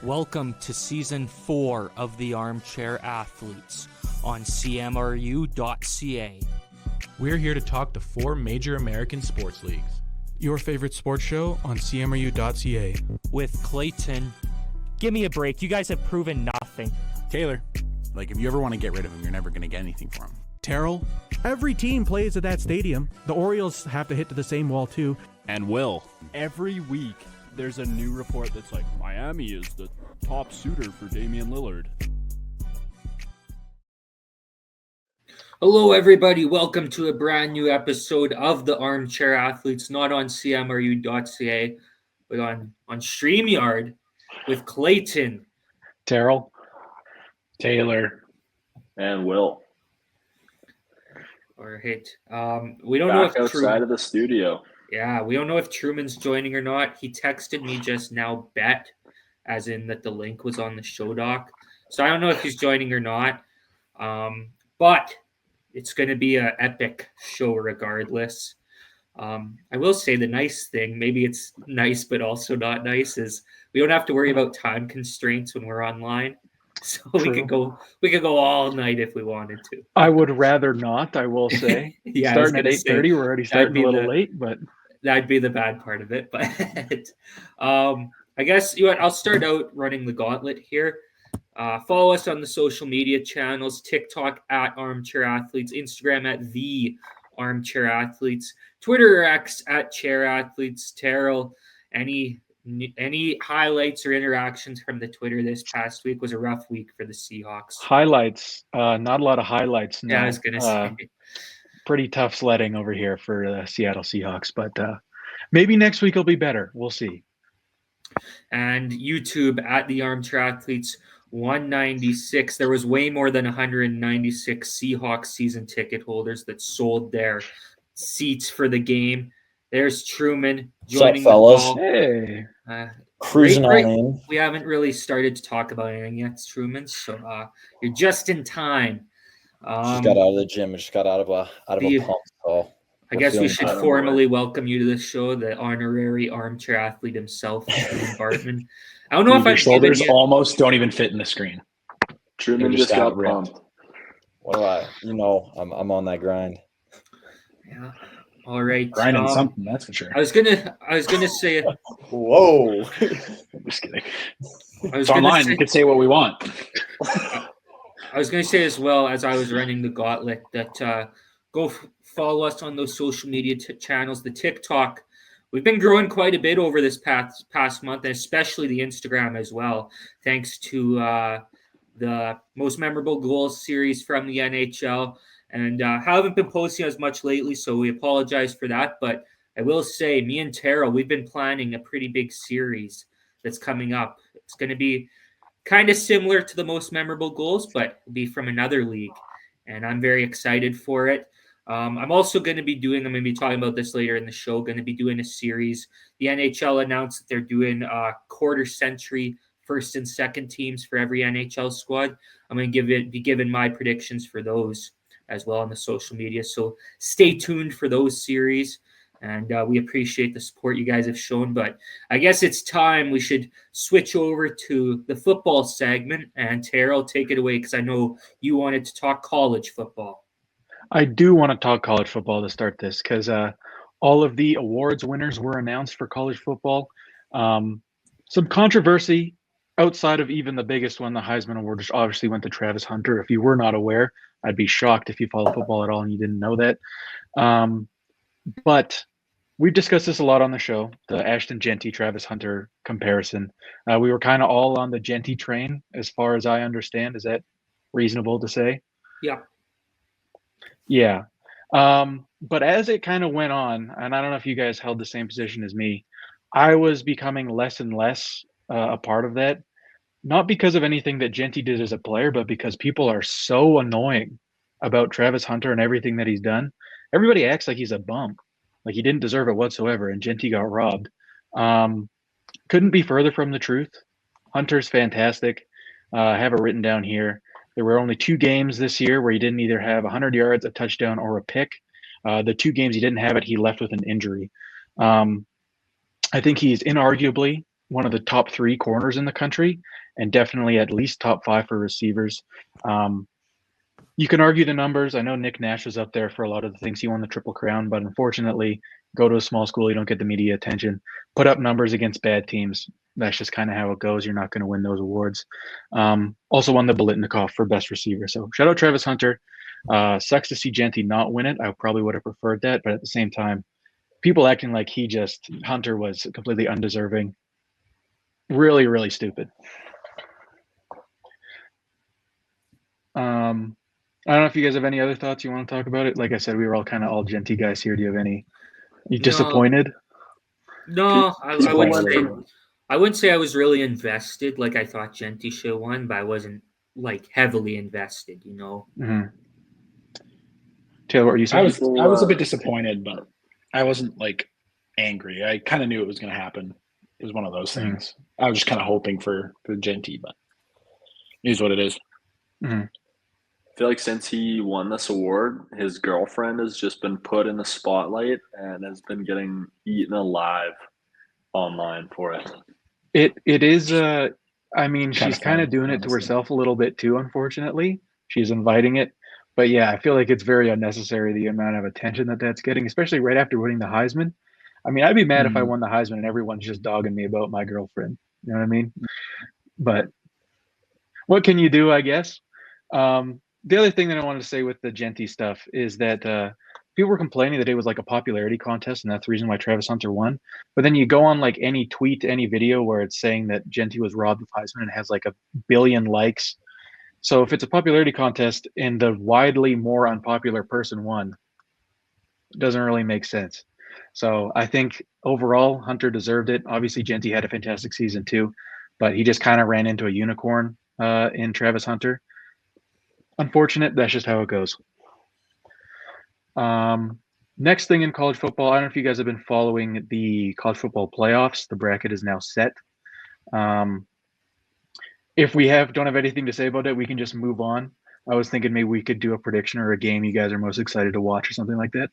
Welcome to Season 4 of the Armchair Athletes on CMRU.ca. We're here to talk the 4 major American sports leagues. Your favorite sports show on CMRU.ca. With Clayton. Give me a break. You guys have proven nothing. Taylor. If you ever want to get rid of him, you're never going to get anything for him. Terrell. Every team plays at that stadium. The Orioles have to hit to the same wall, too. And Will. Every week, there's a new report that's like, Miami is the top suitor for Damian Lillard. Hello, everybody. Welcome to a brand new episode of the Armchair Athletes, not on CMRU.ca, but on StreamYard with Clayton, Terrell, Taylor, and Will. Or hit. We don't know if outside of the studio. Yeah, we don't know if Truman's joining or not. He texted me just now, bet, as in that the link was on the show doc. So I don't know if he's joining or not. But it's going to be an epic show regardless. I will say the nice thing, maybe it's nice but also not nice, is we don't have to worry about time constraints when we're online. So we could go all night if we wanted to. I would rather not, I will say. Yeah, starting at 8:30, we're already starting a little late, but that'd be the bad part of it. But I guess I'll start out running the gauntlet here. Follow us on the social media channels: TikTok at Armchair Athletes, Instagram at The Armchair Athletes, Twitter or X at Chair Athletes. Terrell, any highlights or interactions from the Twitter this past week? Was a rough week for the Seahawks. Highlights, not a lot of highlights. No. Yeah, I was gonna say. Pretty tough sledding over here for the Seattle Seahawks, but maybe next week will be better. We'll see. And YouTube at the Armchair Athletes 196. There was way more than 196 Seahawks season ticket holders that sold their seats for the game. There's Truman joining What's up, fellas? the call. Hey. Cruising on in. We haven't really started to talk about anything yet, Truman, so you're just in time. Just got out of the gym. Just got out of a pump. So I guess we should formally welcome you to the show, the honorary armchair athlete himself, Truman Bartman. I don't know if your shoulders almost don't even fit in the screen. Truman just got pumped. What do I'm on that grind. Yeah. All right. Grinding something, that's for sure. I was gonna say. Whoa. I'm just kidding. It's online. We could say what we want. I was going to say as well, as I was running the gauntlet, that go follow us on those social media channels. The TikTok, we've been growing quite a bit over this past month, and especially the Instagram as well, thanks to the Most Memorable Goals series from the NHL. And haven't been posting as much lately, so we apologize for that. But I will say, me and Terrell, we've been planning a pretty big series that's coming up. It's going to be kind of similar to the Most Memorable Goals, but it'll be from another league. And I'm very excited for it. I'm also going to be talking about this later in the show, going to be doing a series. The NHL announced that they're doing quarter century first and second teams for every NHL squad. I'm going to be giving my predictions for those as well on the social media. So stay tuned for those series. And we appreciate the support you guys have shown. But I guess it's time we should switch over to the football segment. And Terrell, take it away, because I know you wanted to talk college football. I do want to talk college football to start this, because all of the awards winners were announced for college football. Some controversy outside of even the biggest one, the Heisman Award, which obviously went to Travis Hunter. If you were not aware, I'd be shocked if you follow football at all and you didn't know that. But we've discussed this a lot on the show, the Ashton Jeanty, Travis Hunter comparison. We were kind of all on the Jeanty train, as far as I understand. Is that reasonable to say? Yeah. Yeah. But as it kind of went on, and I don't know if you guys held the same position as me, I was becoming less and less a part of that. Not because of anything that Jeanty did as a player, but because people are so annoying about Travis Hunter and everything that he's done. Everybody acts like he's a bum, like he didn't deserve it whatsoever, and Jeanty got robbed. Couldn't be further from the truth. Hunter's fantastic. I have it written down here. There were only 2 games this year where he didn't either have 100 yards, a touchdown, or a pick. The 2 games he didn't have it, he left with an injury. I think he's inarguably one of the top 3 corners in the country, and definitely at least top 5 for receivers. You can argue the numbers. I know Nick Nash was up there for a lot of the things. He won the Triple Crown, but unfortunately, go to a small school, you don't get the media attention. Put up numbers against bad teams. That's just kind of how it goes. You're not going to win those awards. Also won the Bolitnikoff for best receiver. So shout out Travis Hunter. Sucks to see Genty not win it. I probably would have preferred that, but at the same time, people acting like Hunter was completely undeserving. Really, really stupid. I don't know if you guys have any other thoughts you want to talk about it. Like I said, we were all kind of all Genty guys here. Do you have any? You disappointed? No, I wouldn't say I was really invested. Like I thought Genty should have won, but I wasn't like heavily invested. Mm-hmm. Taylor, what are you saying? I was a bit disappointed, but I wasn't like angry. I kind of knew it was going to happen. It was one of those things. I was just kind of hoping for Genty, but it is what it is. Mm-hmm. I feel like since he won this award, his girlfriend has just been put in the spotlight and has been getting eaten alive online for it. It is. I mean, she's kind of doing it to herself a little bit too. Unfortunately, she's inviting it. But yeah, I feel like it's very unnecessary, the amount of attention that's getting, especially right after winning the Heisman. I mean, I'd be mad if I won the Heisman and everyone's just dogging me about my girlfriend. You know what I mean? But what can you do, I guess? The other thing that I wanted to say with the Genty stuff is that people were complaining that it was like a popularity contest, and that's the reason why Travis Hunter won. But then you go on like any tweet, any video where it's saying that Genty was robbed of Heisman and it has like 1 billion likes. So if it's a popularity contest and the widely more unpopular person won, it doesn't really make sense. So I think overall Hunter deserved it. Obviously Genty had a fantastic season too, but he just kind of ran into a unicorn in Travis Hunter. Unfortunate. That's just how it goes. Next thing in college football, I don't know if you guys have been following the college football playoffs. The bracket is now set. If we don't have anything to say about it, we can just move on. I was thinking maybe we could do a prediction or a game you guys are most excited to watch or something like that.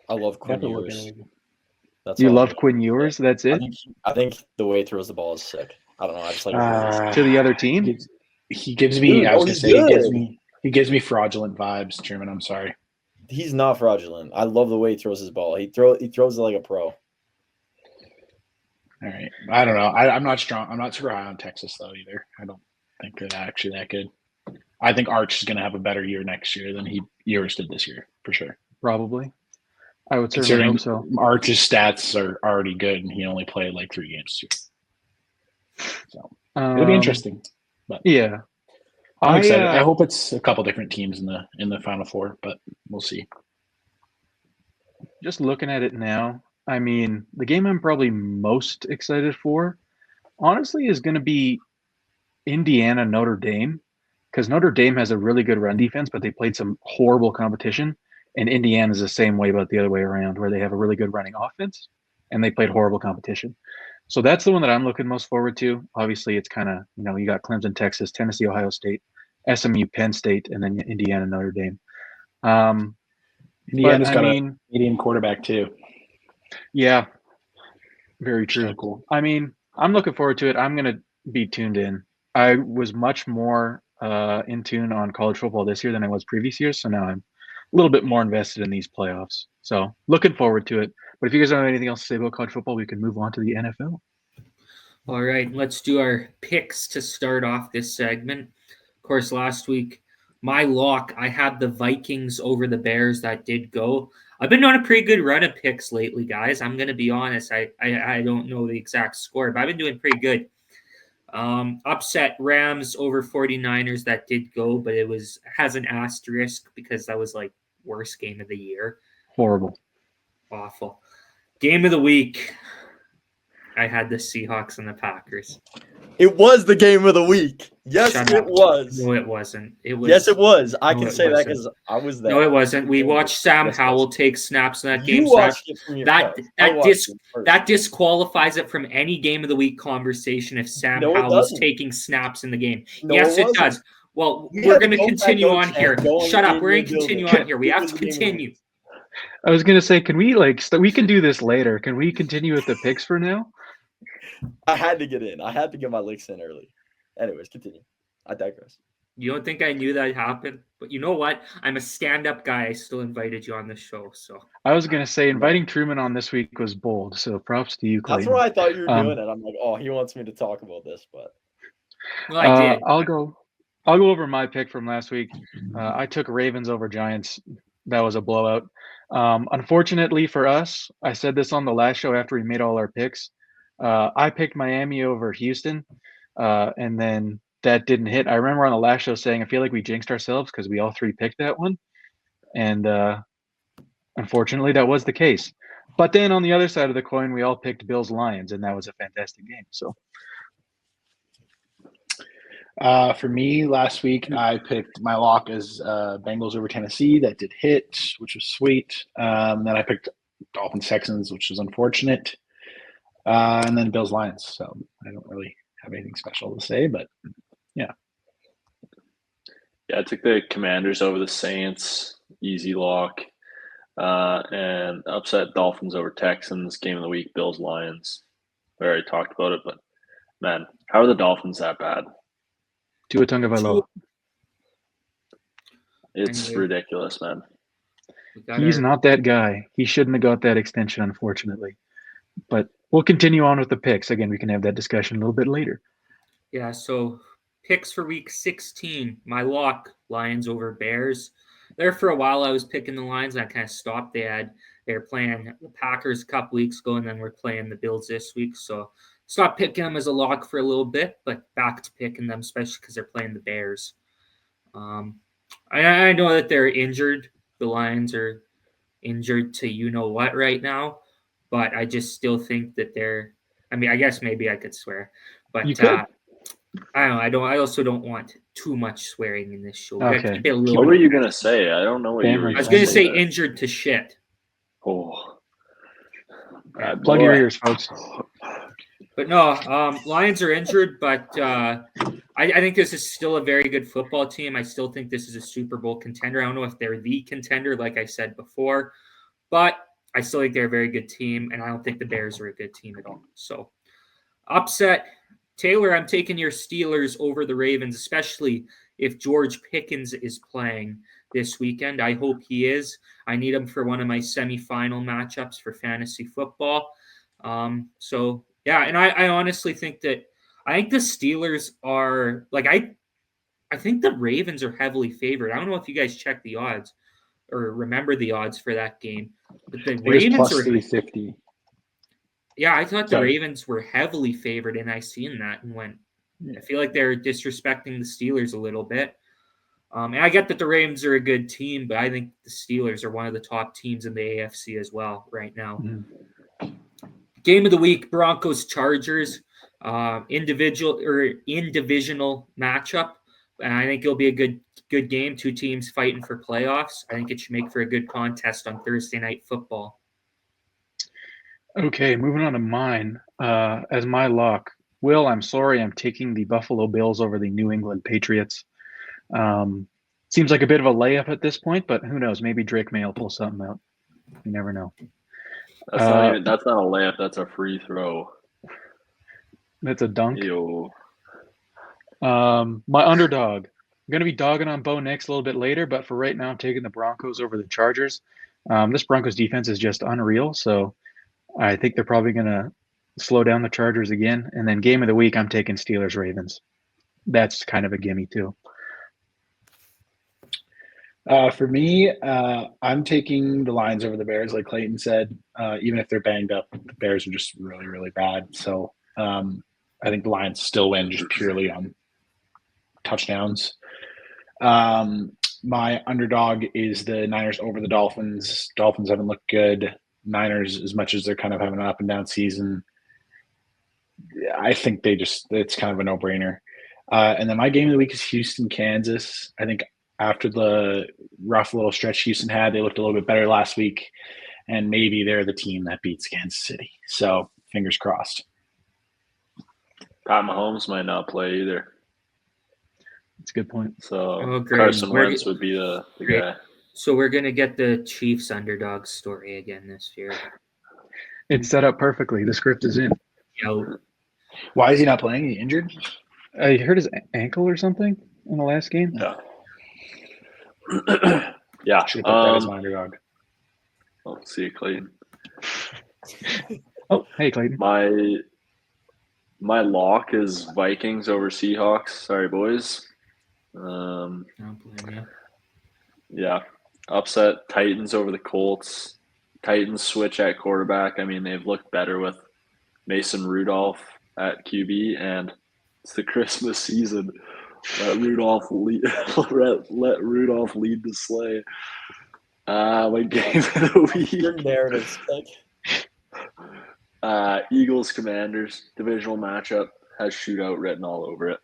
I love Quinn Ewers. You love Quinn Ewers? That's it? I think the way he throws the ball is sick. I don't know. I just like to the other team? He gives me. Dude, I was gonna say he gives me fraudulent vibes, Truman. I'm sorry. He's not fraudulent. I love the way he throws his ball. He throws it like a pro. All right. I don't know. I'm not strong. I'm not super high on Texas though either. I don't think they're actually that good. I think Arch is going to have a better year next year than Ewers did this year for sure. Probably. I would certainly hope so. Arch's stats are already good, and he only played like 3 games too. So it'll be interesting. But yeah, I'm excited. I hope it's a couple different teams in the Final Four, but we'll see. Just looking at it now, I mean, the game I'm probably most excited for, honestly, is going to be Indiana Notre Dame, because Notre Dame has a really good run defense, but they played some horrible competition, and Indiana's the same way, but the other way around, where they have a really good running offense, and they played horrible competition. So that's the one that I'm looking most forward to. Obviously, it's kind of, you got Clemson, Texas, Tennessee, Ohio State, SMU, Penn State, and then Indiana, Notre Dame. Indiana's got a medium quarterback too. Yeah, very true. So cool. I mean, I'm looking forward to it. I'm going to be tuned in. I was much more in tune on college football this year than I was previous years, so now I'm a little bit more invested in these playoffs. So looking forward to it. But if you guys don't have anything else to say about college football, we can move on to the NFL. All right, let's do our picks to start off this segment. Of course, last week, my lock, I had the Vikings over the Bears. That did go. I've been on a pretty good run of picks lately, guys. I'm going to be honest. I don't know the exact score, but I've been doing pretty good. Upset Rams over 49ers. That did go, but it has an asterisk because that was like worst game of the year. Horrible. Awful. Game of the week. I had the Seahawks and the Packers. It was the game of the week. Yes, it was. No, it wasn't. It was. Yes, it was. I can say that because I was there. No, it wasn't. We watched Sam Howell take snaps in that game. You watched it from your that disqualifies it from any game of the week conversation if Sam Howell was taking snaps in the game. No, yes, it does. Well, we're going to continue on here. Shut up. We're going to continue on here. We have to continue. I was going to say, can we we can do this later. Can we continue with the picks for now? I had to get in. I had to get my licks in early. Anyways, continue. I digress. You don't think I knew that happened? But you know what? I'm a stand-up guy. I still invited you on the show. So I was gonna say inviting Truman on this week was bold, so props to you, That's Clayton. what I thought you were doing, and I'm like, oh, he wants me to talk about this, but well, I did. I'll go over my pick from last week. I took Ravens over Giants. That was a blowout. Unfortunately for us, I said this on the last show after we made all our picks. I picked Miami over Houston, and then that didn't hit. I remember on the last show saying I feel like we jinxed ourselves because we all three picked that one, and unfortunately that was the case. But then on the other side of the coin, we all picked Bills Lions, and that was a fantastic game. So. For me, last week I picked my lock as Bengals over Tennessee. That did hit, which was sweet. Then I picked Dolphins Texans, which was unfortunate. And then Bills Lions. So I don't really have anything special to say, but yeah. Yeah, I took the Commanders over the Saints, easy lock. And upset Dolphins over Texans, game of the week, Bills Lions. We already talked about it, but man, how are the Dolphins that bad? Tua Tagovailoa. It's Anyway. ridiculous, man. He's not that guy. He shouldn't have got that extension, unfortunately. But we'll continue on with the picks. Again, we can have that discussion a little bit later. Yeah, so picks for week 16. My lock, Lions over Bears. There for a while I was picking the Lions and I kind of stopped. They were playing the Packers a couple weeks ago and then we're playing the Bills this week. So stopped picking them as a lock for a little bit, but back to picking them, especially because they're playing the Bears. I know that they're injured. The Lions are injured to you-know-what right now, but I just still think that they're – I mean, I guess maybe I could swear. But you could. I don't know. I also don't want too much swearing in this show. Okay. What were you going to say? I don't know what you were I was going to say injured to shit. Oh. Plug your ears, folks. But no, Lions are injured, but I think this is still a very good football team. I still think this is a Super Bowl contender. I don't know if they're the contender, like I said before, but I still think they're a very good team, and I don't think the Bears are a good team at all. So, upset. Taylor, I'm taking your Steelers over the Ravens, especially if George Pickens is playing this weekend. I hope he is. I need him for one of my semifinal matchups for fantasy football. Yeah, and I honestly think that I think the Steelers are like I think the Ravens are heavily favored. I don't know if you guys checked the odds or remember the odds for that game, but the Ravens plus are 350. Yeah, I thought the Ravens were heavily favored, and I seen that and went. I feel like they're disrespecting the Steelers a little bit. And I get that the Ravens are a good team, but I think the Steelers are one of the top teams in the AFC as well right now. Mm-hmm. Game of the week: Broncos Chargers, in divisional matchup, and I think it'll be a good game. Two teams fighting for playoffs. I think it should make for a good contest on Thursday Night Football. Okay, moving on to mine. As my lock, Will, I'm sorry, I'm taking the Buffalo Bills over the New England Patriots. Seems like a bit of a layup at this point, but who knows? Maybe Drake May will pull something out. You never know. That's not a layup. That's a free throw. That's a dunk. Ew. My underdog. I'm going to be dogging on Bo Nix a little bit later, but for right now, I'm taking the Broncos over the Chargers. This Broncos defense is just unreal, so I think they're probably going to slow down the Chargers again. And then game of the week, I'm taking Steelers-Ravens. That's kind of a gimme, too. For me, I'm taking the Lions over the Bears, like Clayton said. Even if they're banged up, the Bears are just really, really bad. So I think the Lions still win just purely on touchdowns. My underdog is the Niners over the Dolphins. Dolphins haven't looked good. Niners, as much as they're kind of having an up and down season, I think it's kind of a no-brainer. And then my game of the week is Houston, Kansas. I think after the rough little stretch Houston had, they looked a little bit better last week, and maybe they're the team that beats Kansas City. So fingers crossed. Pat Mahomes might not play either. That's a good point. So Carson Wentz would be the guy. So we're going to get the Chiefs underdog story again this year. It's set up perfectly. The script is in. Yeah, Why is he not playing? He injured? I hurt his ankle or something in the last game. Yeah. Yeah. Should have put that as my underdog. I'll see you, Clayton. Oh, hey, Clayton. My lock is Vikings over Seahawks. Sorry, boys. Don't blame you. Yeah. Upset Titans over the Colts. Titans switch at quarterback. I mean, they've looked better with Mason Rudolph at QB, and it's the Christmas season. Let Rudolph lead the sleigh. My game of the Your week. narratives. Eagles Commanders divisional matchup has shootout written all over it.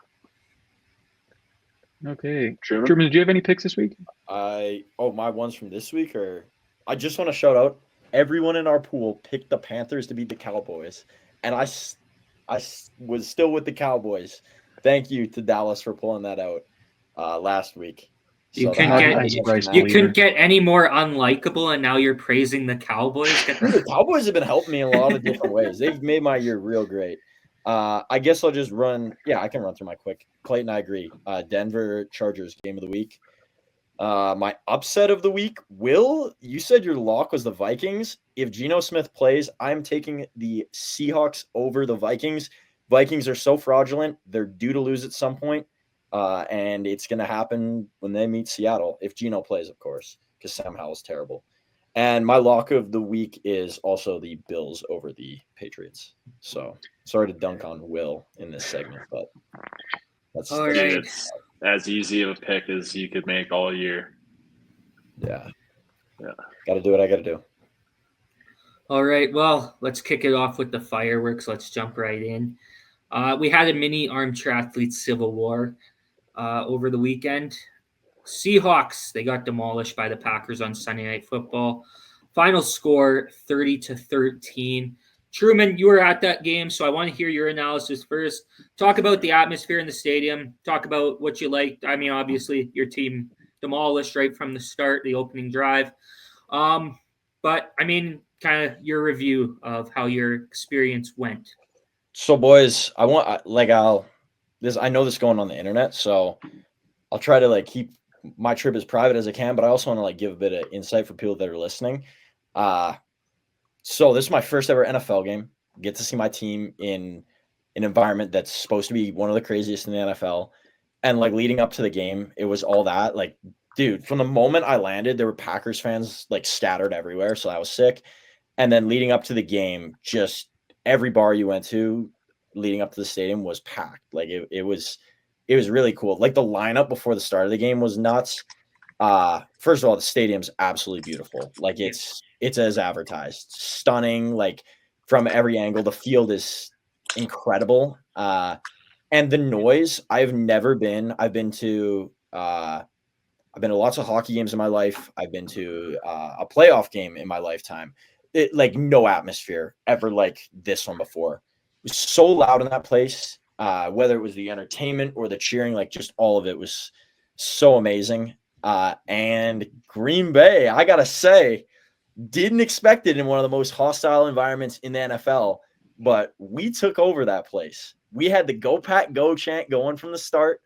Okay. Truman? Truman, did you have any picks this week? My ones from this week, or I just want to shout out everyone in our pool picked the Panthers to beat the Cowboys, and I was still with the Cowboys. Thank you to Dallas for pulling that out last week. You So couldn't that- get I'm surprised you either. couldn't get any more unlikable, and now you're praising the Cowboys. Get Dude, the- the Cowboys have been helping me in a lot of different ways. They've made my year real great. I guess I'll just run. Yeah, I can run through my quick. Clayton, I agree. Denver Chargers game of the week. My upset of the week. Will, you said your lock was the Vikings. If Geno Smith plays, I'm taking the Seahawks over the Vikings. Vikings are so fraudulent. They're due to lose at some point. And it's going to happen when they meet Seattle. If Geno plays, of course, because Sam Howell's terrible. And my lock of the week is also the Bills over the Patriots. So sorry to dunk on Will in this segment, but that's All Dude, right. it's as easy of a pick as you could make all year. yeah. Yeah. Got to do what I got to do. All right, well, let's kick it off with the fireworks. Let's jump right in. We had a mini Armchair Athletes Civil War over the weekend. Seahawks, they got demolished by the Packers on Sunday Night Football. Final score 30-13. Truman, you were at that game, so I want to hear your analysis first. Talk about the atmosphere in the stadium. Talk about what you liked. I mean, obviously, your team demolished right from the start, the opening drive. But, I mean, kind of your review of how your experience went. So, boys, I know this going on the internet, so I'll try to keep my trip as private as I can, but I also want to give a bit of insight for people that are listening. So this is my first ever NFL game. Get to see my team in an environment that's supposed to be one of the craziest in the NFL. And leading up to the game, it was all that. Dude, from the moment I landed, there were Packers fans scattered everywhere. So I was sick. And then leading up to the game, just every bar you went to leading up to the stadium was packed. It was really cool. The lineup before the start of the game was nuts. First of all, the stadium's absolutely beautiful. It's as advertised. Stunning, from every angle. The field is incredible. And the noise, I've been to lots of hockey games in my life. I've been to a playoff game in my lifetime. No atmosphere ever like this one before. It was so loud in that place. Whether it was the entertainment or the cheering, just all of it was so amazing. And Green Bay, I gotta say, didn't expect it in one of the most hostile environments in the NFL, but we took over that place. We had the Go Pack Go chant going from the start.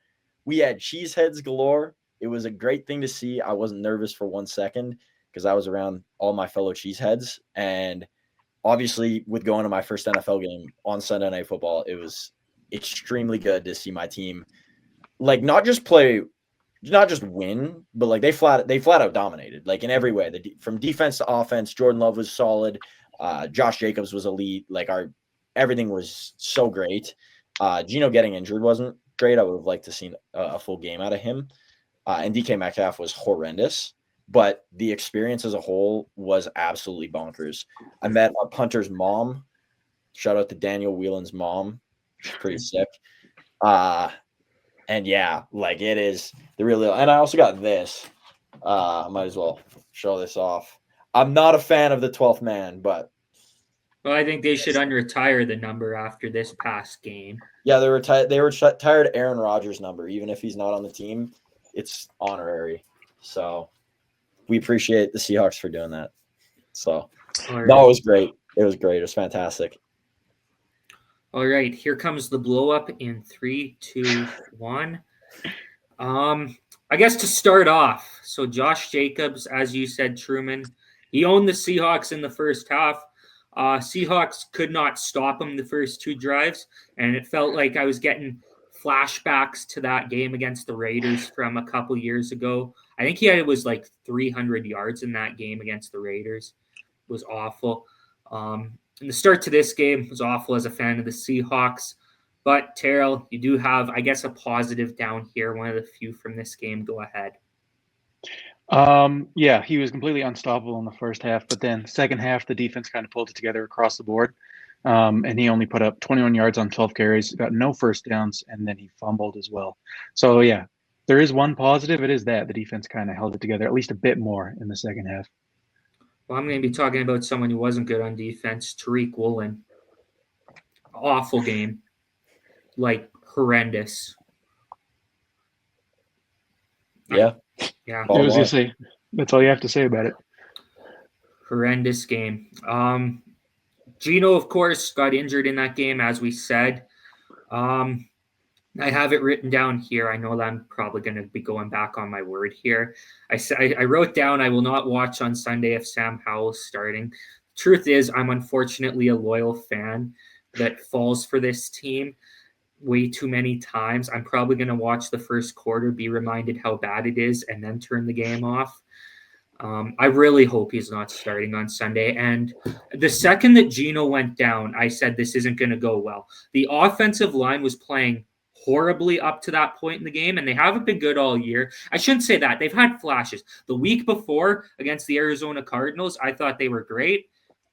We had cheeseheads galore. It was a great thing to see. I wasn't nervous for 1 second because I was around all my fellow cheeseheads. And obviously, with going to my first NFL game on Sunday Night Football, it was extremely good to see my team not just win, but they flat out dominated in every way. From defense to offense, Jordan Love was solid. Josh Jacobs was elite. Everything was so great. Geno getting injured wasn't great. I would have liked to see a full game out of him. And DK Metcalf was horrendous, but the experience as a whole was absolutely bonkers. I met a punter's mom. Shout out to Daniel Whelan's mom. She's pretty sick. And yeah, it is the real deal. And I also got this. I might as well show this off. I'm not a fan of the 12th man, but Well, I think they should unretire the number after this past game. yeah, they were tired of Aaron Rodgers' number, even if he's not on the team. It's honorary. So we appreciate the Seahawks for doing that. So All right. no, it was great. It was great. It was fantastic. All right, here comes the blow up in 3, 2, 1. I guess to start off, so Josh Jacobs, as you said, Truman, he owned the Seahawks in the first half. Seahawks could not stop him the first 2 drives, and it felt like I was getting flashbacks to that game against the Raiders from a couple years ago. I think it was like 300 yards in that game against the Raiders. It was awful. And the start to this game was awful as a fan of the Seahawks. But Terrell, you do have, I guess, a positive down here. One of the few from this game. Go ahead. Yeah, he was completely unstoppable in the first half, but then second half, the defense kind of pulled it together across the board. And he only put up 21 yards on 12 carries, got no first downs, and then he fumbled as well. So, yeah, there is one positive. It is that the defense kind of held it together at least a bit more in the second half. Well, I'm going to be talking about someone who wasn't good on defense, Tariq Woolen. Awful game. Like, horrendous. Yeah. Yeah. I was going to say, that's all you have to say about it. Horrendous game. Gino, of course, got injured in that game, as we said. I have it written down here. I know that I'm probably going to be going back on my word here. I wrote down I will not watch on Sunday if Sam Howell's starting. Truth is, I'm unfortunately a loyal fan that falls for this team way too many times. I'm probably going to watch the first quarter, be reminded how bad it is, and then turn the game off. I really hope he's not starting on Sunday. And the second that Gino went down, I said this isn't going to go well. The offensive line was playing horribly up to that point in the game, and they haven't been good all year. I shouldn't say that. They've had flashes. The week before against the Arizona Cardinals, I thought they were great.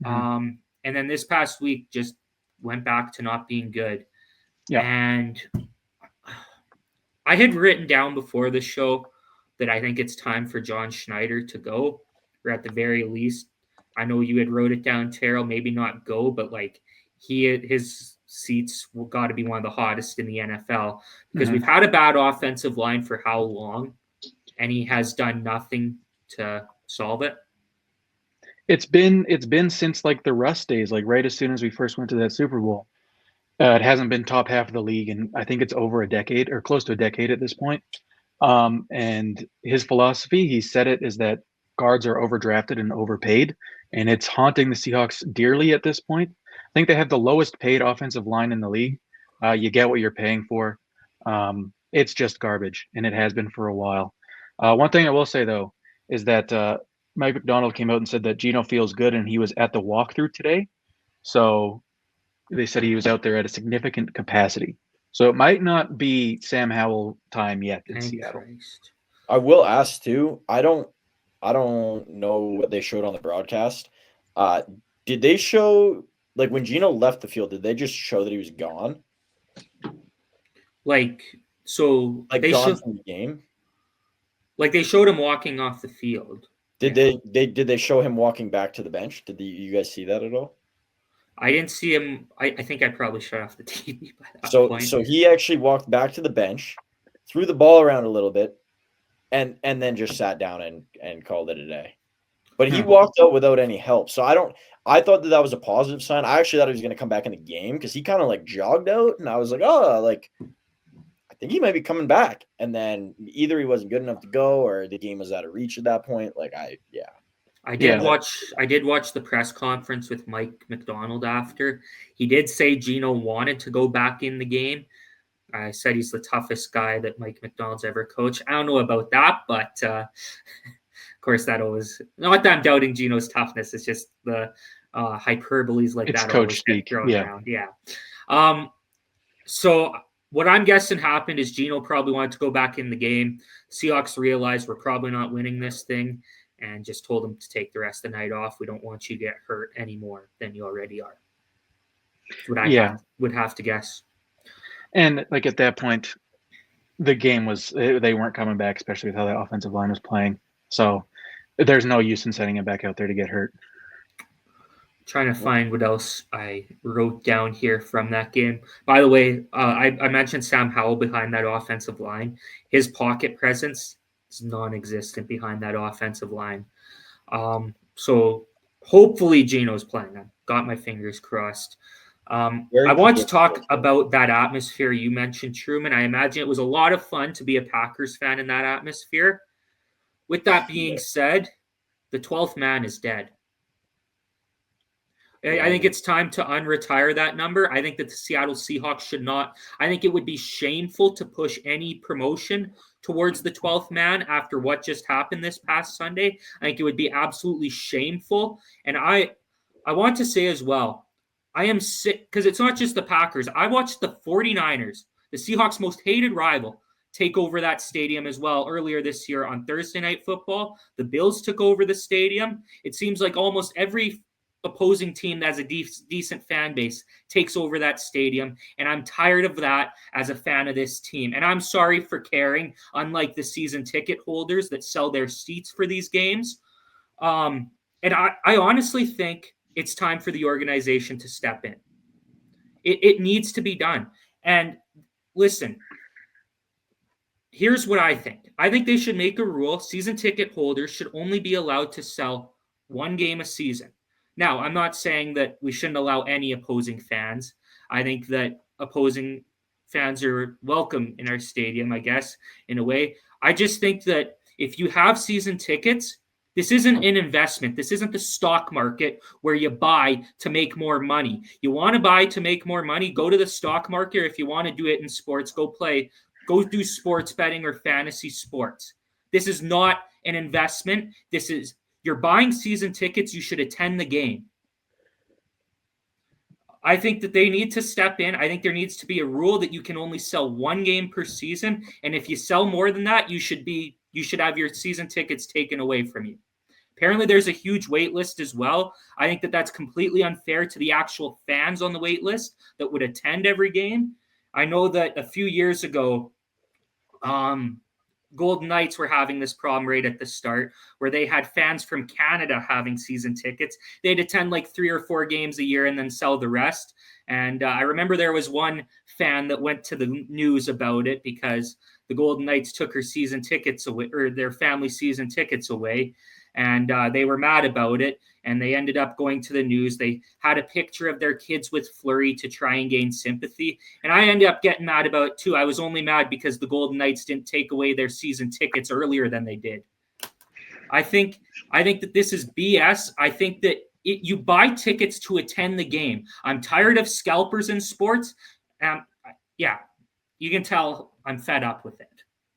And then this past week just went back to not being good. Yeah. And I had written down before the show that I think it's time for John Schneider to go, or at the very least, I know you had wrote it down, Terrell, maybe not go, but like his seats got to be one of the hottest in the NFL because we've had a bad offensive line for how long, and he has done nothing to solve it. It's been since like the Russ days, like right as soon as we first went to that Super Bowl. It hasn't been top half of the league, and I think it's over a decade or close to a decade at this point. And his philosophy, he said it, is that guards are overdrafted and overpaid, and it's haunting the Seahawks dearly at this point. I think they have the lowest paid offensive line in the league. You get what you're paying for. It's just garbage, and it has been for a while. One thing I will say, though, is that Mike McDonald came out and said that Gino feels good, and he was at the walkthrough today. So they said he was out there at a significant capacity. So it might not be Sam Howell time yet in Seattle. Christ. I will ask too. I don't know what they showed on the broadcast. Did they show, like, when Gino left the field, did they just show that he was gone? Like they gone from the game? Like they showed him walking off the field. Did they show him walking back to the bench? Did you guys see that at all? I didn't see him. I think I probably shut off the TV by that point. So he actually walked back to the bench, threw the ball around a little bit, and then just sat down and called it a day. But he walked out without any help. So I thought that was a positive sign. I actually thought he was going to come back in the game because he kind of like jogged out, and I was like, oh, like I think he might be coming back. And then either he wasn't good enough to go, or the game was out of reach at that point. Like I did watch the press conference with Mike McDonald after. He did say Gino wanted to go back in the game. I said he's the toughest guy that Mike McDonald's ever coached. I don't know about that, but of course that always not that I'm doubting Gino's toughness. It's just the hyperboles like it's that coach always speak. get thrown around. Yeah. So what I'm guessing happened is Gino probably wanted to go back in the game. Seahawks realized we're probably not winning this thing, and just told him to take the rest of the night off. We don't want you to get hurt any more than you already are. That's what I would have to guess. And like at that point, the game they weren't coming back, especially with how that offensive line was playing. So there's no use in sending him back out there to get hurt. Trying to find what else I wrote down here from that game. By the way, I mentioned Sam Howell behind that offensive line. His pocket presence is non-existent behind that offensive line. So hopefully Gino's playing. I've got my fingers crossed. Very I want to predictable. talk about that atmosphere you mentioned, Truman. I imagine it was a lot of fun to be a Packers fan in that atmosphere. With that being said, the 12th man is dead. I think it's time to unretire that number. I think that the Seattle Seahawks should not. I think it would be shameful to push any promotion towards the 12th man after what just happened this past Sunday. I think it would be absolutely shameful. And I want to say as well, I am sick because it's not just the Packers. I watched the 49ers, the Seahawks' most hated rival, take over that stadium as well earlier this year on Thursday Night Football. The Bills took over the stadium. It seems like almost every opposing team that has a decent fan base takes over that stadium, and I'm tired of that as a fan of this team. And I'm sorry for caring, unlike the season ticket holders that sell their seats for these games. And I honestly think it's time for the organization to step in. It needs to be done. And listen, here's what I think. I think they should make a rule. Season ticket holders should only be allowed to sell one game a season. Now, I'm not saying that we shouldn't allow any opposing fans. I think that opposing fans are welcome in our stadium, I guess, in a way. I just think that if you have season tickets, this isn't an investment. This isn't the stock market where you buy to make more money. You want to buy to make more money, go to the stock market. Or if you want to do it in sports, go do sports betting or fantasy sports. This is not an investment. You're buying season tickets, you should attend the game. I think that they need to step in. I think there needs to be a rule that you can only sell one game per season. And if you sell more than that, you should have your season tickets taken away from you. Apparently, there's a huge wait list as well. I think that that's completely unfair to the actual fans on the wait list that would attend every game. I know that a few years ago, Golden Knights were having this problem right at the start where they had fans from Canada having season tickets. They'd attend like 3 or 4 games a year and then sell the rest. And I remember there was one fan that went to the news about it because the Golden Knights took her season tickets away, or their family season tickets away. And they were mad about it. And they ended up going to the news. They had a picture of their kids with Fleury to try and gain sympathy. And I ended up getting mad about it too. I was only mad because the Golden Knights didn't take away their season tickets earlier than they did. I think that this is BS. I think that you buy tickets to attend the game. I'm tired of scalpers in sports. Yeah, you can tell I'm fed up with it.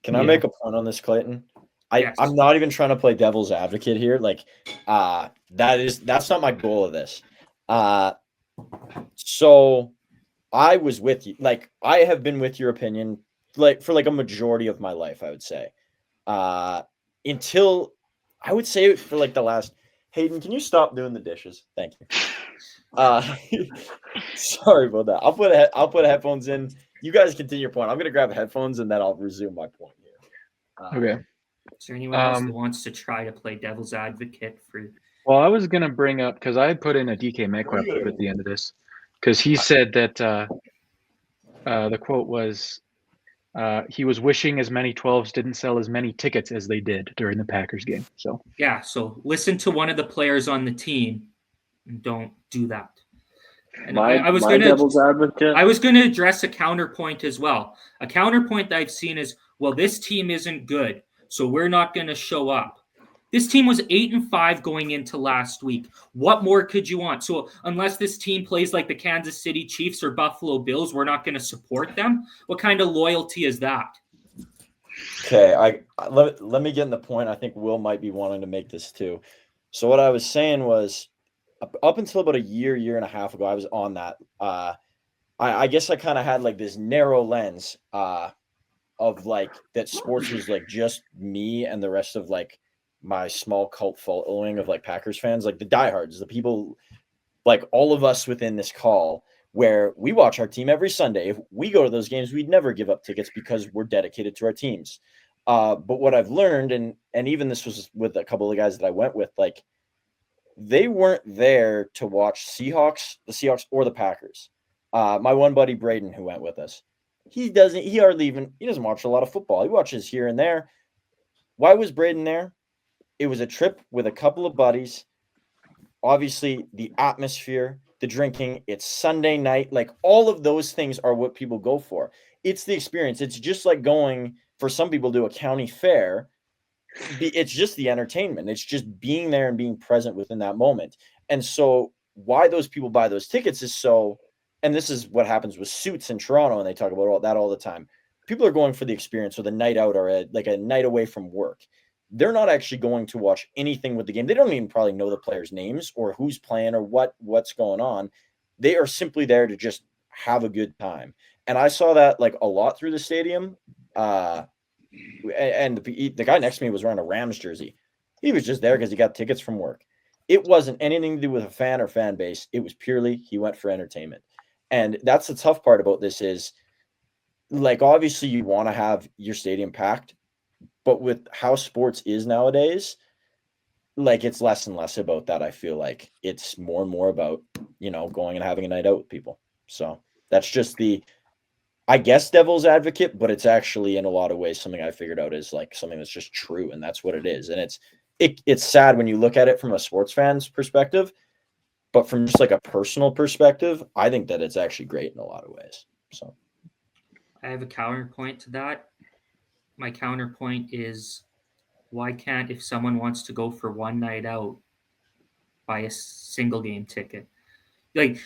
Can I make a point on this, Clayton? Yes. I'm not even trying to play devil's advocate here. Like, that's not my goal of this. So I was with you. Like, I have been with your opinion, like, for like a majority of my life, I would say. Until I would say for like the last. Hayden, can you stop doing the dishes? Thank you. Sorry about that. I'll put headphones in. You guys continue your point. I'm gonna grab headphones and then I'll resume my point here. Okay. Is there anyone else that wants to try to play devil's advocate for? Well, I was gonna bring up because I put in a DK Metcalf clip at the end of this because he said that the quote was he was wishing as many 12s didn't sell as many tickets as they did during the Packers game. So yeah, so listen to one of the players on the team and don't do that. And I was going to address a counterpoint as well. A counterpoint that I've seen is, well, this team isn't good, so we're not going to show up. This team was 8-5 going into last week. What more could you want? So unless this team plays like the Kansas City Chiefs or Buffalo Bills, we're not going to support them. What kind of loyalty is that? Okay, let me get in the point. I think Will might be wanting to make this too. So what I was saying was, up until about a year and a half ago, I was on that. I guess I kind of had like this narrow lens of like that sports was like just me and the rest of like my small cult following of like Packers fans, like the diehards, the people, like all of us within this call, where we watch our team every Sunday. If we go to those games, we'd never give up tickets because we're dedicated to our teams. But what I've learned, and even this was with a couple of guys that I went with, like they weren't there to watch the Seahawks or the Packers. My one buddy Braden, who went with us, he doesn't watch a lot of football. He watches here and there. Why was Braden there? It was a trip with a couple of buddies. Obviously, the atmosphere, the drinking, it's Sunday night. Like all of those things are what people go for. It's the experience. It's just like going for some people to a county fair. It's just the entertainment. It's just being there and being present within that moment. And so why those people buy those tickets is so, and this is what happens with Suits in Toronto, and they talk about all that all the time. People are going for the experience or the night out or a night away from work. They're not actually going to watch anything with the game. They don't even probably know the players' names or who's playing or what's going on. They are simply there to just have a good time. And I saw that like a lot through the stadium. And the guy next to me was wearing a Rams jersey. He was just there because he got tickets from work. It wasn't anything to do with a fan or fan base. It was purely he went for entertainment. And that's the tough part about this is, like, obviously you want to have your stadium packed, but with how sports is nowadays, like it's less and less about that. I feel like it's more and more about, going and having a night out with people. So that's just I guess devil's advocate, but it's actually in a lot of ways something I figured out is like something that's just true, and that's what it is. And it's sad when you look at it from a sports fan's perspective, but from just like a personal perspective, I think that it's actually great in a lot of ways. So I have a counterpoint to that. My counterpoint is, why can't, if someone wants to go for one night out, buy a single game ticket? Like,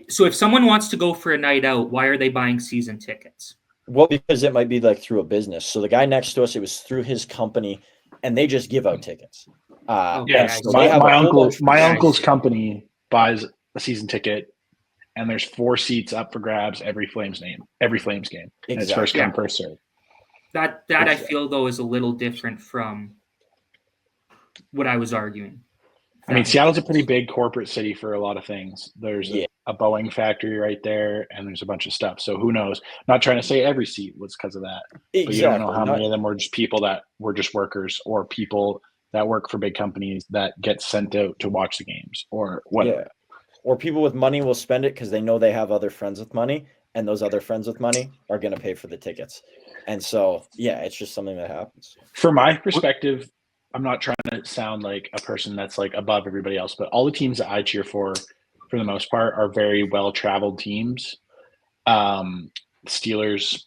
so if someone wants to go for a night out, why are they buying season tickets? Well, because it might be like through a business. So the guy next to us, it was through his company, and they just give out tickets. So my uncle's company buys a season ticket, and there's 4 seats up for grabs every Flames game. And it's first come, first serve. That I feel though is a little different from what I was arguing. I mean, Seattle's a pretty big corporate city for a lot of things. There's a Boeing factory right there, and there's a bunch of stuff. So who knows? Not trying to say every seat was because of that. Exactly. But you don't know how many of them were just people that were just workers or people that work for big companies that get sent out to watch the games or whatever. Yeah. Or people with money will spend it because they know they have other friends with money, and those other friends with money are going to pay for the tickets. And so, it's just something that happens. From my perspective, I'm not trying to sound like a person that's like above everybody else, but all the teams that I cheer for the most part, are very well-traveled teams. Steelers,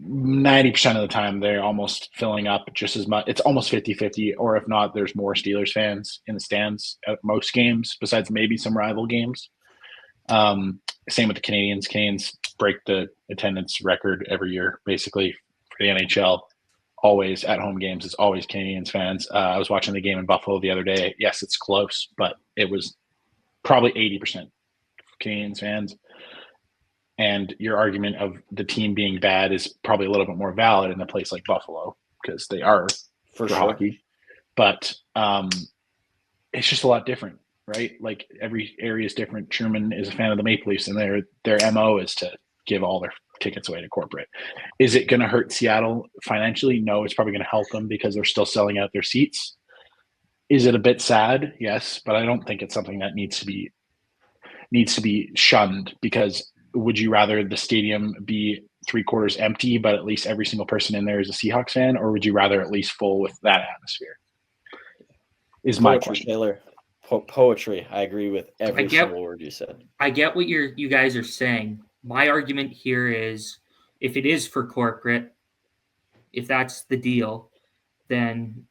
90% of the time, they're almost filling up just as much. It's almost 50-50, or if not, there's more Steelers fans in the stands at most games, besides maybe some rival games. Same with the Canadians. Canadians break the attendance record every year, basically, for the NHL. Always at home games, it's always Canadians fans. I was watching the game in Buffalo the other day. Yes, it's close, but it was probably 80% Canadians fans. And your argument of the team being bad is probably a little bit more valid in a place like Buffalo because they are for sure. Hockey. But it's just a lot different, right? Like every area is different. Truman is a fan of the Maple Leafs, and their MO is to give all their tickets away to corporate. Is it going to hurt Seattle financially? No, it's probably going to help them because they're still selling out their seats. Is it a bit sad? Yes, but I don't think it's something that needs to be shunned, because would you rather the stadium be 3/4 empty, but at least every single person in there is a Seahawks fan, or would you rather at least full with that atmosphere? Is my question. Taylor. Poetry. I agree with every single word you said. I get what you guys are saying. My argument here is, if it is for corporate, if that's the deal, then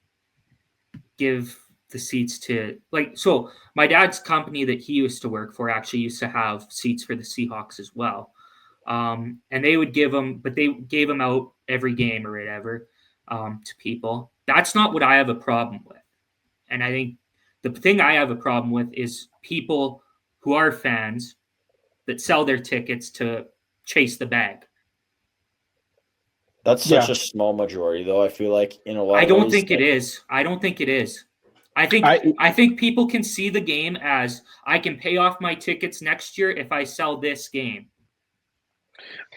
give the seats to, so my dad's company that he used to work for actually used to have seats for the Seahawks as well. And they would give them, but they gave them out every game or whatever to people. That's not what I have a problem with. And I think the thing I have a problem with is people who are fans that sell their tickets to chase the bag. That's such a small majority, though. I feel like in a lot. I don't think it is. I think people can see the game as, I can pay off my tickets next year if I sell this game.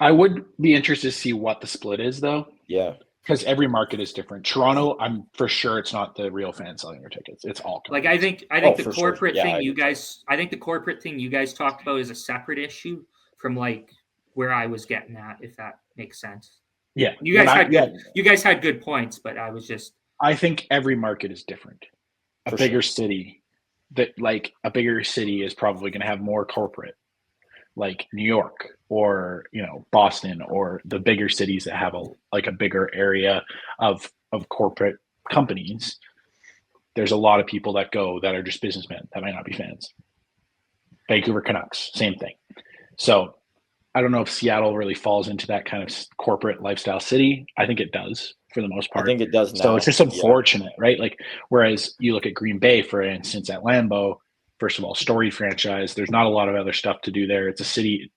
I would be interested to see what the split is, though. Yeah. Because every market is different. Toronto, I'm for sure it's not the real fans selling their tickets. It's all companies. I think the corporate thing the corporate thing you guys talked about is a separate issue from where I was getting at, if that makes sense. Yeah. You guys had good points, but I was just, I think every market is different. A bigger city that like a bigger city is probably going to have more corporate, like New York or Boston or the bigger cities that have a bigger area of corporate companies. There's a lot of people that go that are just businessmen that might not be fans. Vancouver Canucks, same thing. So I don't know if Seattle really falls into that kind of corporate lifestyle city. I think it does for the most part. I think it does now. So it's just unfortunate, right? Like, whereas you look at Green Bay, for instance, at Lambeau, first of all, storied franchise. There's not a lot of other stuff to do there. It's a city,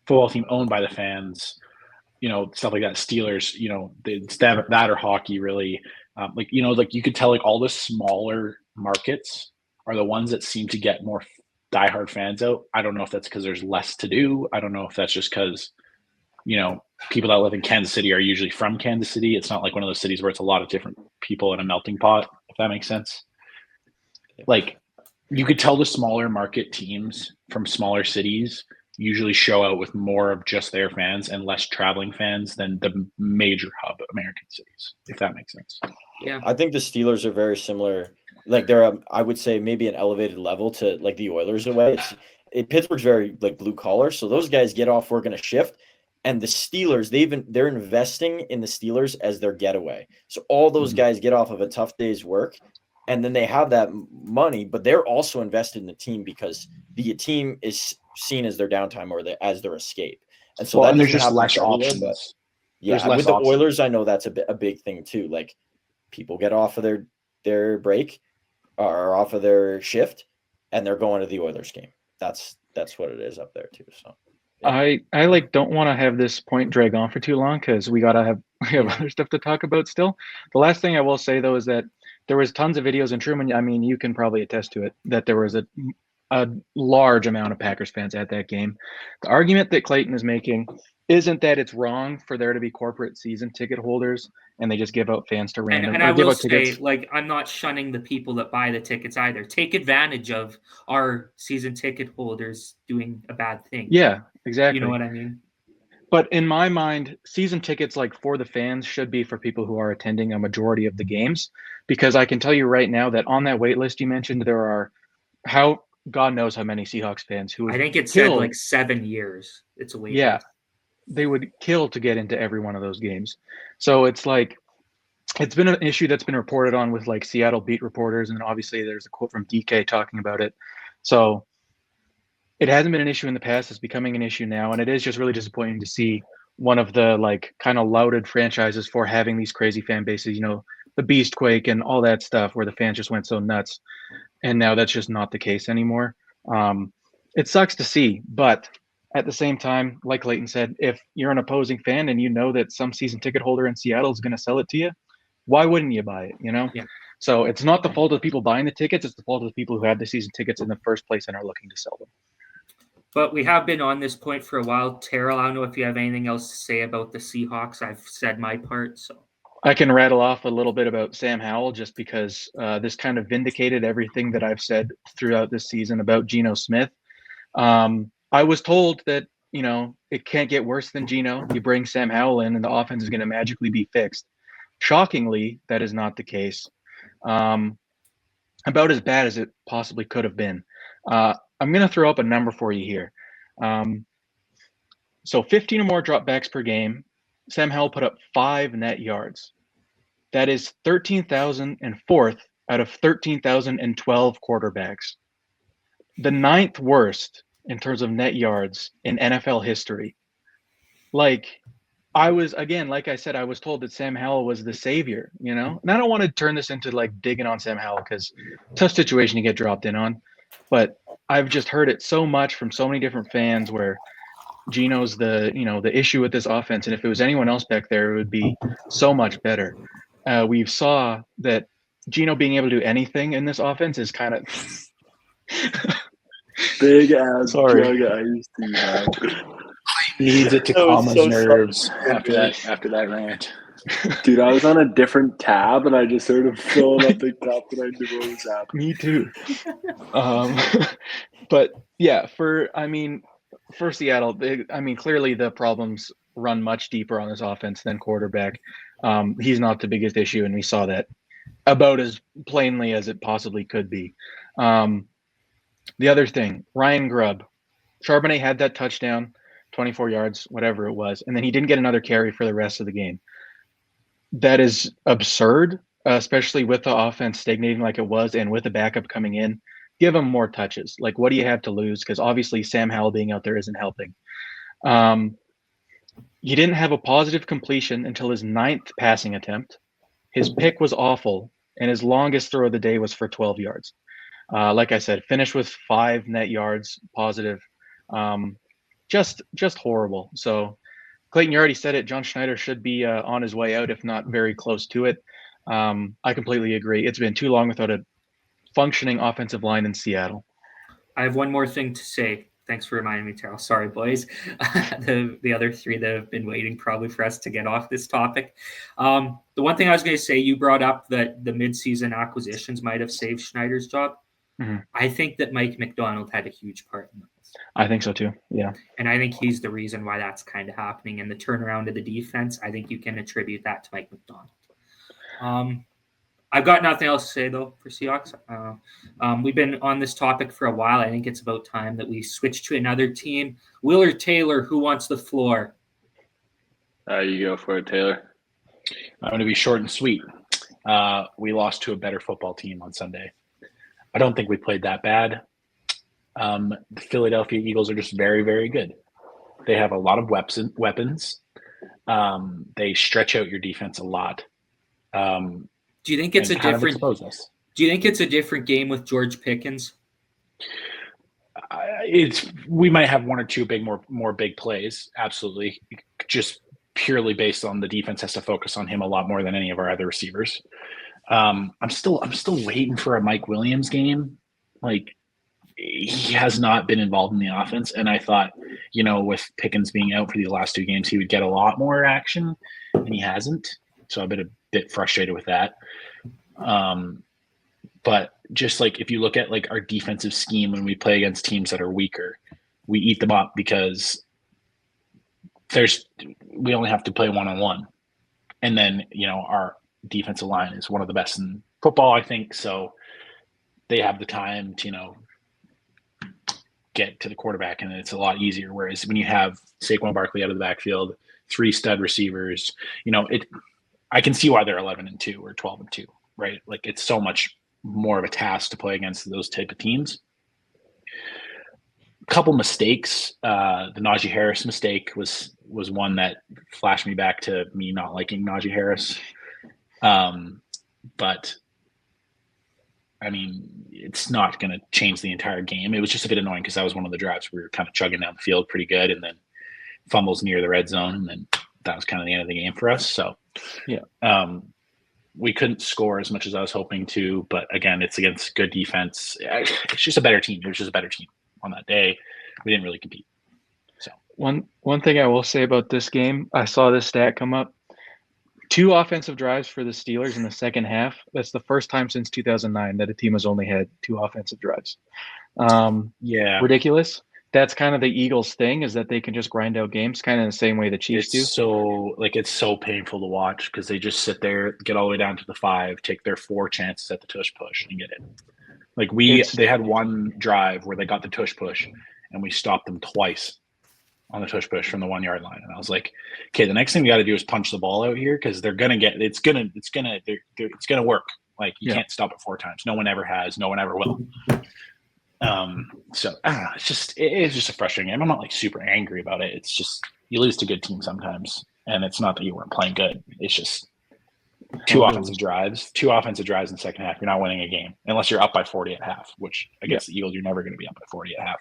football team owned by the fans, stuff like that. Steelers, it's that or hockey really. Like you could tell like all the smaller markets are the ones that seem to get more diehard fans out. I don't know if that's because there's less to do. I don't know if that's just because, people that live in Kansas City are usually from Kansas City. It's not like one of those cities where it's a lot of different people in a melting pot, if that makes sense. Like, you could tell the smaller market teams from smaller cities usually show out with more of just their fans and less traveling fans than the major hub American cities, if that makes sense. Yeah. I think the Steelers are very similar. Like they're, I would say maybe an elevated level to like the Oilers in a way. Pittsburgh's very like blue collar. So those guys get off work in a shift. And the Steelers, they're investing in the Steelers as their getaway. So all those guys get off of a tough day's work, and then they have that money, but they're also invested in the team because the team is seen as their downtime or as their escape. And so and there's just less options. But yeah, with the Oilers, I know that's a big thing too. Like people get off of their break or off of their shift, and they're going to the Oilers game. That's what it is up there too. So. I like don't want to have this point drag on for too long because we have other stuff to talk about still. The last thing I will say though is that there was tons of videos, and Truman, I mean, you can probably attest to it, that there was a large amount of Packers fans at that game. The argument that Clayton is making isn't that it's wrong for there to be corporate season ticket holders and they just give out fans to random. And I will say, like, I'm not shunning the people that buy the tickets either. Take advantage of our season ticket holders doing a bad thing. Yeah, exactly. You know what I mean? But in my mind, season tickets, like for the fans, should be for people who are attending a majority of the games. Because I can tell you right now that on that wait list you mentioned, there are God knows how many Seahawks fans who I think it said like 7 years. It's a wait list. Yeah. They would kill to get into every one of those games. So it's like, it's been an issue that's been reported on with like Seattle beat reporters. And obviously there's a quote from DK talking about it. So it hasn't been an issue in the past. It's becoming an issue now. And it is just really disappointing to see one of the like kind of lauded franchises for having these crazy fan bases, the Beastquake and all that stuff where the fans just went so nuts. And now that's just not the case anymore. It sucks to see, but at the same time, like Clayton said, if you're an opposing fan and you know that some season ticket holder in Seattle is going to sell it to you, why wouldn't you buy it, Yeah. So it's not the fault of the people buying the tickets. It's the fault of the people who have the season tickets in the first place and are looking to sell them. But we have been on this point for a while. Terrell, I don't know if you have anything else to say about the Seahawks. I've said my part, so. I can rattle off a little bit about Sam Howell just because this kind of vindicated everything that I've said throughout this season about Geno Smith. I was told that, it can't get worse than Geno. You bring Sam Howell in and the offense is going to magically be fixed. Shockingly, that is not the case. About as bad as it possibly could have been. I'm going to throw up a number for you here. So 15 or more dropbacks per game. Sam Howell put up 5 net yards. That is 13,004th out of 13,012 quarterbacks. The 9th worst in terms of net yards in NFL history. Like I said, I was told that Sam Howell was the savior, And I don't want to turn this into like digging on Sam Howell because tough situation to get dropped in on. But I've just heard it so much from so many different fans where Geno's the issue with this offense. And if it was anyone else back there, it would be so much better. We saw that Geno being able to do anything in this offense is kind of big ass Sorry. drug I used to have. Needs it to calm his nerves after that rant. Dude, I was on a different tab and I just sort of filled up the cup and I knew what was happening. Me too. But yeah, for Seattle, clearly the problems run much deeper on this offense than quarterback. He's not the biggest issue, and we saw that about as plainly as it possibly could be. The other thing, Ryan Grubb. Charbonnet had that touchdown, 24 yards, whatever it was, and then he didn't get another carry for the rest of the game. That is absurd, especially with the offense stagnating like it was and with the backup coming in. Give him more touches. Like, what do you have to lose? Because obviously Sam Howell being out there isn't helping. He didn't have a positive completion until his 9th passing attempt. His pick was awful, and his longest throw of the day was for 12 yards. Like I said, finished with 5 net yards positive. Just horrible. So, Clayton, you already said it. John Schneider should be on his way out, if not very close to it. I completely agree. It's been too long without a functioning offensive line in Seattle. I have one more thing to say. Thanks for reminding me, Terrell. Sorry, boys. The other three that have been waiting probably for us to get off this topic. The one thing I was going to say, you brought up that the midseason acquisitions might have saved Schneider's job. Mm-hmm. I think that Mike McDonald had a huge part in this. I think so too. Yeah. And I think he's the reason why that's kind of happening. And the turnaround of the defense, I think you can attribute that to Mike McDonald. I've got nothing else to say, though, for Seahawks. We've been on this topic for a while. I think it's about time that we switch to another team. Willard Taylor, who wants the floor? You go for it, Taylor. I'm going to be short and sweet. We lost to a better football team on Sunday. I don't think we played that bad. The Philadelphia Eagles are just very, very good. They have a lot of weapons. They stretch out your defense a lot. Do you think it's a different? Do you think it's a different game with George Pickens? We might have one or two more big plays. Absolutely, just purely based on the defense has to focus on him a lot more than any of our other receivers. I'm still waiting for a Mike Williams game. Like, he has not been involved in the offense, and I thought, with Pickens being out for these last 2 games, he would get a lot more action, and he hasn't. So I've been a bit frustrated with that. But just like if you look at like our defensive scheme when we play against teams that are weaker, we eat them up because we only have to play 1-on-1. And then, our defensive line is one of the best in football, I think. So they have the time to, get to the quarterback, and it's a lot easier. Whereas when you have Saquon Barkley out of the backfield, 3 stud receivers, I can see why they're 11-2 or 12-2, right? Like, it's so much more of a task to play against those type of teams. A couple mistakes. The Najee Harris mistake was one that flashed me back to me not liking Najee Harris. But I mean, it's not going to change the entire game. It was just a bit annoying because that was one of the drives we were kind of chugging down the field pretty good, and then fumbles near the red zone, and then that was kind of the end of the game for us. So, yeah, we couldn't score as much as I was hoping to, but again, it's against good defense. It's just a better team. It was just a better team on that day. We didn't really compete. So one thing I will say about this game, I saw this stat come up. 2 offensive drives for the Steelers in the second half. That's the first time since 2009 that a team has only had 2 offensive drives. Ridiculous. That's kind of the Eagles' thing, is that they can just grind out games, kind of in the same way the Chiefs do. It's so painful to watch because they just sit there, get all the way down to the 5, take their 4 chances at the tush push and get it. Like they had one drive where they got the tush push and we stopped them twice on the tush push from the 1 yard line. And I was like, okay, the next thing we got to do is punch the ball out here because they're going to get, it's going to work. Like, you can't stop it 4 times. No one ever has. No one ever will. So I don't know. It's just a frustrating game. I'm not like super angry about it. It's just, you lose to good teams sometimes. And it's not that you weren't playing good. It's just 2 offensive drives in the second half. You're not winning a game unless you're up by 40 at half, which against the Eagles, you're never going to be up by 40 at half.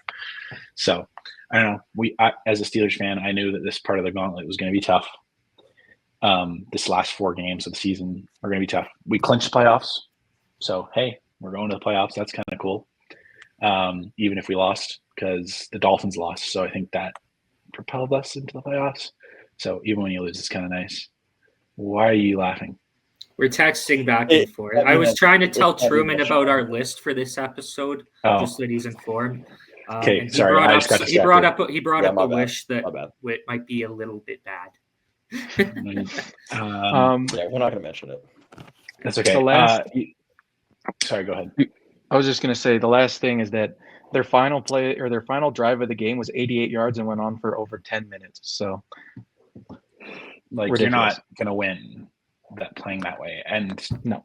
So I don't know. As a Steelers fan, I knew that this part of the gauntlet was going to be tough. This last 4 games of the season are going to be tough. We clinched playoffs. So, hey, we're going to the playoffs. That's kind of cool. Even if we lost, because the Dolphins lost. So I think that propelled us into the playoffs. So even when you lose, it's kind of nice. Why are you laughing? We're texting back and forth. I was trying to tell Truman about our list for this episode, just so that he's informed. Okay, sorry. I just got he brought up a wish that it might be a little bit bad. We're not going to mention it. That's okay. The last- Sorry, go ahead. I was just going to say the last thing is that their final play or their final drive of the game was 88 yards and went on for over 10 minutes. So, like, ridiculous. you're not going to win that playing that way. And No.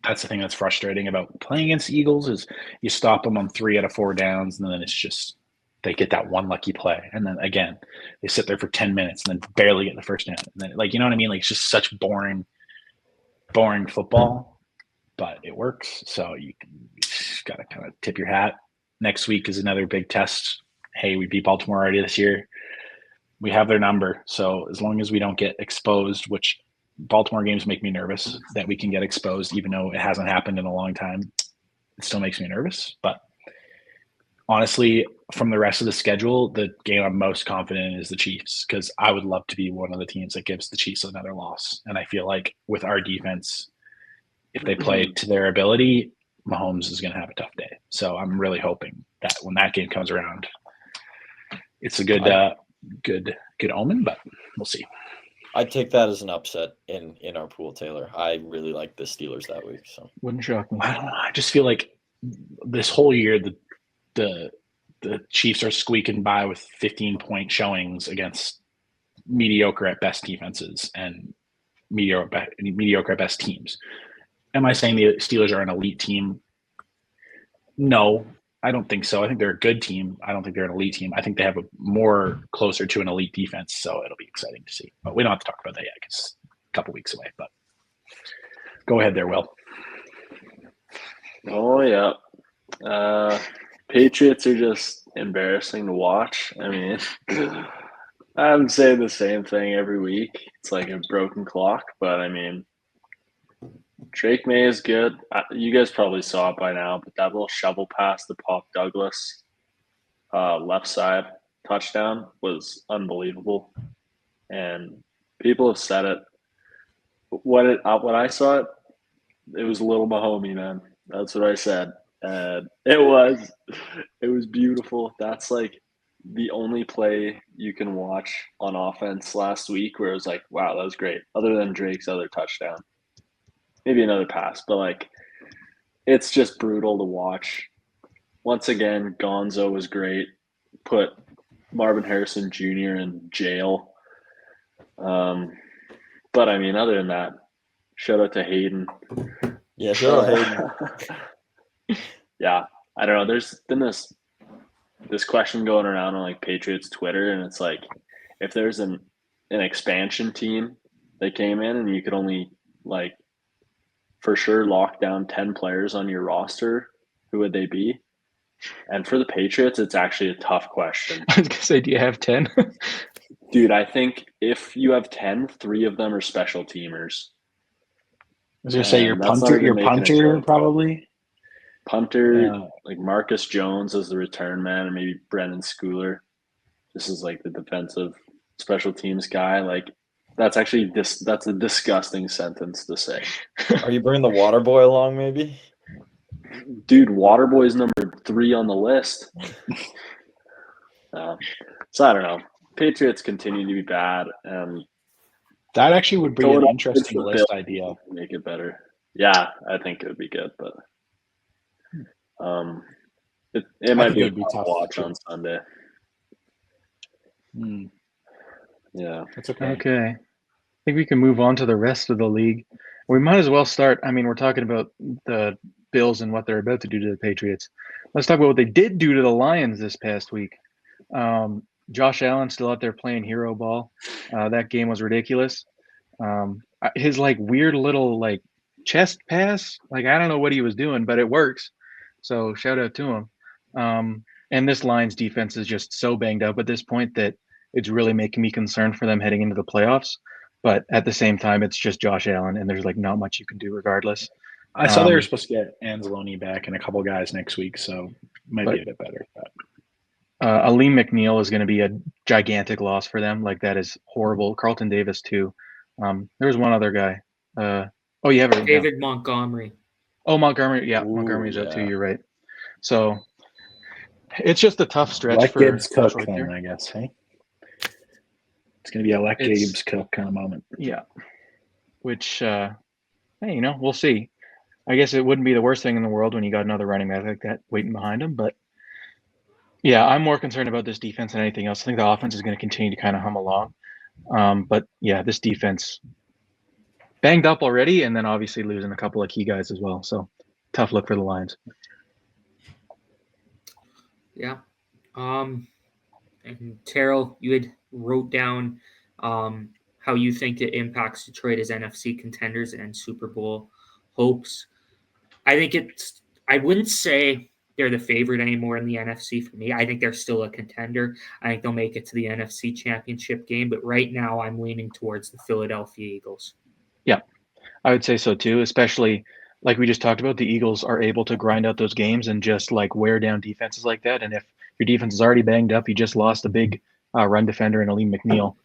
that's the thing that's frustrating about playing against the Eagles is you stop them on 3 out of 4 downs, and then it's just they get that one lucky play, and then again they sit there for 10 minutes and then barely get the first down, and then like you know what I mean, like it's just such boring football, but it works. So you just got to kind of tip your hat. Next week is another big test. Hey, we beat Baltimore already this year. We have their number, so as long as we don't get exposed, which Baltimore games make me nervous that we can get exposed, even though it hasn't happened in a long time. It still makes me nervous. But honestly, from the rest of the schedule, the game I'm most confident in is the Chiefs, because I would love to be one of the teams that gives the Chiefs another loss. And I feel like with our defense, if they play to their ability, Mahomes is going to have a tough day. So I'm really hoping that when that game comes around, it's a good omen, but we'll see. I'd take that as an upset in our pool, Taylor. I really like the Steelers that week. So Wouldn't shock me. I don't know. I just feel like this whole year the Chiefs are squeaking by with 15-point showings against mediocre at best defenses and mediocre at best teams. Am I saying the Steelers are an elite team? No, I don't think so. I think they're a good team. I don't think they're an elite team. I think they have a more closer to an elite defense, so it'll be exciting to see. But we don't have to talk about that yet because it's a couple weeks away. But go ahead there, Will. Oh, yeah. Patriots are just embarrassing to watch. I mean, I'm saying the same thing every week. It's like a broken clock, but I mean, Drake May is good. You guys probably saw it by now, but that little shovel pass to Pop Douglas, left side touchdown was unbelievable. And people have said it. When I saw it, it was a little Mahomey, man. That's what I said. And it was beautiful. That's like the only play you can watch on offense last week where it was like, wow, that was great. Other than Drake's other touchdown. Maybe another pass, but like it's just brutal to watch. Once again, Gonzo was great. Put Marvin Harrison Jr. in jail. But I mean, other than that, shout out to Hayden. Yeah, shout out Hayden. Yeah, I don't know. There's been this question going around on like Patriots Twitter, and it's like if there's an expansion team that came in and you could only like for sure lock down 10 players on your roster, who would they be? And for the Patriots, it's actually a tough question. I was going to say, do you have 10? Dude, I think if you have 10, 3 of them are special teamers. I was going to say your punter probably. Punter, like Marcus Jones as the return man, and maybe Brendan Schooler. This is like the defensive special teams guy. Like that's actually that's a disgusting sentence to say. Are you bringing the water boy along, maybe? Dude, Waterboy's number 3 on the list. So I don't know. Patriots continue to be bad, and that actually would be an interesting list idea. Make it better. Yeah, I think it would be good, but it might be a tough watch on Sunday. Yeah, that's okay. Okay, I think we can move on to the rest of the league. We might as well start. I mean, we're talking about the Bills and what they're about to do to the Patriots. Let's talk about what they did do to the Lions this past week. Josh Allen still out there playing hero ball. That game was ridiculous. His like weird little like chest pass, like I don't know what he was doing, but it works. So shout out to him. And this Lions defense is just so banged up at this point that it's really making me concerned for them heading into the playoffs. But at the same time, it's just Josh Allen, and there's like not much you can do regardless. I saw they were supposed to get Anzalone back and a couple guys next week, so it might be a bit better. But. Aleem McNeil is going to be a gigantic loss for them. Like that is horrible. Carlton Davis too. There's one other guy. You have it. David Montgomery. Oh, Montgomery. Yeah, Montgomery's out too. You're right. So it's just a tough stretch Let for Gibbs cook right then, there. I guess. Hey, it's going to be a let Gibbs cook kind of moment. Yeah. Which hey, we'll see. I guess it wouldn't be the worst thing in the world when you got another running back like that waiting behind him. But yeah, I'm more concerned about this defense than anything else. I think the offense is going to continue to kind of hum along. But yeah, this defense banged up already, and then obviously losing a couple of key guys as well. So tough look for the Lions. Yeah. And Terrell, you had wrote down how you think it impacts Detroit as NFC contenders and Super Bowl hopes. I wouldn't say they're the favorite anymore in the NFC for me. I think they're still a contender. I think they'll make it to the NFC Championship game, but right now I'm leaning towards the Philadelphia Eagles. Yeah, I would say so too, especially like we just talked about, the Eagles are able to grind out those games and just like wear down defenses like that. And if your defense is already banged up, you just lost a big run defender in Aleem McNeil.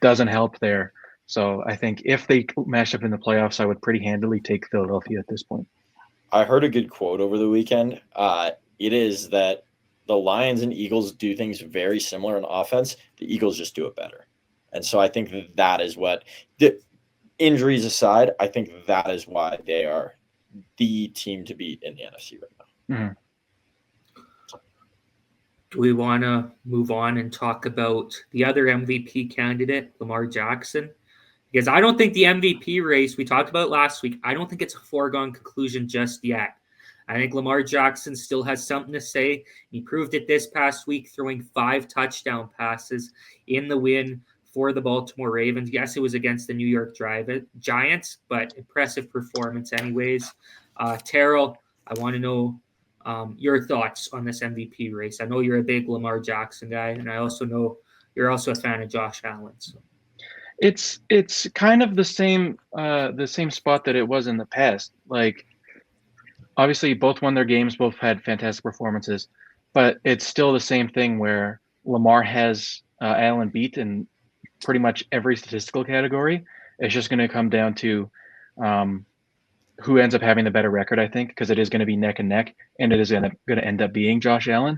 Doesn't help there. So I think if they match up in the playoffs, I would pretty handily take Philadelphia at this point. I heard a good quote over the weekend. It is that the Lions and Eagles do things very similar in offense. The Eagles just do it better. And so I think that is what, the injuries aside, I think that is why they are the team to beat in the NFC right now. Mm-hmm. Do we want to move on and talk about the other MVP candidate, Lamar Jackson? Because I don't think the MVP race we talked about last week, I don't think it's a foregone conclusion just yet. I think Lamar Jackson still has something to say. He proved it this past week, throwing 5 touchdown passes in the win for the Baltimore Ravens. Yes, it was against the New York Giants, but impressive performance anyways. Terrell, I want to know your thoughts on this MVP race. I know you're a big Lamar Jackson guy, and I also know you're also a fan of Josh Allen. So. It's kind of the same spot that it was in the past. Like, obviously, both won their games, both had fantastic performances, but it's still the same thing where Lamar has Allen beat in pretty much every statistical category. It's just going to come down to who ends up having the better record, I think, because it is going to be neck and neck, and it is going to end up being Josh Allen.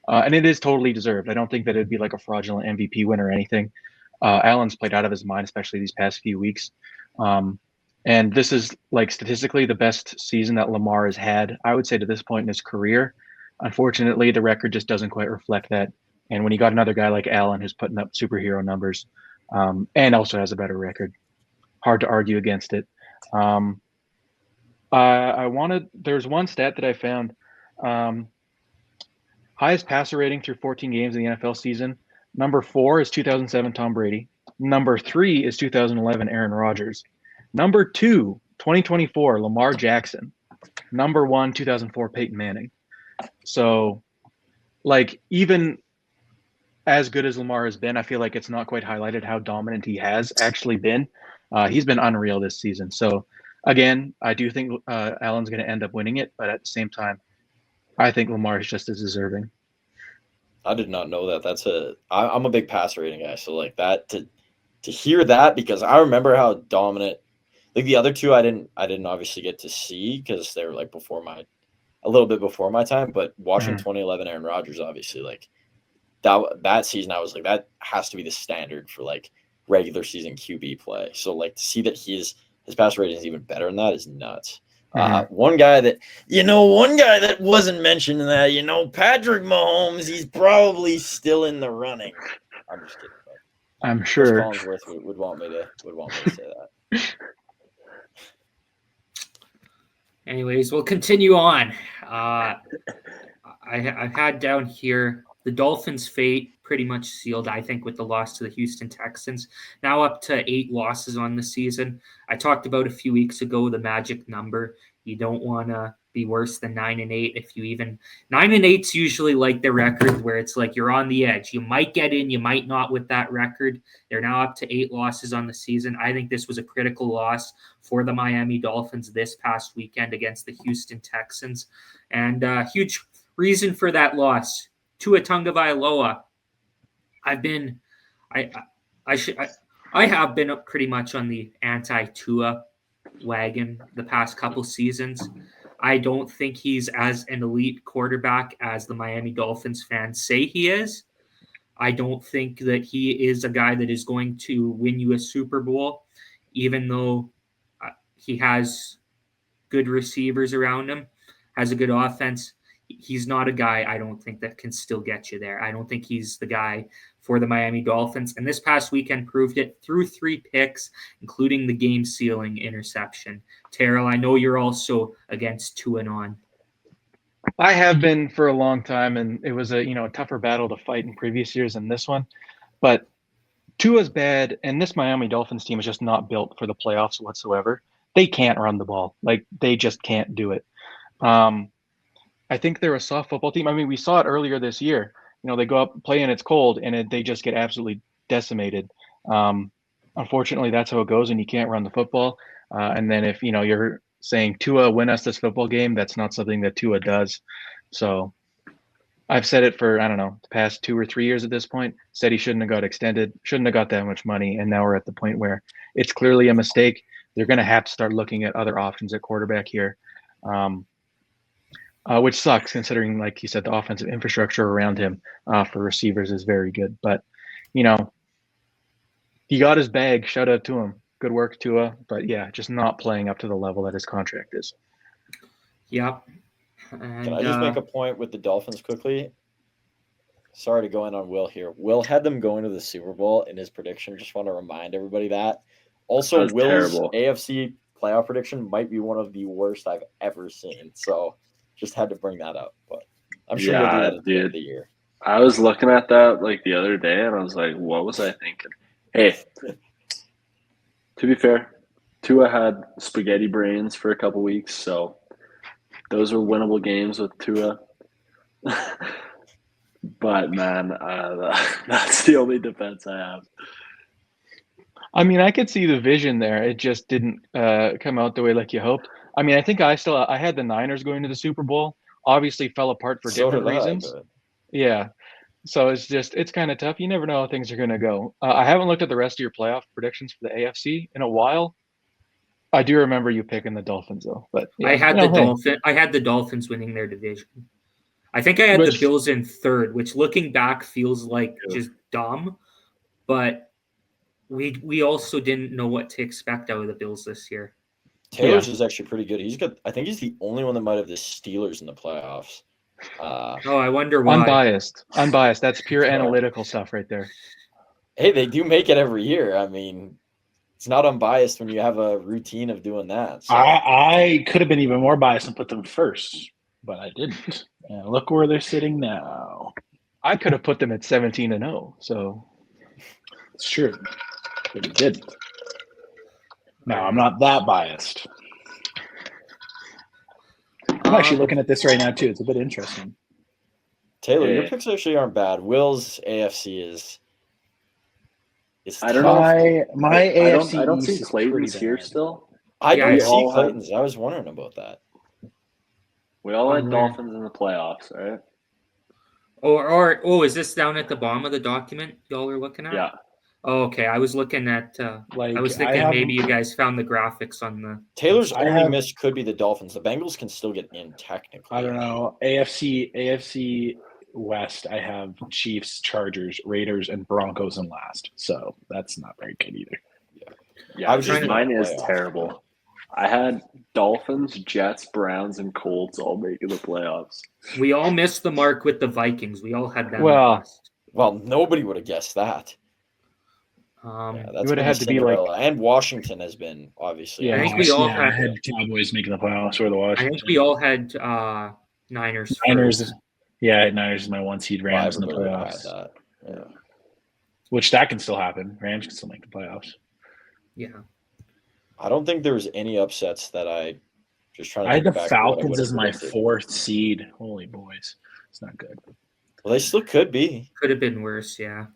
And it is totally deserved. I don't think that it'd be like a fraudulent MVP win or anything. Allen's played out of his mind, especially these past few weeks. And this is like statistically the best season that Lamar has had, I would say, to this point in his career. Unfortunately, the record just doesn't quite reflect that. And when you got another guy like Allen who's putting up superhero numbers and also has a better record, hard to argue against it. There's one stat that I found. Highest passer rating through 14 games in the NFL season. Number 4 is 2007 Tom Brady. Number 3 is 2011 Aaron Rodgers. Number 2, 2024 Lamar Jackson. Number 1, 2004 Peyton Manning. So, like, even as good as Lamar has been, I feel like it's not quite highlighted how dominant he has actually been. He's been unreal this season. So, again, I do think Allen's going to end up winning it, but at the same time, I think Lamar is just as deserving. I did not know that. I'm a big passer rating guy, so like that to hear that, because I remember how dominant. Like the other two, I didn't obviously get to see because they were like a little bit before my time. But watching 2011 Aaron Rodgers, obviously, like that season, I was like, that has to be the standard for like regular season QB play. So like to see that his passer rating is even better than that is nuts. One guy that wasn't mentioned in that, Patrick Mahomes, he's probably still in the running. I'm just kidding. I'm sure Chris Collinsworth would want me to say that. Anyways, we'll continue on. I had down here the Dolphins' fate pretty much sealed, I think, with the loss to the Houston Texans. Now up to 8 losses on the season. I talked about a few weeks ago the magic number. You don't want to be worse than 9-8. If you even 9-8's usually like the record where it's like you're on the edge. You might get in, you might not with that record. They're now up to 8 losses on the season. I think this was a critical loss for the Miami Dolphins this past weekend against the Houston Texans, and huge reason for that loss. Tua Tagovailoa. I have been pretty much on the anti-Tua wagon the past couple seasons. I don't think he's as an elite quarterback as the Miami Dolphins fans say he is. I don't think that he is a guy that is going to win you a Super Bowl, even though he has good receivers around him, has a good offense. He's not a guy I don't think that can still get you there. I don't think he's the guy for the Miami Dolphins. And this past weekend proved it through 3 picks, including the game-sealing interception. Terrell, I know you're also against 2-on. I have been for a long time, and it was a tougher battle to fight in previous years than this one. But Tua's bad, and this Miami Dolphins team is just not built for the playoffs whatsoever. They can't run the ball. Like, they just can't do it. I think they're a soft football team. I mean, we saw it earlier this year. They go up, play, and it's cold, and they just get absolutely decimated. Unfortunately, that's how it goes, and you can't run the football. And then if, you're saying Tua win us this football game, that's not something that Tua does. So I've said it for, I don't know, the past 2 or 3 years at this point, said he shouldn't have got extended, shouldn't have got that much money. And now we're at the point where it's clearly a mistake. They're going to have to start looking at other options at quarterback here. Which sucks considering, like you said, the offensive infrastructure around him for receivers is very good. But, he got his bag. Shout out to him. Good work, Tua. But, yeah, just not playing up to the level that his contract is. Yep. And, Can I just make a point with the Dolphins quickly? Sorry to go in on Will here. Will had them going to the Super Bowl in his prediction. Just want to remind everybody that. Also, That's Will's terrible. AFC playoff prediction might be one of the worst I've ever seen. So just had to bring that up. But I'm sure you'll do that at the end of the year. I was looking at that like the other day, and I was like, what was I thinking? Hey, to be fair, Tua had spaghetti brains for a couple weeks, so those were winnable games with Tua. But, man, that's the only defense I have. I mean, I could see the vision there. It just didn't come out the way like you hoped. I mean, I think I had the Niners going to the Super Bowl. Obviously fell apart for different reasons. Yeah. So it's kind of tough. You never know how things are going to go. I haven't looked at the rest of your playoff predictions for the AFC in a while. I do remember you picking the Dolphins, though. But yeah, I had the Dolphins winning their division. I think I had the Bills in third, which looking back feels like just dumb. But we also didn't know what to expect out of the Bills this year. Taylor's is actually pretty good. I think he's the only one that might have the Steelers in the playoffs. I wonder why. Unbiased. That's pure analytical stuff right there. Hey, they do make it every year. I mean, it's not unbiased when you have a routine of doing that. So. I could have been even more biased and put them first, but I didn't. And look where they're sitting now. I could have put them at 17-0. So it's true, but you didn't. No, I'm not that biased. I'm actually looking at this right now too. It's a bit interesting. Taylor, your picks actually aren't bad. Will's AFC is. I don't know. My AFC. I don't see Clayton's here still. I don't see Clayton's. I was wondering about that. We all had Dolphins in the playoffs, right? Is this down at the bottom of the document y'all are looking at? Yeah. Oh, okay. I was looking at. I was thinking maybe you guys found the graphics on the. Taylor's only miss could be the Dolphins. The Bengals can still get in technically. I don't know. AFC West. I have Chiefs, Chargers, Raiders, and Broncos in last. So that's not very good either. Yeah, mine is terrible. I had Dolphins, Jets, Browns, and Colts all making the playoffs. We all missed the mark with the Vikings. We all had that. Well, nobody would have guessed that. That would have had to be like, and Washington has been obviously. Yeah, I think we all had Cowboys making the playoffs or the Washington. I think we all had Niners. Niners is my 1 seed. Rams in the playoffs. Yeah. Which that can still happen. Rams can still make the playoffs. Yeah. I don't think there was any upsets that I just trying to. I had the Falcons as my 4th seed. Holy boys, it's not good. Well, they still could be. Could have been worse, yeah.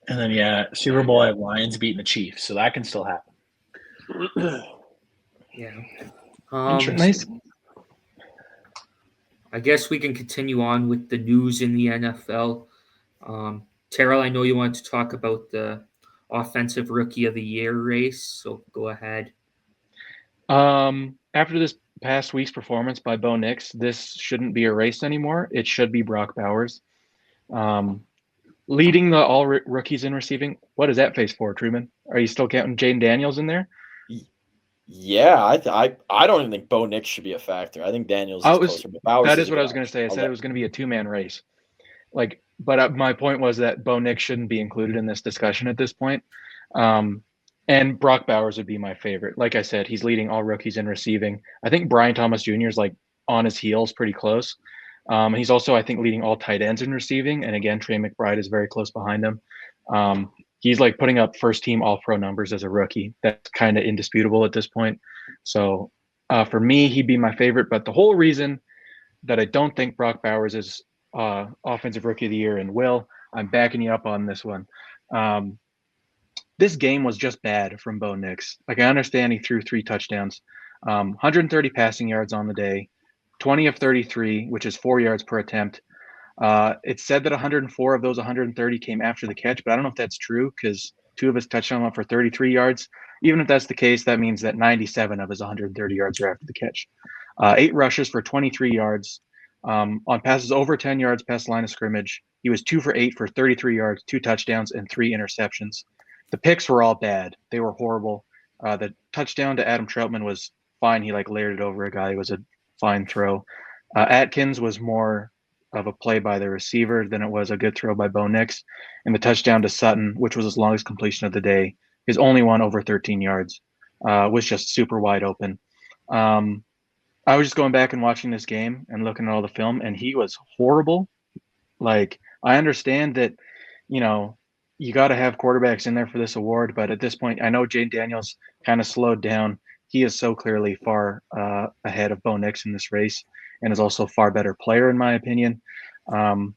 And then Super Bowl I have Lions beating the Chiefs, so that can still happen. Yeah. Nice. I guess we can continue on with the news in the NFL. Terrell, I know you want to talk about the Offensive Rookie of the Year race, so go ahead. After this past week's performance by Bo Nix, this shouldn't be a race anymore. It should be Brock Bowers. Leading the all rookies in receiving. What is that face for, Truman? Are you still counting Jaden Daniels in there? Yeah, I don't even think Bo Nix should be a factor. I think Daniels is closer. But Bowers That is is a what good I was going to say. I option. said it was going to be a two-man race. But my point was that Bo Nix shouldn't be included in this discussion at this point. And Brock Bowers would be my favorite. Like I said, he's leading all rookies in receiving. I think Brian Thomas Jr. is like on his heels, pretty close. He's also, I think, leading all tight ends in receiving. And again, Trey McBride is very close behind him. He's like putting up first team all pro numbers as a rookie. That's kind of indisputable at this point. So for me, he'd be my favorite. But the whole reason that I don't think Brock Bowers is offensive rookie of the year, and Will, I'm backing you up on this one. This game was just bad from Bo Nix. Like, I understand he threw 3 touchdowns, 130 passing yards on the day, 20 of 33, which is 4 yards per attempt. It said that 104 of those 130 came after the catch, but I don't know if that's true because 2 of his touchdowns went for 33 yards. Even if that's the case, that means that 97 of his 130 yards are after the catch. 8 rushes for 23 yards. On passes over 10 yards past the line of scrimmage, he was 2 for 8 for 33 yards, 2 touchdowns, and 3 interceptions. The picks were all bad. They were horrible. The touchdown to Adam Troutman was fine. He like layered it over a guy. It was a fine throw. Atkins was more of a play by the receiver than it was a good throw by Bo Nix. And the touchdown to Sutton, which was his longest completion of the day, his only one over 13 yards, was just super wide open. I was just going back and watching this game and looking at all the film, and he was horrible. Like, I understand that, you know, you got to have quarterbacks in there for this award, but at this point, I know Jane Daniels kind of slowed down. He is so clearly far ahead of Bo Nix in this race, and is also a far better player in my opinion. And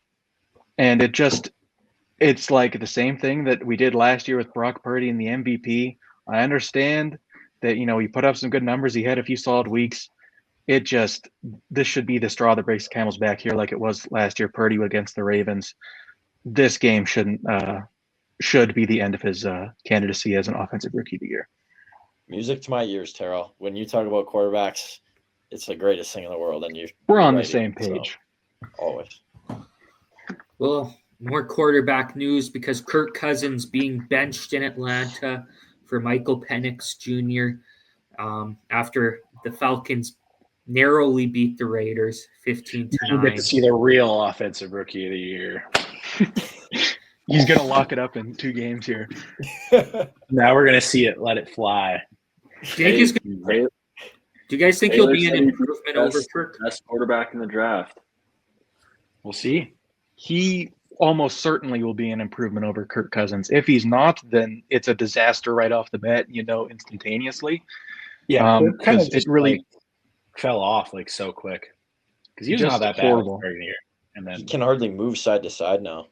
it's like the same thing that we did last year with Brock Purdy and the MVP. I understand that, you know, he put up some good numbers. He had a few solid weeks. This should be the straw that breaks the camel's back here, like it was last year, Purdy against the Ravens. This game should be the end of his candidacy as an offensive rookie of the year. Music to my ears, Terrell. When you talk about quarterbacks, it's the greatest thing in the world, and we're on the same page. So, always. Well, more quarterback news because Kirk Cousins being benched in Atlanta for Michael Penix Jr. After the Falcons narrowly beat the Raiders 15-9. You get to see the real offensive rookie of the year. He's gonna lock it up in 2 games here. Now we're gonna see it. Let it fly. Do you guys think he'll be an improvement over Kirk? Best quarterback in the draft. We'll see. He almost certainly will be an improvement over Kirk Cousins. If he's not, then it's a disaster right off the bat, you know, instantaneously. Yeah, because it really fell off like so quick. Because he was just not that horrible. bad year, and then He can hardly move side to side now.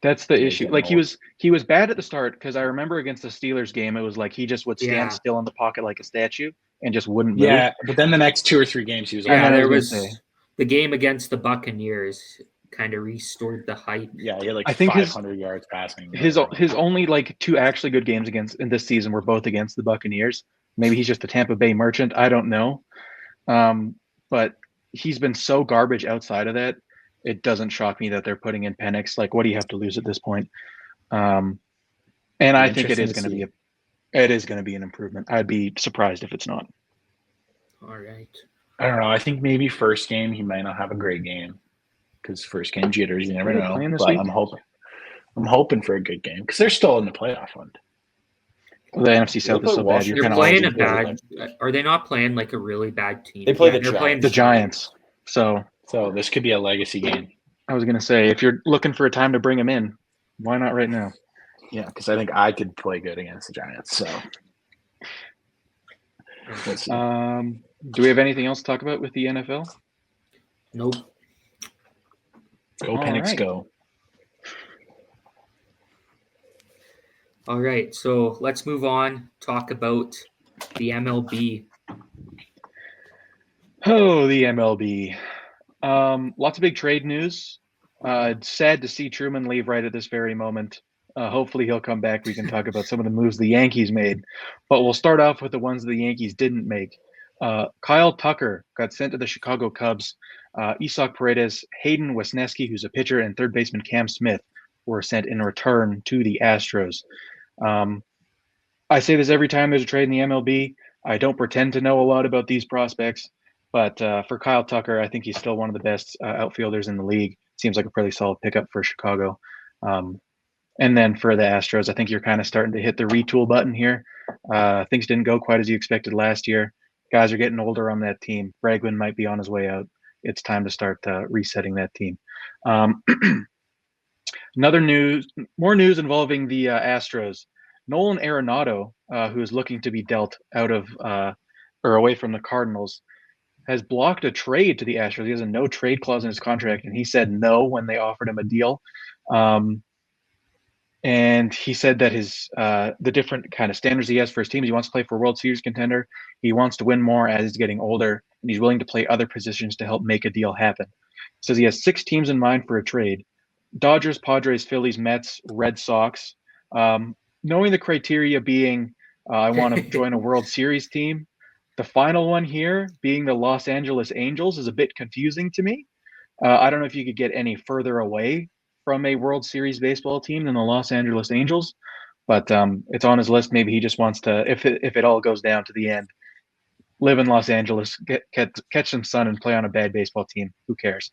That's the issue. Like, he was bad at the start because I remember against the Steelers game, it was like he just would stand still in the pocket like a statue and just wouldn't move. Yeah, but then the next 2 or 3 games he was. Yeah, there was the game against the Buccaneers kind of restored the hype. Yeah, he had like I think 500 yards passing. His only like 2 actually good games in this season were both against the Buccaneers. Maybe he's just a Tampa Bay merchant. I don't know. But he's been so garbage outside of that. It doesn't shock me that they're putting in Penix. Like, what do you have to lose at this point? And I think it is going to be an improvement. I'd be surprised if it's not. All right. I don't know. I think maybe first game he might not have a great game because first game jitters. You never know. But I'm hoping for a good game because they're still in the playoff hunt. Well, the NFC South is so bad. They're playing a bad. Are they not playing like a really bad team? They play they're playing the Giants. So this could be a legacy game. I was going to say, if you're looking for a time to bring him in, why not right now? Yeah, because I think I could play good against the Giants. So, do we have anything else to talk about with the NFL? Nope. Go Penix, go. All right, so let's move on. Talk about the MLB. Oh, the MLB. Lots of big trade news. It's sad to see Truman leave right at this very moment. Hopefully he'll come back. We can talk about some of the moves the Yankees made. But we'll start off with the ones the Yankees didn't make. Kyle Tucker got sent to the Chicago Cubs. Isak Paredes, Hayden Wesneski, who's a pitcher, and third baseman Cam Smith were sent in return to the Astros. I say this every time there's a trade in the MLB. I don't pretend to know a lot about these prospects, but for Kyle Tucker, I think he's still one of the best outfielders in the league. Seems like a pretty solid pickup for Chicago. And then for the Astros, I think you're kind of starting to hit the retool button here. Things didn't go quite as you expected last year. Guys are getting older on that team. Bregman might be on his way out. It's time to start resetting that team. More news involving the Astros. Nolan Arenado, who is looking to be dealt out of or away from the Cardinals, has blocked a trade to the Astros. He has a no trade clause in his contract, and he said no when they offered him a deal. And he said that the different kind of standards he has for his teams, he wants to play for a World Series contender. He wants to win more as he's getting older, and he's willing to play other positions to help make a deal happen. He says he has 6 teams in mind for a trade: Dodgers, Padres, Phillies, Mets, Red Sox. Knowing the criteria being I want to join a World Series team, the final one here being the Los Angeles Angels is a bit confusing to me. I don't know if you could get any further away from a World Series baseball team than the Los Angeles Angels, but it's on his list. Maybe he just wants to, if it all goes down to the end, live in Los Angeles, catch some sun, and play on a bad baseball team. Who cares?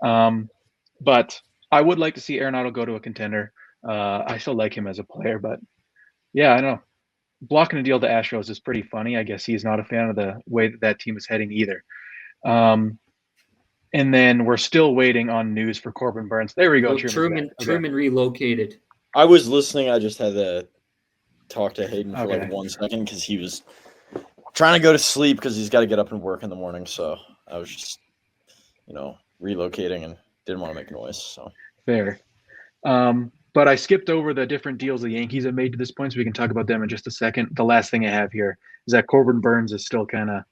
But I would like to see Arenado go to a contender. I still like him as a player, but yeah, I don't know. Blocking a deal to Astros is pretty funny. I guess he's not a fan of the way that team is heading either. And then we're still waiting on news for Corbin Burns. There we go. Truman relocated. I was listening. I just had to talk to Hayden for like 1 second because he was trying to go to sleep because he's got to get up and work in the morning. So I was just, relocating and didn't want to make noise. So fair. But I skipped over the different deals the Yankees have made to this point, so we can talk about them in just a second. The last thing I have here is that Corbin Burns is still kind of,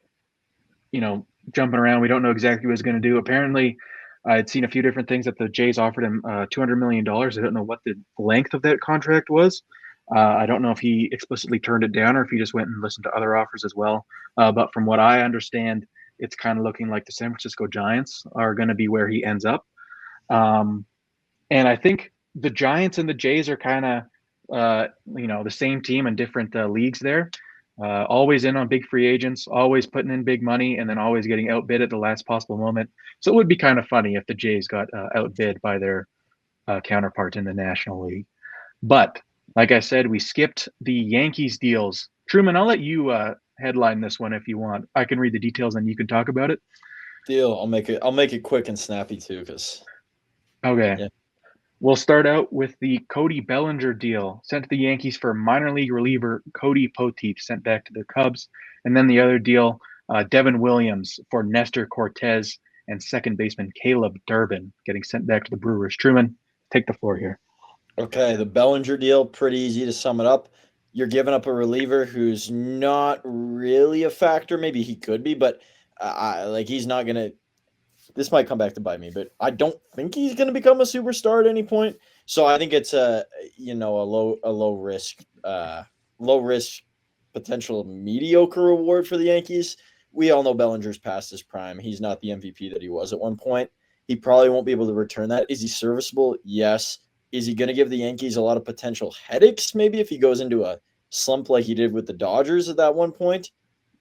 jumping around. We don't know exactly what he's going to do. Apparently, I'd seen a few different things that the Jays offered him $200 million. I don't know what the length of that contract was. I don't know if he explicitly turned it down or if he just went and listened to other offers as well. But from what I understand, it's kind of looking like the San Francisco Giants are going to be where he ends up. And I think the Giants and the Jays are kind of, the same team in different leagues there. Always in on big free agents, always putting in big money, and then always getting outbid at the last possible moment. So it would be kind of funny if the Jays got outbid by their counterpart in the National League. But like I said, we skipped the Yankees deals. Truman, I'll let you headline this one if you want. I can read the details and you can talk about it. Deal. I'll make it quick and snappy too, because. Okay. Yeah. We'll start out with the Cody Bellinger deal sent to the Yankees for minor league reliever Cody Poteet, sent back to the Cubs. And then the other deal, Devin Williams for Nestor Cortez and second baseman Caleb Durbin getting sent back to the Brewers. Truman, take the floor here. Okay, the Bellinger deal, pretty easy to sum it up. You're giving up a reliever who's not really a factor. Maybe he could be, but he's not going to. This might come back to bite me, but I don't think he's going to become a superstar at any point. So I think it's a low risk potential mediocre reward for the Yankees. We all know Bellinger's past his prime. He's not the MVP that he was at one point. He probably won't be able to return that. Is he serviceable? Yes. Is he going to give the Yankees a lot of potential headaches? Maybe if he goes into a slump like he did with the Dodgers at that one point?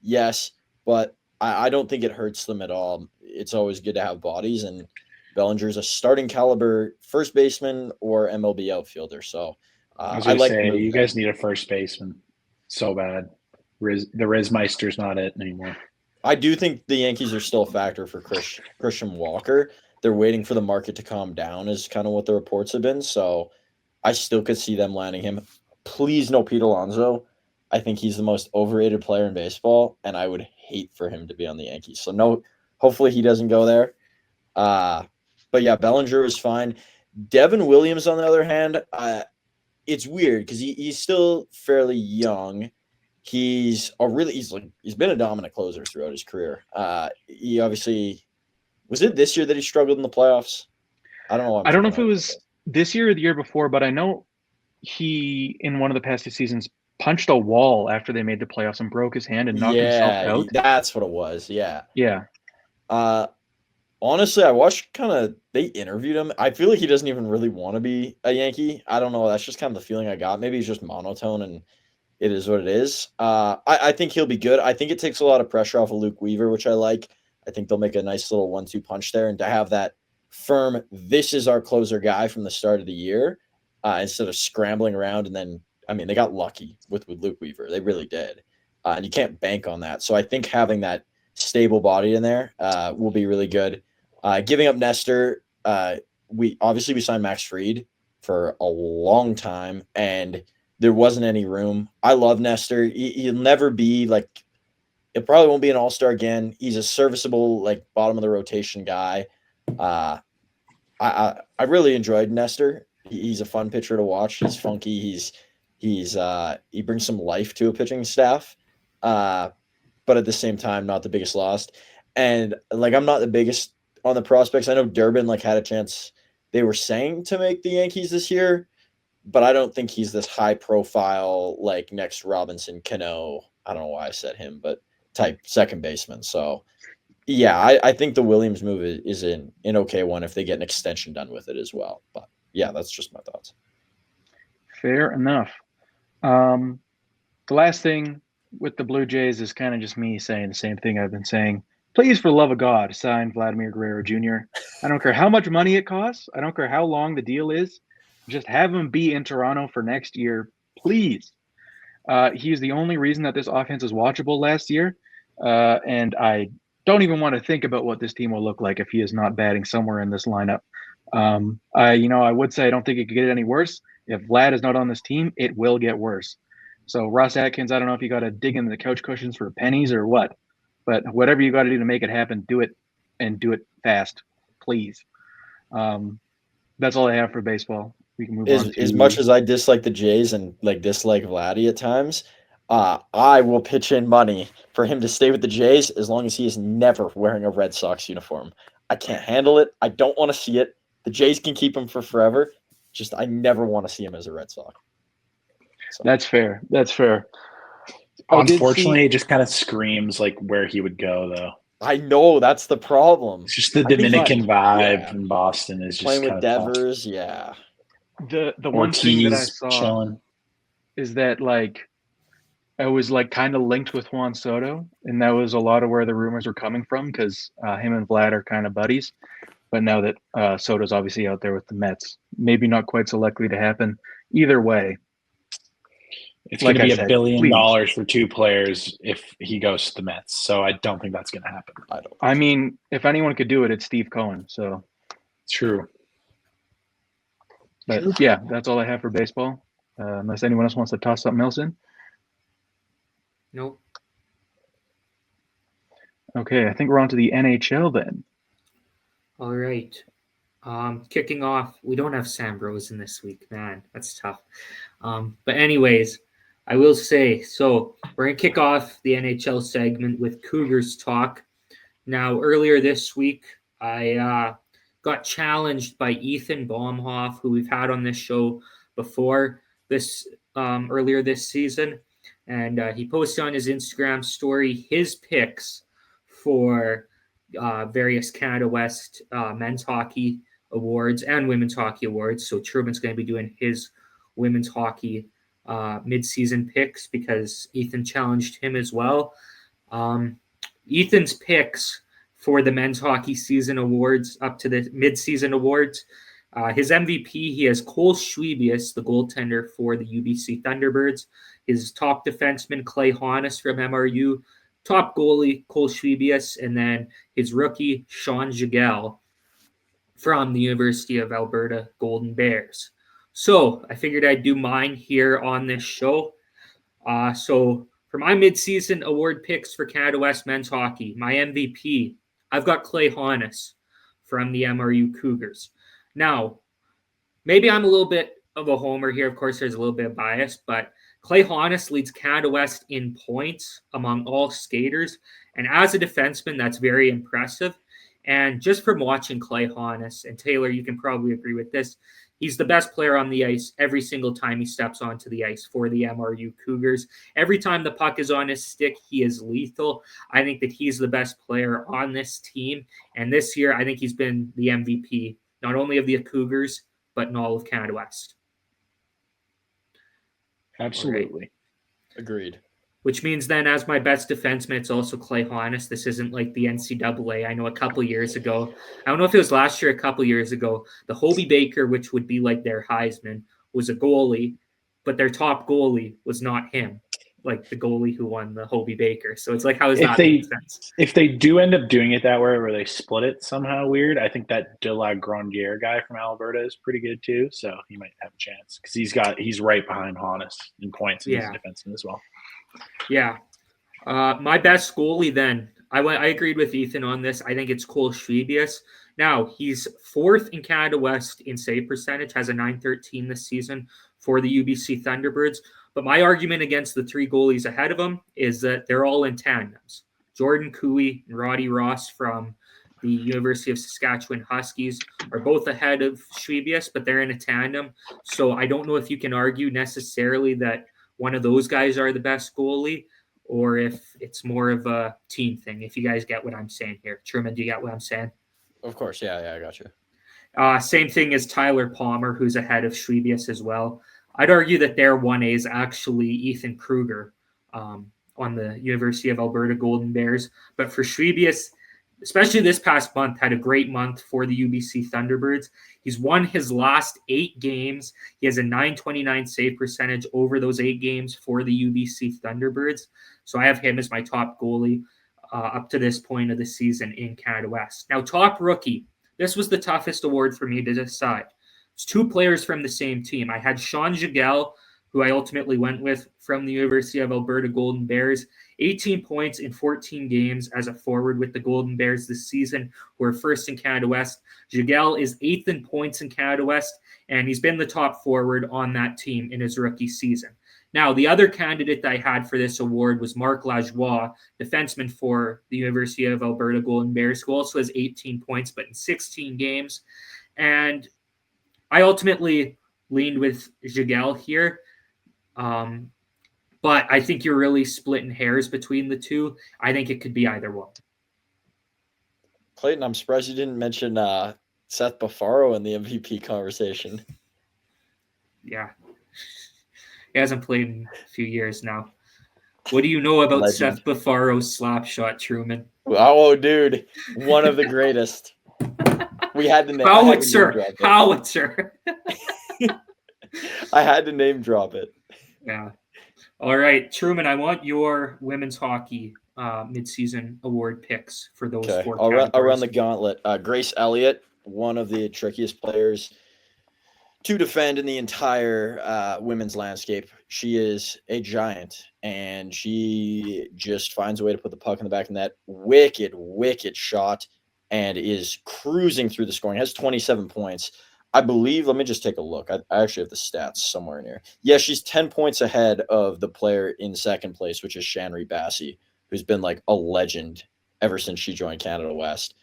Yes, but I don't think it hurts them at all. It's always good to have bodies, and Bellinger's a starting caliber first baseman or MLB outfielder. So I was going to say, you guys need a first baseman so bad. The Rizmeister's not it anymore. I do think the Yankees are still a factor for Christian Walker. They're waiting for the market to calm down is kind of what the reports have been. So I still could see them landing him. Please no Pete Alonso. I think he's the most overrated player in baseball, and I would hate for him to be on the Yankees. So no, hopefully he doesn't go there. But yeah, Bellinger is fine. Devin Williams, on the other hand, it's weird because he's still fairly young. He's been a dominant closer throughout his career. He obviously was it this year that he struggled in the playoffs? I don't know. I don't know if it was this year or the year before, but I know he in one of the past 2 seasons punched a wall after they made the playoffs and broke his hand and knocked himself out. That's what it was. Yeah. Yeah. Honestly, I watched they interviewed him. I feel like he doesn't even really want to be a Yankee. I don't know. That's just kind of the feeling I got. Maybe he's just monotone and it is what it is. I think he'll be good. I think it takes a lot of pressure off of Luke Weaver, which I like. I think they'll make a nice little 1-2 punch there, and to have that firm, this is our closer guy from the start of the year, instead of scrambling around. And then, I mean, they got lucky with Luke Weaver. They really did. And you can't bank on that. So I think having that stable body in there will be really good. Giving up Nestor, we signed Max Fried for a long time, and there wasn't any room. I love Nestor. He'll never be like, it probably won't be an all-star again. He's a serviceable, like, bottom of the rotation guy. I really enjoyed Nestor. He's a fun pitcher to watch. He's funky. He brings some life to a pitching staff. But at the same time, not the biggest loss. And like, I'm not the biggest on the prospects. I know Durbin like had a chance, they were saying, to make the Yankees this year, but I don't think he's this high profile, like next Robinson Cano. I don't know why I said him, but type second baseman. So yeah, I think the Williams move is an okay one if they get an extension done with it as well. But yeah, that's just my thoughts. Fair enough. The last thing with the Blue Jays is kind of just me saying the same thing I've been saying. Please, for the love of God, sign Vladimir Guerrero Jr. I don't care how much money it costs. I don't care how long the deal is. Just have him be in Toronto for next year, please. He's the only reason that this offense is watchable last year. And I don't even want to think about what this team will look like if he is not batting somewhere in this lineup. I would say I don't think it could get any worse. If Vlad is not on this team, it will get worse. So Ross Atkins, I don't know if you got to dig into the couch cushions for pennies or what, but whatever you got to do to make it happen, do it, and do it fast, please. That's all I have for baseball. We can move on. As much as I dislike the Jays and like dislike Vladdy at times, I will pitch in money for him to stay with the Jays as long as he is never wearing a Red Sox uniform. I can't handle it. I don't want to see it. The Jays can keep him for forever. Just I never want to see him as a Red Sox. So. That's fair. Unfortunately, it just kind of screams like where he would go, though. I know that's the problem. It's just the Dominican vibe in Boston is just playing with Devers. Tough. Yeah. The one thing that I saw is that like I was like kind of linked with Juan Soto, and that was a lot of where the rumors were coming from because him and Vlad are kind of buddies. But now that Soto's obviously out there with the Mets, maybe not quite so likely to happen. Either way, it's going to be $1 billion for two players if he goes to the Mets. So I don't think that's going to happen. I mean, if anyone could do it, it's Steve Cohen. So true. But yeah, that's all I have for baseball. Unless anyone else wants to toss something else in. Nope. Okay, I think we're on to the NHL then. All right. Kicking off, we don't have Sam Rosen this week, man. That's tough. But anyways, I will say, so we're going to kick off the NHL segment with Cougars talk. Now, earlier this week, I got challenged by Ethan Baumhoff, who we've had on this show before this earlier this season. And he posted on his Instagram story his picks for various Canada West men's hockey awards and women's hockey awards. So Truman's going to be doing his women's hockey mid-season picks because Ethan challenged him as well. Ethan's picks for the men's hockey season awards up to the mid-season awards. His MVP, he has Cole Schwebius, the goaltender for the UBC Thunderbirds. His top defenseman, Clay Honus from MRU. Top goalie, Cole Schwebius. And then his rookie, Sean Jagel from the University of Alberta Golden Bears. So I figured I'd do mine here on this show. So for my mid-season award picks for Canada West men's hockey, my MVP, I've got Clay Honus from the MRU Cougars. Now, maybe I'm a little bit of a homer here. Of course, there's a little bit of bias, but Clay Honus leads Canada West in points among all skaters. And as a defenseman, that's very impressive. And just from watching Clay Honus, and Taylor, you can probably agree with this, he's the best player on the ice every single time he steps onto the ice for the MRU Cougars. Every time the puck is on his stick, he is lethal. I think that he's the best player on this team. And this year, I think he's been the MVP, not only of the Cougars, but in all of Canada West. Absolutely. Agreed. Which means then, as my best defenseman, it's also Clay Honus. This isn't like the NCAA. I know a couple years ago, I don't know if it was last year, a couple years ago, the Hobie Baker, which would be like their Heisman, was a goalie, but their top goalie was not him, like the goalie who won the Hobie Baker. So it's like, how does If that they make sense? if they do end up doing it that way, where they split it somehow weird, I think that De La Grandiere guy from Alberta is pretty good too. So he might have a chance because he's right behind Honus in points and he's a defenseman as well. Yeah. My best goalie then, I agreed with Ethan on this. I think it's Cole Schwebius. Now, he's fourth in Canada West in save percentage, has a 913 this season for the UBC Thunderbirds. But my argument against the three goalies ahead of him is that they're all in tandems. Jordan Cooey and Roddy Ross from the University of Saskatchewan Huskies are both ahead of Schwebius, but they're in a tandem. So I don't know if you can argue necessarily that one of those guys are the best goalie, or if it's more of a team thing, if you guys get what I'm saying here. Truman, do you get what I'm saying? Of course, yeah, I got you. Same thing as Tyler Palmer, who's ahead of Schwebius as well. I'd argue that their 1A is actually Ethan Kruger on the University of Alberta Golden Bears. But for Schwebius, especially this past month, had a great month for the UBC Thunderbirds. He's won his last 8 games. He has a 929 save percentage over those 8 games for the UBC Thunderbirds. So I have him as my top goalie up to this point of the season in Canada West. Now, top rookie. This was the toughest award for me to decide. It's 2 players from the same team. I had Sean Jagel, who I ultimately went with from the University of Alberta Golden Bears. 18 points in 14 games as a forward with the Golden Bears this season, who are first in Canada West. Jagel is 8th in points in Canada West, and he's been the top forward on that team in his rookie season. Now, the other candidate that I had for this award was Marc Lajoie, defenseman for the University of Alberta Golden Bears, who also has 18 points, but in 16 games. And I ultimately leaned with Jagel here. But I think you're really splitting hairs between the two. I think it could be either one. Clayton, I'm surprised you didn't mention Seth Buffaro in the MVP conversation. Yeah. He hasn't played in a few years now. What do you know about Legend. Seth Buffaro's slap shot, Truman? Oh, dude. One of the greatest. We had to name Howitzer. Howitzer. I had to name drop it. Yeah. All right, Truman, I want your women's hockey midseason award picks for those 4 I'll run the gauntlet. Grace Elliott, one of the trickiest players to defend in the entire women's landscape. She is a giant, and she just finds a way to put the puck in the back of the net. Wicked shot, and is cruising through the scoring. Has 27 points. I believe, let me just take a look. I actually have the stats somewhere in here. Yeah, she's 10 points ahead of the player in second place, which is Shanry Bassey, who's been like a legend ever since she joined Canada West.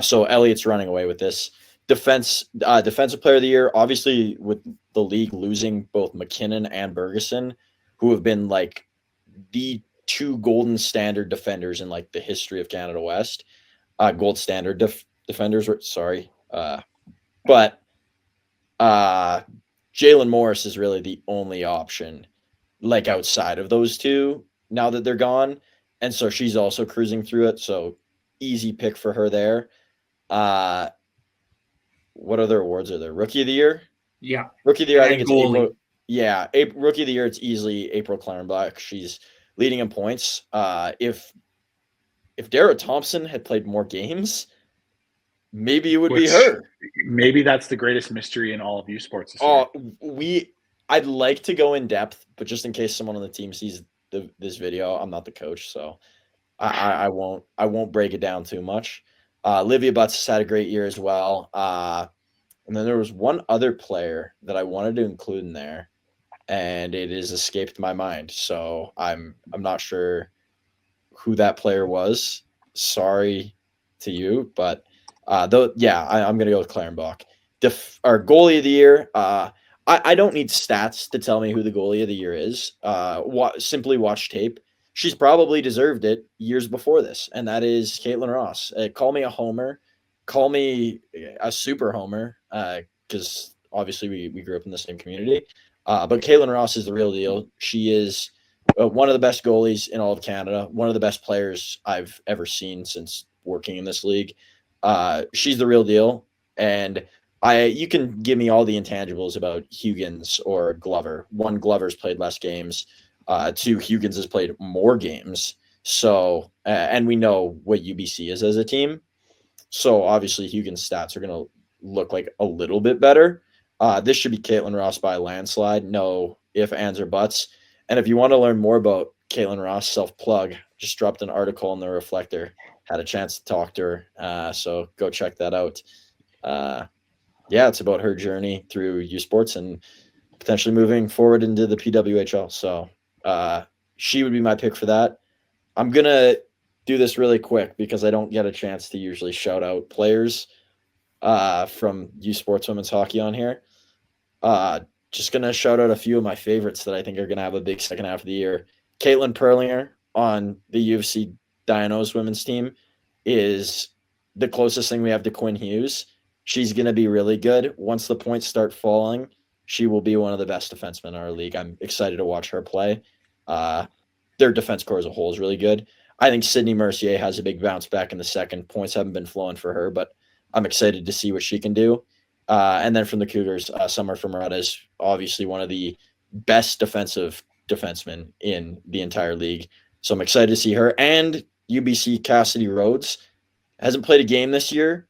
So Elliott's running away with this. Defensive player of the year, obviously with the league losing both McKinnon and Bergeson, who have been like the 2 golden standard defenders in like the history of Canada West. Gold standard defenders, sorry. But Jalen Morris is really the only option like outside of those 2 now that they're gone. And so she's also cruising through it. So easy pick for her there. What other awards are there? Rookie of the year? Yeah. Rookie of the year, I think it's goalie. April. Yeah, Rookie of the year, it's easily April Clarenbach. She's leading in points. If Dara Thompson had played more games, maybe it would be her. Maybe that's the greatest mystery in all of U Sports this year. I'd like to go in depth, but just in case someone on the team sees this video, I'm not the coach, so I won't break it down too much. Livia Butts has had a great year as well. And then there was one other player that I wanted to include in there, and it has escaped my mind. So I'm not sure who that player was. Sorry to you, but I'm going to go with Clarenbach. Our goalie of the year, I don't need stats to tell me who the goalie of the year is. Simply watch tape. She's probably deserved it years before this, and that is Caitlin Ross. Call me a homer. Call me a super homer, because obviously we grew up in the same community. But Caitlin Ross is the real deal. She is one of the best goalies in all of Canada, one of the best players I've ever seen since working in this league. She's the real deal. And you can give me all the intangibles about Huggins or Glover. One, Glover's played less games. Two, Huggins has played more games. So, and we know what UBC is as a team. So obviously Huggins' stats are going to look like a little bit better. This should be Caitlin Ross by a landslide. No if, ands, or buts. And if you want to learn more about Caitlin Ross, self-plug, just dropped an article in the Reflector. Had a chance to talk to her. So go check that out. Yeah, it's about her journey through U Sports and potentially moving forward into the PWHL. So she would be my pick for that. I'm going to do this really quick because I don't get a chance to usually shout out players from U Sports Women's Hockey on here. Just going to shout out a few of my favorites that I think are going to have a big second half of the year. Caitlin Perlinger on the U of C Dinos women's team is the closest thing we have to Quinn Hughes. She's going to be really good. Once the points start falling, she will be one of the best defensemen in our league. I'm excited to watch her play. Their defense core as a whole is really good. I think Sydney Mercier has a big bounce back in the second. Points haven't been flowing for her, but I'm excited to see what she can do. And then from the Cougars, Summer Fermarata is obviously one of the best defensive defensemen in the entire league. So I'm excited to see her. And UBC Cassidy Rhodes hasn't played a game this year.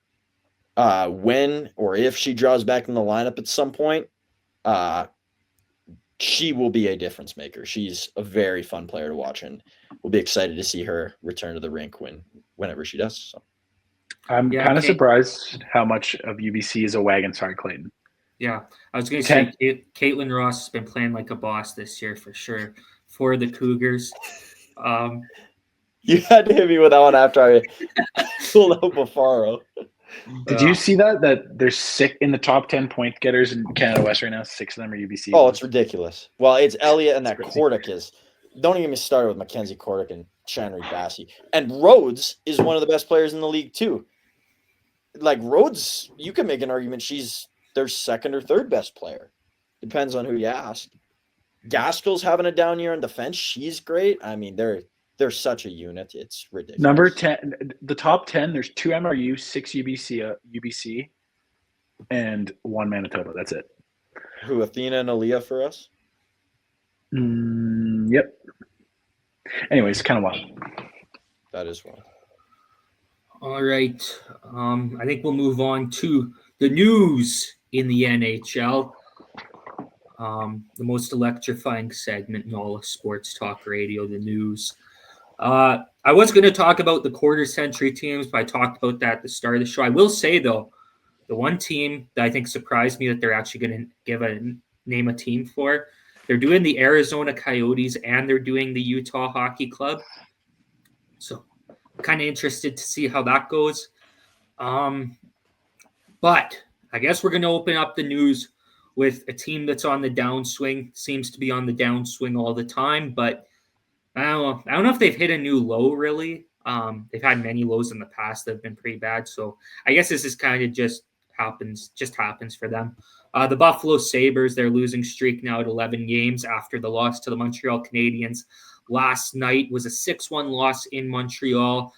When or if she draws back in the lineup at some point, she will be a difference maker. She's a very fun player to watch, and we'll be excited to see her return to the rink whenever she does. So. I'm kind of surprised how much of UBC is a wagon. Sorry, Clayton. Yeah, I was going to say Caitlin Ross has been playing like a boss this year for sure for the Cougars. You had to hit me with that one after I pulled out Bafaro. Did you see that there's 6 in the top 10 point getters in Canada West right now? 6 of them are UBC. Oh, it's ridiculous. Well, it's Elliott and that Kordick is. Don't even get me started with Mackenzie Kordick and Shanry Bassey. And Rhodes is one of the best players in the league too. Like Rhodes, you can make an argument she's their second or third best player. Depends on who you ask. Gaskell's having a down year in defense. She's great. I mean, they're such a unit. It's ridiculous. Number 10, the top 10, there's 2 MRU, 6 UBC, and 1 Manitoba. That's it. Who, Athena and Aaliyah for us? Yep. Anyways, kind of wild. That is wild. All right. I think we'll move on to the news in the NHL. The most electrifying segment in all of sports talk radio, the news. I was going to talk about the quarter century teams, but I talked about that at the start of the show. I will say, though, the one team that I think surprised me that they're actually going to name a team for, they're doing the Arizona Coyotes and they're doing the Utah Hockey Club. So kind of interested to see how that goes. But I guess we're going to open up the news with a team that's on the downswing, seems to be on the downswing all the time, but I don't know if they've hit a new low, really. They've had many lows in the past that have been pretty bad. So I guess this is kind of just happens for them. The Buffalo Sabres, their losing streak now at 11 games after the loss to the Montreal Canadiens last night was a 6-1 loss in Montreal.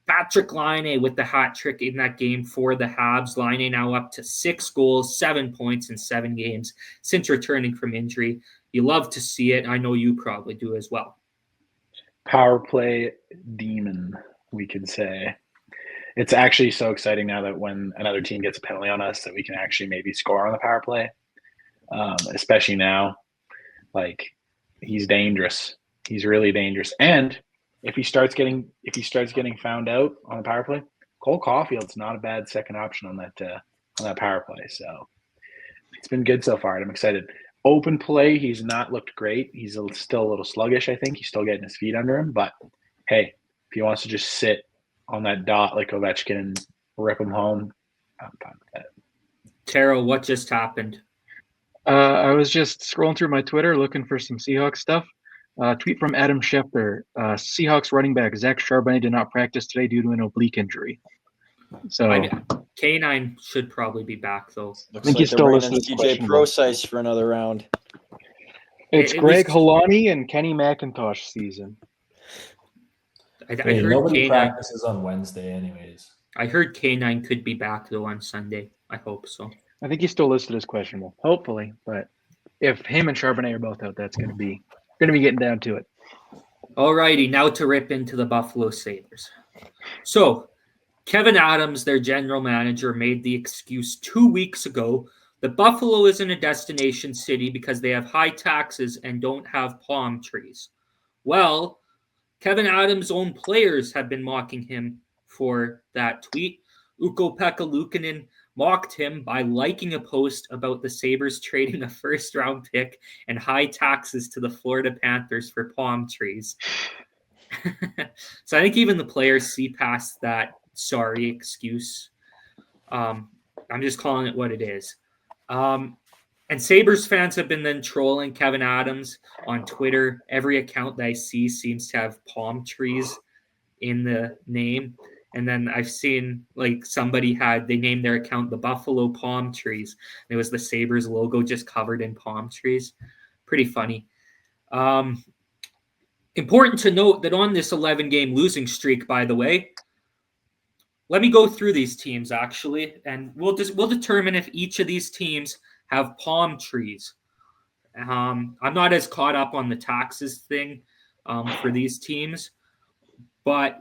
Patrick Laine with the hat trick in that game for the Habs. Laine now up to 6 goals, 7 points in 7 games since returning from injury. You love to see it. I know you probably do as well. Power play demon, we could say. It's actually so exciting now that when another team gets a penalty on us that we can actually maybe score on the power play, especially now. Like, he's dangerous. He's really dangerous. And if he starts getting found out on the power play, Cole Caulfield's not a bad second option on that power play. So it's been good so far, and I'm excited. Open play, he's not looked great. He's still a little sluggish, I think. He's still getting his feet under him. But, hey, if he wants to just sit on that dot like Ovechkin and rip him home, I'm fine with that. Taro, what just happened? I was just scrolling through my Twitter looking for some Seahawks stuff. Tweet from Adam Schefter. Seahawks running back Zach Charbonnet did not practice today due to an oblique injury. So K9 should probably be back, though. Looks like he's still listening to TJ Procise for another round. It's It Greg was- Halani and Kenny McIntosh season. I Hey, heard nobody K9. practices on Wednesday, anyways. I heard K9 could be back though on Sunday. I hope so. I think he's still listed as questionable. Hopefully, but if him and Charbonnet are both out, that's gonna be getting down to it. Alrighty, now to rip into the Buffalo Sabres. So, Kevin Adams, their general manager, made the excuse 2 weeks ago that Buffalo isn't a destination city because they have high taxes and don't have palm trees. Well, Kevin Adams' own players have been mocking him for that tweet. Ukko-Pekka Luukkonen mocked him by liking a post about the Sabres trading a first-round pick and high taxes to the Florida Panthers for palm trees. So I think even the players see past that sorry excuse. I'm just calling it what it is. And Sabres fans have been then trolling Kevin Adams on Twitter. Every account that I see seems to have palm trees in the name. And then I've seen like they named their account the Buffalo Palm Trees. It was the Sabres logo just covered in palm trees. Pretty funny. Important to note that on this 11-game losing streak, by the way, let me go through these teams actually, and we'll determine if each of these teams have palm trees. I'm not as caught up on the taxes thing for these teams, but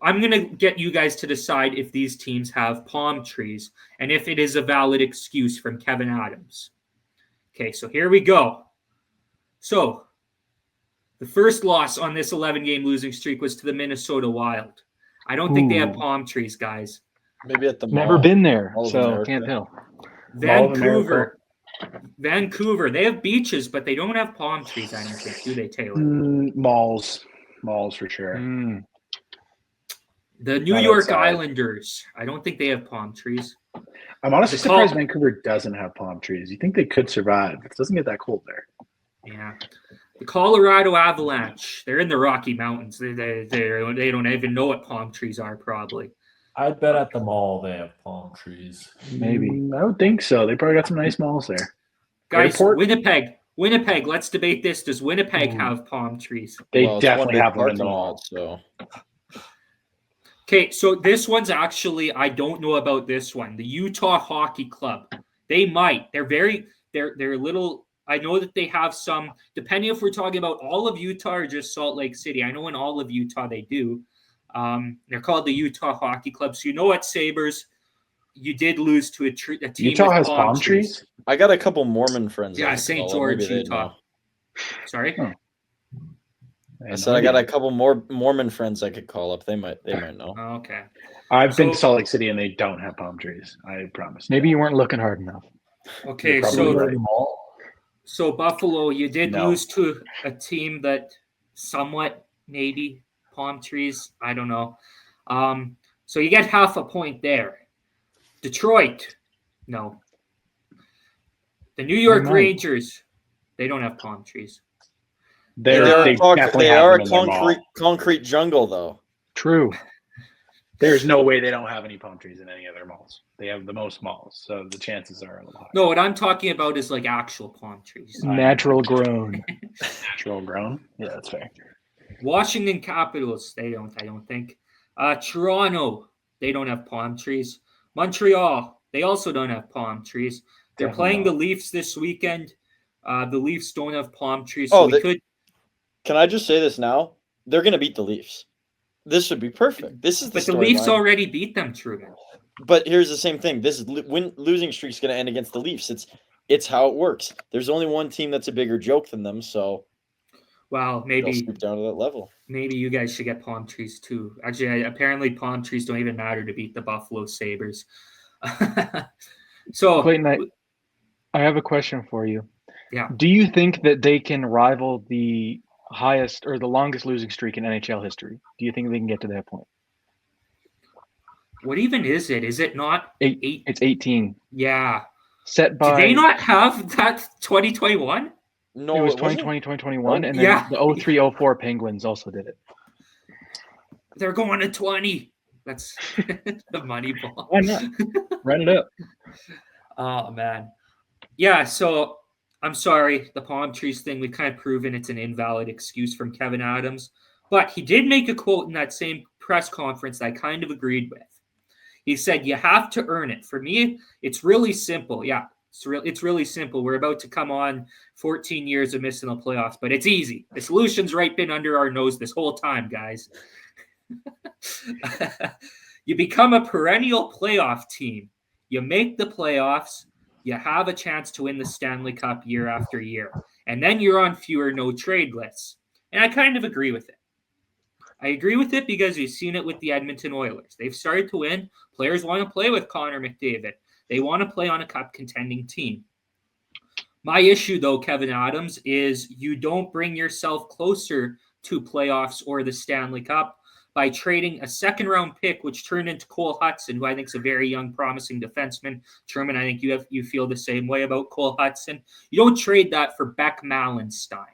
I'm going to get you guys to decide if these teams have palm trees and if it is a valid excuse from Kevin Adams. Okay, so here we go. So the first loss on this 11-game losing streak was to the Minnesota Wild. I don't think they have palm trees, guys. Maybe at the Never mall. been there, Mall of so America. can't tell. Vancouver, they have beaches, but they don't have palm trees, I don't think, do they, Taylor? Malls for sure. The New Not York outside. Islanders, I don't think they have palm trees. I'm honestly The surprised Col- Vancouver doesn't have palm trees. You think they could survive? It doesn't get that cold there. Yeah. The Colorado Avalanche, they're in the Rocky Mountains. They don't even know what palm trees are, probably. I'd bet at the mall they have palm trees. Maybe. I would think so. They probably got some nice malls there. Guys, Airport? Winnipeg, let's debate this. Does Winnipeg have palm trees? They Well, it's definitely one have them in parking the mall. lot, so Okay, so this one's actually, I don't know about this one. The Utah Hockey Club. They might. They're a little, I know that they have some, depending if we're talking about all of Utah or just Salt Lake City. I know in all of Utah they do. They're called the Utah Hockey Club. So you know what, Sabres? You did lose to a team Utah with has palm trees? I got a couple Mormon friends. Yeah, I could St. call up. George, Maybe they'd Utah. know. Sorry? Huh. I said I got a couple more Mormon friends I could call up. They might know. Oh, okay. I've been to So- Salt Lake City and they don't have palm trees. I promise. Maybe you weren't looking hard enough. Okay, Probably so go to the mall. So Buffalo, you did No. lose to a team that somewhat maybe palm trees. I don't know. So you get half a point there. Detroit, no. The New York might. Rangers, they don't have palm trees. They They definitely have are them a in their mall. concrete jungle, though. True. There's no way they don't have any palm trees in any of their malls. They have the most malls, so the chances are a little higher. No, what I'm talking about is like actual palm trees. Natural grown. Natural grown. Yeah, that's fair. Washington Capitals, they don't, I don't think. Toronto, they don't have palm trees. Montreal, they also don't have palm trees. They're Definitely playing not. the Leafs this weekend. The Leafs don't have palm trees, so we could. Can I just say this now? They're going to beat the Leafs. This should be perfect. This is the But the Leafs storyline. already beat them, Truman. But here's the same thing. This is losing streak's going to end against the Leafs. It's how it works. There's only one team that's a bigger joke than them, so Well, they'll maybe stoop down to that level. maybe you guys should get palm trees too. Actually, apparently palm trees don't even matter to beat the Buffalo Sabres. So Clayton, I have a question for you. Yeah. Do you think that they can rival the highest or the longest losing streak in NHL history? Do you think they can get to that point? what even is it? Is it not Eight. eight? It's 18. Yeah. Set by. Did they not have that 2021? No, It was wasn't. 2020, 2021, and then Yeah. the 03, 04 Penguins also did it. They're going to 20. That's the money ball. Why not? Run it up. Oh man. Yeah, so I'm sorry, the palm trees thing, we've kind of proven it's an invalid excuse from Kevin Adams. But he did make a quote in that same press conference that I kind of agreed with. He said, you have to earn it. For me, it's really simple. Yeah, it's really simple. We're about to come on 14 years of missing the playoffs, but it's easy. The solution's right been under our nose this whole time, guys. You become a perennial playoff team. You make the playoffs. You have a chance to win the Stanley Cup year after year. And then you're on fewer no-trade lists. And I kind of agree with it. I agree with it because we've seen it with the Edmonton Oilers. They've started to win. Players want to play with Connor McDavid. They want to play on a cup contending team. My issue, though, Kevin Adams, is you don't bring yourself closer to playoffs or the Stanley Cup by trading a second-round pick, which turned into Cole Hudson, who I think is a very young, promising defenseman. Truman, I think you feel the same way about Cole Hudson. You don't trade that for Beck Malenstein.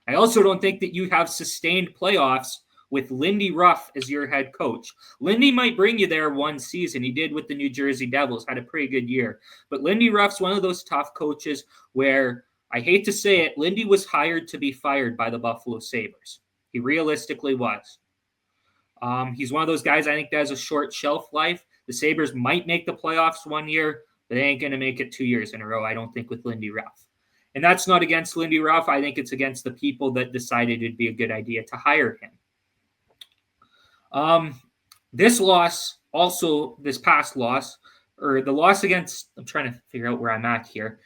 I also don't think that you have sustained playoffs with Lindy Ruff as your head coach. Lindy might bring you there one season. He did with the New Jersey Devils, had a pretty good year. But Lindy Ruff's one of those tough coaches where, I hate to say it, Lindy was hired to be fired by the Buffalo Sabres. He realistically was. He's one of those guys I think that has a short shelf life. The Sabres might make the playoffs one year, but they ain't going to make it 2 years in a row, I don't think, with Lindy Ruff. And that's not against Lindy Ruff. I think it's against the people that decided it'd be a good idea to hire him. This loss, also this past loss, or the loss against, I'm trying to figure out where I'm at here.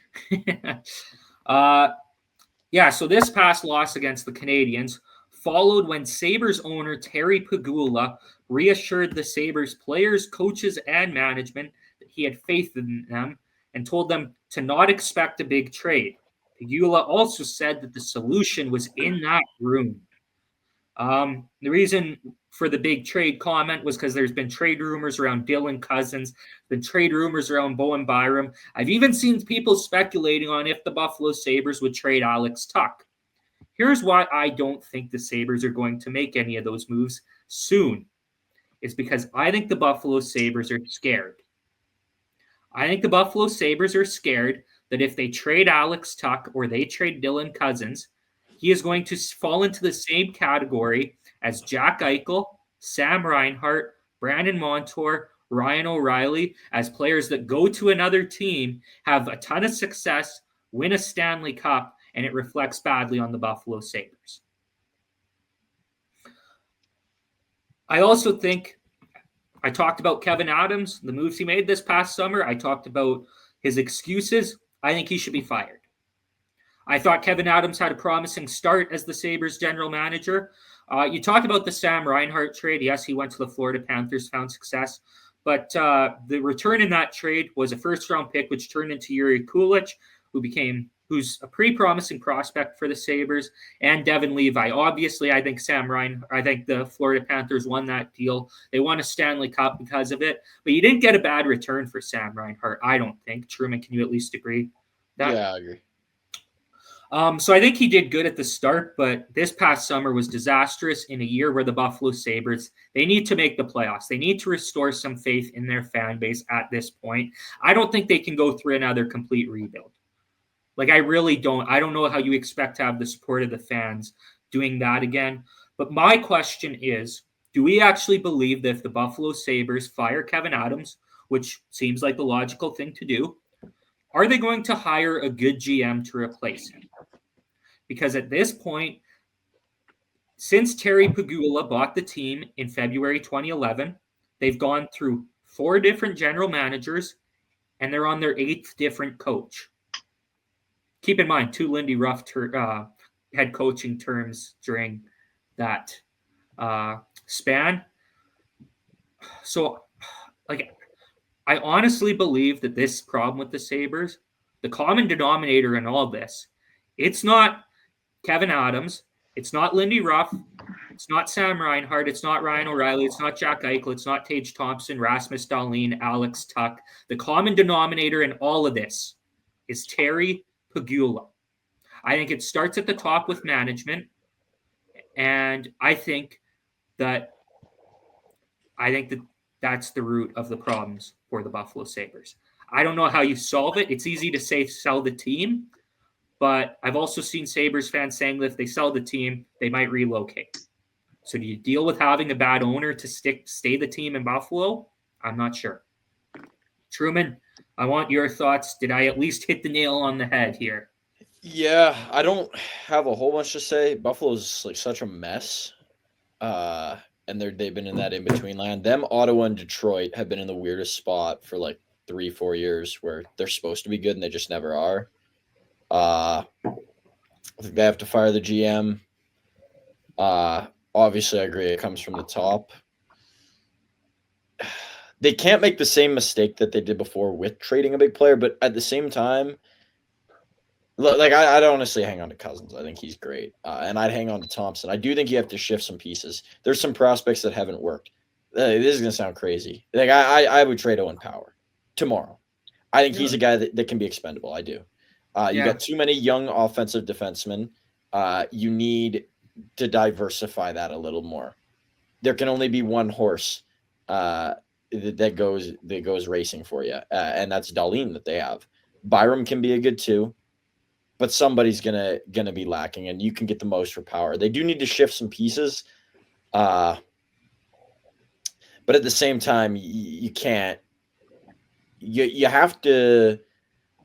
So this past loss against the Canadiens followed when Sabres owner Terry Pegula reassured the Sabres players, coaches, and management that he had faith in them and told them to not expect a big trade. Pegula also said that the solution was in that room. The reason for the big trade comment was because there's been trade rumors around Dylan Cousins, been trade rumors around Bowen Byram. I've even seen people speculating on if the Buffalo Sabres would trade Alex Tuch. Here's why I don't think the Sabres are going to make any of those moves soon. It's because I think the Buffalo Sabres are scared. I think the Buffalo Sabres are scared that if they trade Alex Tuch or they trade Dylan Cousins, he is going to fall into the same category as Jack Eichel, Sam Reinhart, Brandon Montour, Ryan O'Reilly, as players that go to another team, have a ton of success, win a Stanley Cup, and it reflects badly on the Buffalo Sabres. I also think I talked about Kevin Adams, the moves he made this past summer. I talked about his excuses. I think he should be fired. I thought Kevin Adams had a promising start as the Sabres general manager. You talk about the Sam Reinhart trade. Yes, he went to the Florida Panthers, found success. But the return in that trade was a first-round pick, which turned into Yuri Kulich, who's a pretty promising prospect for the Sabres, and Devin Levi. Obviously, I think the Florida Panthers won that deal. They won a Stanley Cup because of it. But you didn't get a bad return for Sam Reinhart, I don't think. Truman, can you at least agree? Yeah, I agree. So I think he did good at the start, but this past summer was disastrous in a year where the Buffalo Sabres, they need to make the playoffs. They need to restore some faith in their fan base at this point. I don't think they can go through another complete rebuild. Like, I really don't. I don't know how you expect to have the support of the fans doing that again. But my question is, do we actually believe that if the Buffalo Sabres fire Kevin Adams, which seems like the logical thing to do, are they going to hire a good GM to replace him? Because at this point, since Terry Pegula bought the team in February 2011, they've gone through 4 different general managers, and they're on their 8th different coach. Keep in mind, 2 Lindy Ruff head coaching terms during that span. So, I honestly believe that this problem with the Sabres, the common denominator in all this, it's not Kevin Adams, it's not Lindy Ruff, it's not Sam Reinhart, it's not Ryan O'Reilly, it's not Jack Eichel, it's not Tage Thompson, Rasmus Dahlin, Alex Tuch. The common denominator in all of this is Terry Pegula. I think it starts at the top with management, and I think that that's the root of the problems for the Buffalo Sabres. I don't know how you solve it. It's easy to say sell the team, but I've also seen Sabres fans saying that if they sell the team, they might relocate. So do you deal with having a bad owner to stay the team in Buffalo? I'm not sure. Truman, I want your thoughts. Did I at least hit the nail on the head here? Yeah, I don't have a whole bunch to say. Buffalo's like such a mess. And they've been in that in-between land. Them, Ottawa, and Detroit have been in the weirdest spot for like 3-4 years where they're supposed to be good and they just never are. I think they have to fire the GM. Obviously, I agree it comes from the top. They can't make the same mistake that they did before with trading a big player, but at the same time, like I'd honestly hang on to Cousins. I think he's great, and I'd hang on to Thompson. I do think you have to shift some pieces. There's some prospects that haven't worked. This is gonna sound crazy. Like I would trade Owen Power tomorrow. I think he's a guy that can be expendable. I do. You got too many young offensive defensemen. You need to diversify that a little more. There can only be one horse that goes racing for you, and that's Dahlin that they have. Byram can be a good too. But somebody's gonna be lacking, and you can get the most for Power. They do need to shift some pieces, but at the same time, you can't. You have to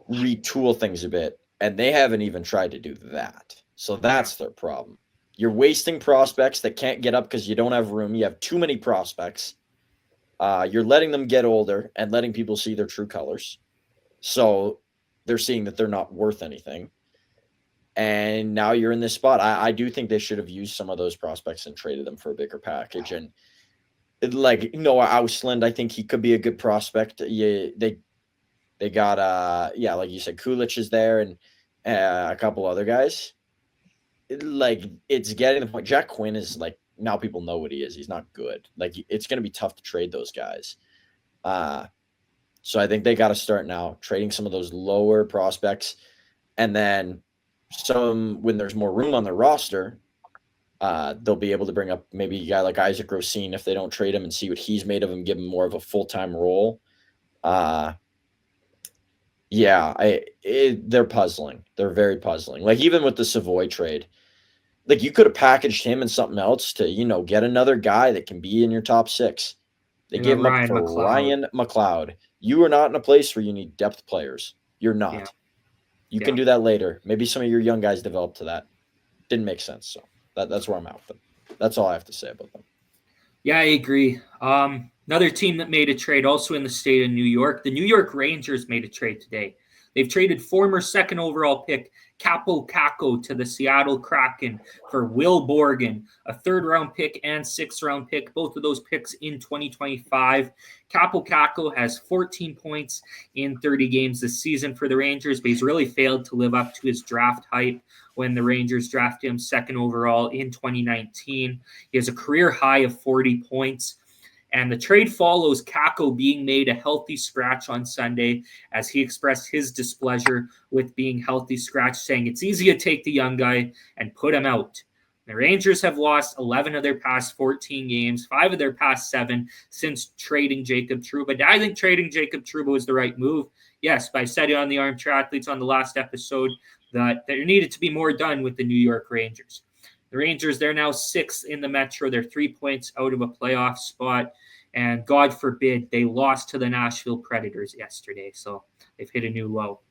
retool things a bit, and they haven't even tried to do that. So that's their problem. You're wasting prospects that can't get up because you don't have room. You have too many prospects. You're letting them get older and letting people see their true colors. So they're seeing that they're not worth anything. And now you're in this spot. I do think they should have used some of those prospects and traded them for a bigger package. And like Noah Ausland, I think he could be a good prospect. They got like you said, Kulich is there and a couple other guys. It's getting the point. Jack Quinn is like, now people know what he is. He's not good. Like it's going to be tough to trade those guys. So I think they got to start now trading some of those lower prospects, and then when there's more room on their roster, they'll be able to bring up maybe a guy like Isaac Rosine if they don't trade him and see what he's made of and give him more of a full-time role. They're puzzling. They're very puzzling. Like even with the Savoy trade, like you could have packaged him and something else to, get another guy that can be in your top six. They gave him up for Ryan McLeod. You are not in a place where you need depth players. You're not. Yeah. You can do that later. Maybe some of your young guys develop to that. Didn't make sense. So that's where I'm at with them. That's all I have to say about them. Yeah, I agree. Another team that made a trade also in the state of New York. The New York Rangers made a trade today. They've traded former second overall pick Capo Caco to the Seattle Kraken for Will Borgen, a third-round pick and sixth-round pick, both of those picks in 2025. Capo Caco has 14 points in 30 games this season for the Rangers, but he's really failed to live up to his draft hype when the Rangers drafted him second overall in 2019. He has a career high of 40 points. And the trade follows Kako being made a healthy scratch on Sunday as he expressed his displeasure with being healthy scratch, saying it's easy to take the young guy and put him out. The Rangers have lost 11 of their past 14 games, 5 of their past 7 since trading Jacob Trouba. I think trading Jacob Trouba was the right move. Yes, but I said it on the Armchair Athletes on the last episode that there needed to be more done with the New York Rangers. The Rangers, they're now 6th in the Metro. They're 3 points out of a playoff spot. And God forbid they lost to the Nashville Predators yesterday. So they've hit a new low.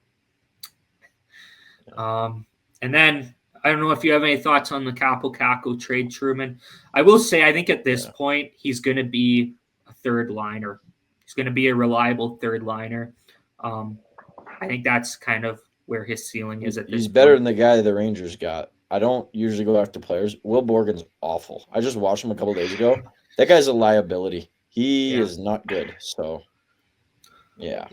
And then I don't know if you have any thoughts on the Capo Caco trade, Truman. I will say I think at this point he's going to be a third liner. He's going to be a reliable third liner. I think that's kind of where his ceiling is at this point. He's better than the guy the Rangers got. I don't usually go after players. Will Borgen's awful. I just watched him a couple days ago. That guy's a liability. He is not good. So, yeah.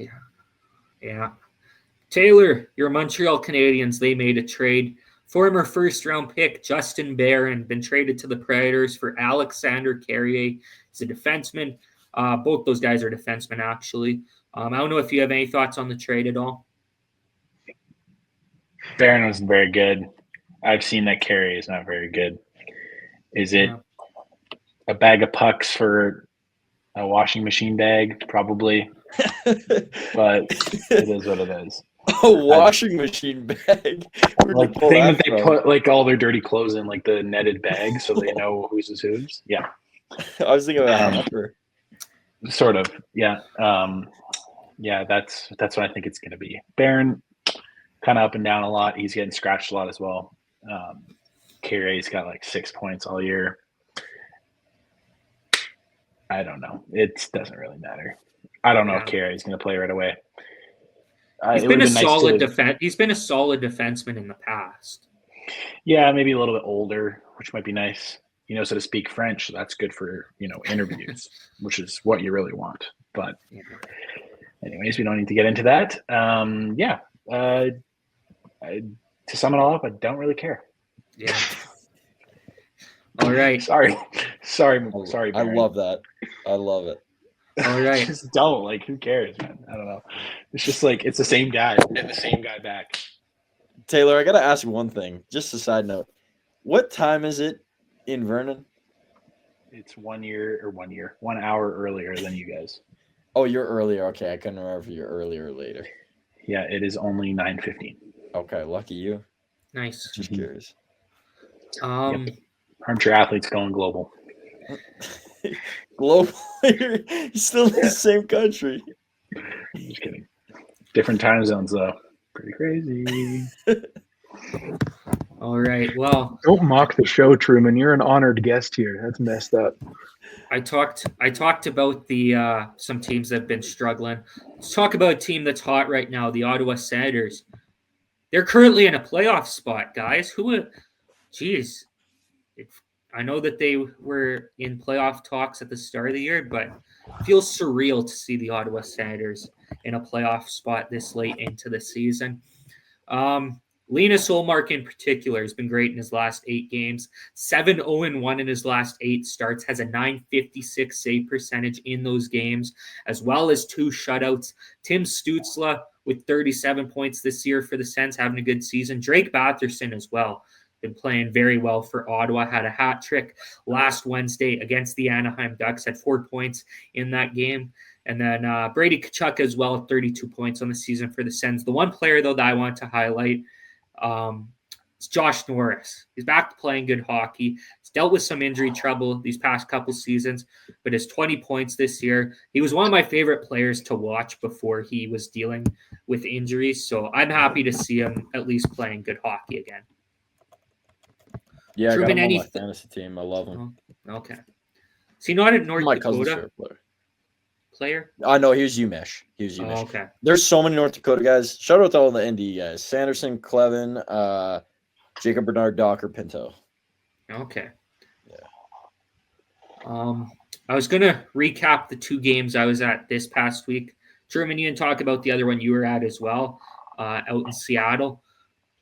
Taylor, your Montreal Canadiens, they made a trade. Former first-round pick Justin Barron been traded to the Predators for Alexander Carrier. He's a defenseman. Both those guys are defensemen, actually. I don't know if you have any thoughts on the trade at all. Barron wasn't very good. I've seen that Carey is not very good. Is it a bag of pucks for a washing machine bag? Probably. But it is what it is. A washing machine bag. Where'd you Like the pull thing that that they from? put like all their dirty clothes in, like the netted bag, so they know whose is whose. Yeah, I was thinking of a hamper. sort of. Yeah, yeah. That's what I think it's going to be. Barron, kind of up and down a lot. He's getting scratched a lot as well. Carey's got like 6 points all year. I don't know. It doesn't really matter. I don't know if Carey's going to play right away. He's It been would've a been nice solid to- defense. He's been a solid defenseman in the past. Yeah, maybe a little bit older, which might be nice. He knows how to speak French, so that's good for interviews, which is what you really want. But anyways, we don't need to get into that. Yeah. To sum it all up, I don't really care. Yeah. All right. Sorry. I Barry. love that. I love it. All right. Just don't. Like, who cares, man? I don't know. It's just like it's the same guy and the same guy back. Taylor, I gotta ask you one thing. Just a side note. What time is it in Vernon? It's 1 hour earlier than you guys. Oh, you're earlier. Okay, I couldn't remember if you're earlier or later. Yeah, it is only 9:15. Okay, lucky you. Nice. Just curious. Armchair athletes going global. Global. He's still in the same country. Just kidding. Different time zones though. Pretty crazy. All right. Well, don't mock the show, Truman. You're an honored guest here. That's messed up. I talked about the some teams that have been struggling. Let's talk about a team that's hot right now, the Ottawa Senators. They're currently in a playoff spot, guys. Geez. I know that they were in playoff talks at the start of the year, but it feels surreal to see the Ottawa Senators in a playoff spot this late into the season. Linus Ullmark in particular has been great in his last 8 games. 7-0-1 in his last 8 starts, has a .956 save percentage in those games, as well as 2 shutouts. Tim Stützle with 37 points this year for the Sens, having a good season. Drake Batherson as well, been playing very well for Ottawa, had a hat trick last Wednesday against the Anaheim Ducks, had 4 points in that game. And then Brady Tkachuk as well, 32 points on the season for the Sens. The one player, though, that I want to highlight is Josh Norris. He's back to playing good hockey. He's dealt with some injury trouble these past couple seasons, but his 20 points this year. He was one of my favorite players to watch before he was dealing with injuries. So I'm happy to see him at least playing good hockey again. Yeah, Truman, I got him on my fantasy team. I love him. Okay. Is he not at North my cousin's Dakota? favorite Player? No, he was UMich. He was UMich. Okay. There's so many North Dakota guys. Shout out to all the ND guys. Sanderson, Clevin, Jacob Bernard, Docker, Pinto. Okay. Yeah. I was gonna recap the 2 games I was at this past week. Truman, you can talk about the other one you were at as well, out in Seattle.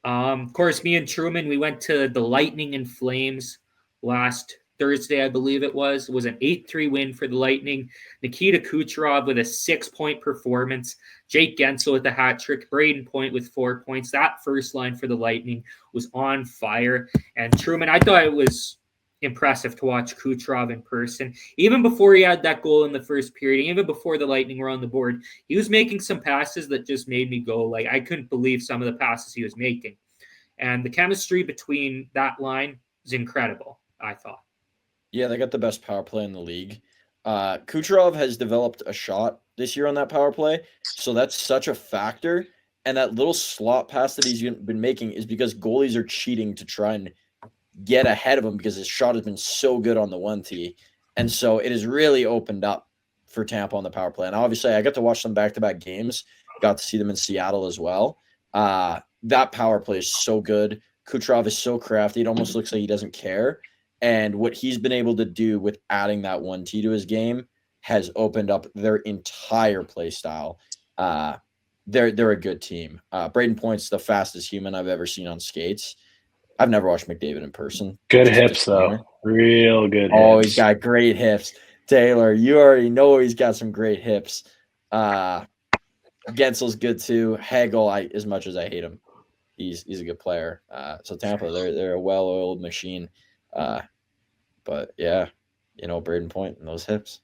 Of course, me and Truman, we went to the Lightning and Flames last Thursday, I believe it was. It was an 8-3 win for the Lightning. Nikita Kucherov with a 6-point performance. Jake Gensel with a hat trick. Braden Point with 4 points. That first line for the Lightning was on fire. And Truman, I thought it was impressive to watch Kucherov in person. Even before he had that goal in the first period, even before the Lightning were on the board, he was making some passes that just made me go, like, I couldn't believe some of the passes he was making. And the chemistry between that line is incredible, I thought. Yeah, they got the best power play in the league. Kucherov has developed a shot this year on that power play, so that's such a factor. And that little slot pass that he's been making is because goalies are cheating to try and get ahead of him because his shot has been so good on the 1T. And so it has really opened up for Tampa on the power play. And obviously, I got to watch them back-to-back games. Got to see them in Seattle as well. That power play is so good. Kucherov is so crafty. It almost looks like he doesn't care. And what he's been able to do with adding that 1T to his game has opened up their entire play style. They're a good team. Braden Point's the fastest human I've ever seen on skates. I've never watched McDavid in person. Good hips, though. Real good hips. Oh, he's got great hips. Taylor, you already know he's got some great hips. Gensel's good, too. Hagel, as much as I hate him, he's a good player. So Tampa, they're a well-oiled machine. But, yeah, Braden Point and those hips.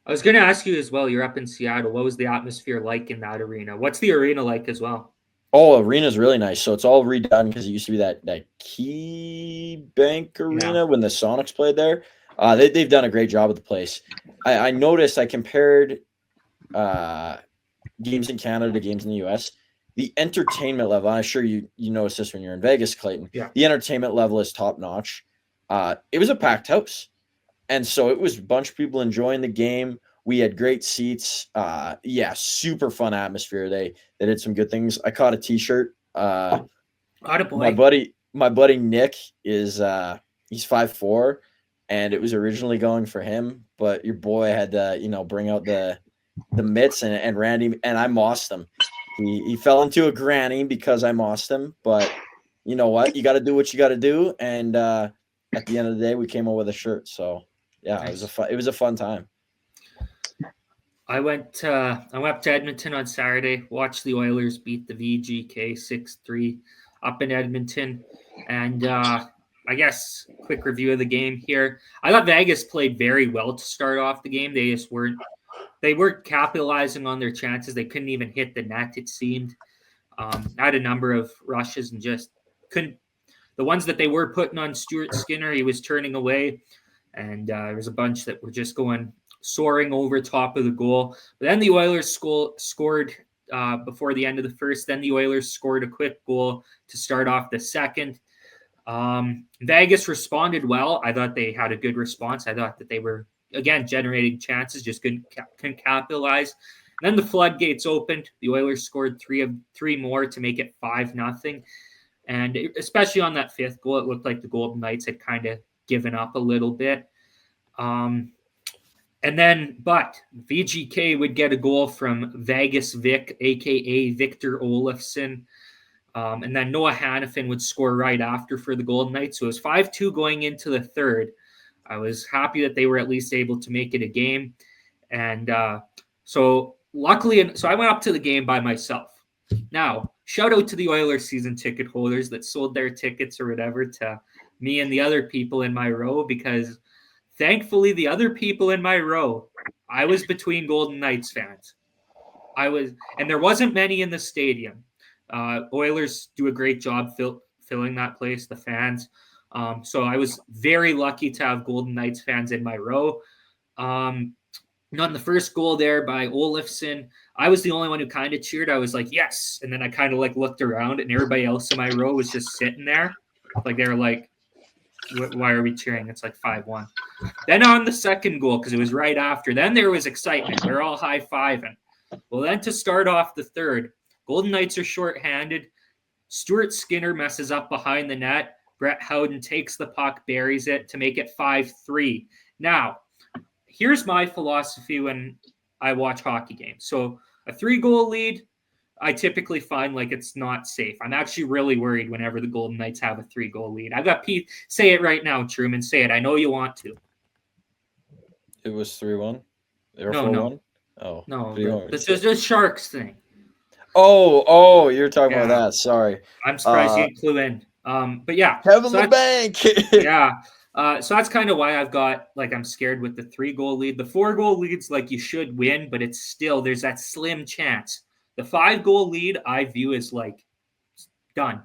I was going to ask you as well. You're up in Seattle. What was the atmosphere like in that arena? What's the arena like as well? Oh, arena's really nice. So it's all redone because it used to be that Key Bank Arena when the Sonics played there. They've done a great job with the place. I noticed I compared games in Canada to games in the US. The entertainment level, I'm sure you noticed this when you're in Vegas, Clayton. Yeah. The entertainment level is top notch. It was a packed house. And so it was a bunch of people enjoying the game. We had great seats. Super fun atmosphere. They did some good things. I caught a t-shirt. My buddy Nick is he's 5'4", and it was originally going for him, but your boy had to, bring out the mitts and Randy, and I mossed him. He fell into a granny because I mossed him, but you know what? You got to do what you got to do, and at the end of the day, we came out with a shirt. So yeah, nice. It was a fun time. I went up to Edmonton on Saturday, watched the Oilers beat the VGK 6-3 up in Edmonton, and I guess quick review of the game here. I thought Vegas played very well to start off the game. They just weren't capitalizing on their chances. They couldn't even hit the net, it seemed. Had a number of rushes and just couldn't. The ones that they were putting on Stuart Skinner, he was turning away, and there was a bunch that were just soaring over top of the goal. But then the Oilers scored before the end of the first. Then the Oilers scored a quick goal to start off the second. Vegas responded well. I thought they had a good response. I thought that they were, again, generating chances, just couldn't capitalize. And then the floodgates opened. The Oilers scored three more to make it 5-0. And especially on that fifth goal, it looked like the Golden Knights had kind of given up a little bit. But VGK would get a goal from Vegas Vic, a.k.a. Victor Olofsson. And then Noah Hannafin would score right after for the Golden Knights. So it was 5-2 going into the third. I was happy that they were at least able to make it a game. And so luckily, I went up to the game by myself. Now, shout out to the Oilers season ticket holders that sold their tickets or whatever to me and the other people in my row, because thankfully the other people in my row, I was between Golden Knights fans. And there wasn't many in the stadium. Oilers do a great job filling that place, the fans. So I was very lucky to have Golden Knights fans in my row. On the first goal there by Olofsson, I was the only one who kind of cheered. I was like, yes. And then I kind of looked around, and everybody else in my row was just sitting there. Like, they were like, why are we cheering? It's like 5-1. Then on the second goal, because it was right after, then there was excitement. We're all high-fiving. Well, then to start off the third, Golden Knights are shorthanded. Stuart Skinner messes up behind the net. Brett Howden takes the puck, buries it to make it 5-3. Now, here's my philosophy when I watch hockey games. So a 3-goal lead, I typically find it's not safe. I'm actually really worried whenever the Golden Knights have a 3-goal lead. I've got Pete. Say it right now, Truman. Say it. I know you want to. It was 3-1? No. Oh. No, this is the Sharks thing. Oh, you're talking about that. Sorry. I'm surprised you didn't clue in. But yeah. Kevin the Bank. Yeah. So that's kind of why I've got, I'm scared with the 3-goal lead. The 4-goal leads, you should win, but it's still, there's that slim chance. The 5-goal lead, I view as, done.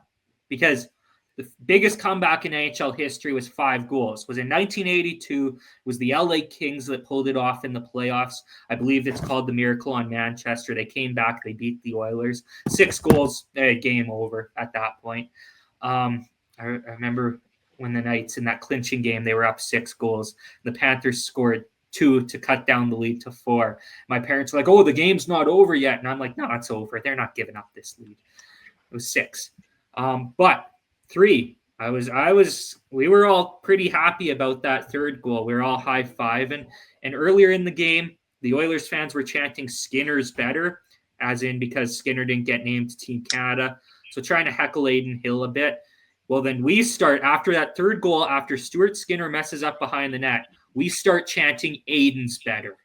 Because the biggest comeback in NHL history was 5 goals. It was in 1982. It was the LA Kings that pulled it off in the playoffs. I believe it's called the Miracle on Manchester. They came back. They beat the Oilers. 6 goals, game over at that point. I remember when the Knights in that clinching game, they were up 6 goals. The Panthers scored 2 to cut down the lead to 4. My parents were like, oh, the game's not over yet. And I'm like, no, it's over. They're not giving up this lead. It was 6. But 3, we were all pretty happy about that 3rd goal. We were all high-fiving. And earlier in the game, the Oilers fans were chanting Skinner's better, as in because Skinner didn't get named to Team Canada. So trying to heckle Aiden Hill a bit. Well, then we start, after that 3rd goal, after Stuart Skinner messes up behind the net, we start chanting Aiden's better.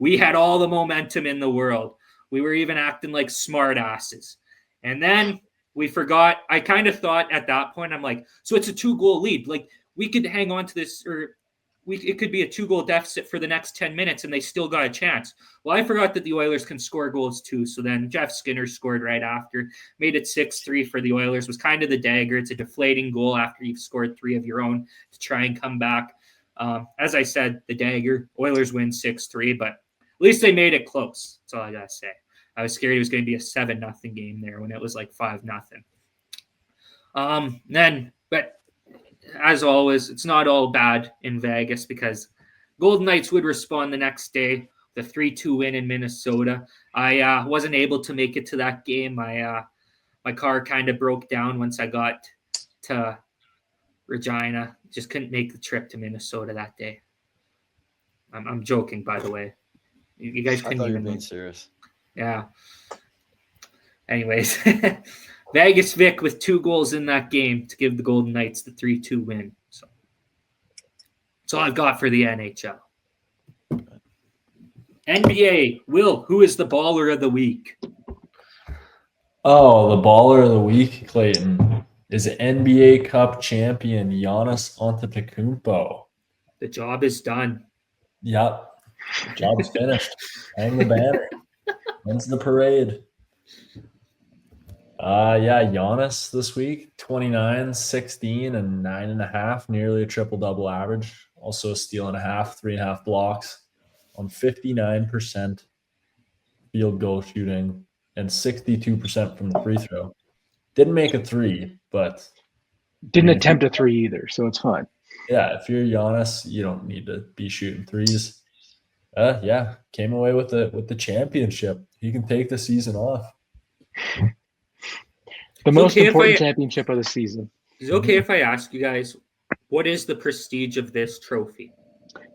We had all the momentum in the world. We were even acting like smart asses. And then we forgot. I kind of thought at that point, I'm like, so it's a 2-goal lead. We could hang on to this, or it could be a 2-goal deficit for the next 10 minutes and they still got a chance. Well, I forgot that the Oilers can score goals too. So then Jeff Skinner scored right after, made it 6-3 for the Oilers. Was kind of the dagger. It's a deflating goal after you've scored 3 of your own to try and come back. As I said, the dagger. Oilers win 6-3, but at least they made it close. That's all I gotta say. I was scared it was going to be a 7-0 game there when it was like 5-0. But as always, it's not all bad in Vegas because Golden Knights would respond the next day, the 3-2 win in Minnesota. I wasn't able to make it to that game. My car kind of broke down once I got to Regina. Just couldn't make the trip to Minnesota that day. I'm joking, by the way. You guys couldn't even being serious. Yeah. Anyways, Vegas Vic with 2 goals in that game to give the Golden Knights the 3-2 win. So that's all I've got for the NHL. NBA, Will, who is the baller of the week? Oh, the baller of the week, Clayton, is NBA Cup champion Giannis Antetokounmpo. The job is done. Yep. Job's finished. Hang the banner. When's the parade? Giannis this week, 29, 16, and 9.5, nearly a triple-double average. Also a steal and a half, 3.5 blocks on 59% field goal shooting and 62% from the free throw. Didn't make a 3, but didn't attempt a 3 either, so it's fine. Yeah, if you're Giannis, you don't need to be shooting 3s. Came away with the championship. He can take the season off. The most important championship of the season. Is it okay if I ask you guys, what is the prestige of this trophy?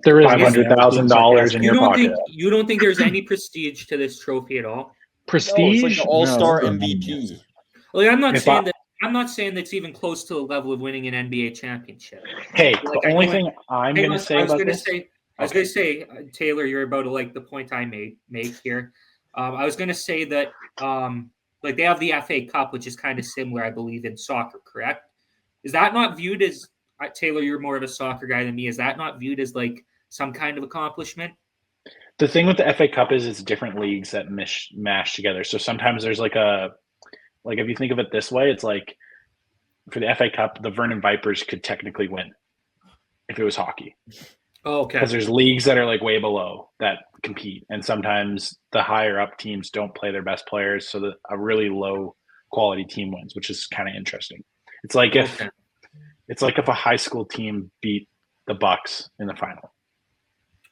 There is $500,000 in your pocket. You don't think there's any prestige to this trophy at all? Prestige? No, it's like the All-Star MVP. Well, I'm not saying that's even close to the level of winning an NBA championship. Hey, the only thing I'm going to say about this. I was going to say, Taylor, you're about to like the point I make here. I was going to say that like they have the FA Cup, which is kind of similar, I believe, in soccer, correct? Is that not viewed as, Taylor, you're more of a soccer guy than me, is that not viewed as like some kind of accomplishment? The thing with the FA Cup is it's different leagues that mash together. So sometimes there's like if you think of it this way, it's like for the FA Cup, the Vernon Vipers could technically win if it was hockey. Oh, okay. Because there's leagues that are like way below that compete, and sometimes the higher up teams don't play their best players, so that a really low quality team wins, which is kind of interesting. It's like if a high school team beat the Bucks in the final.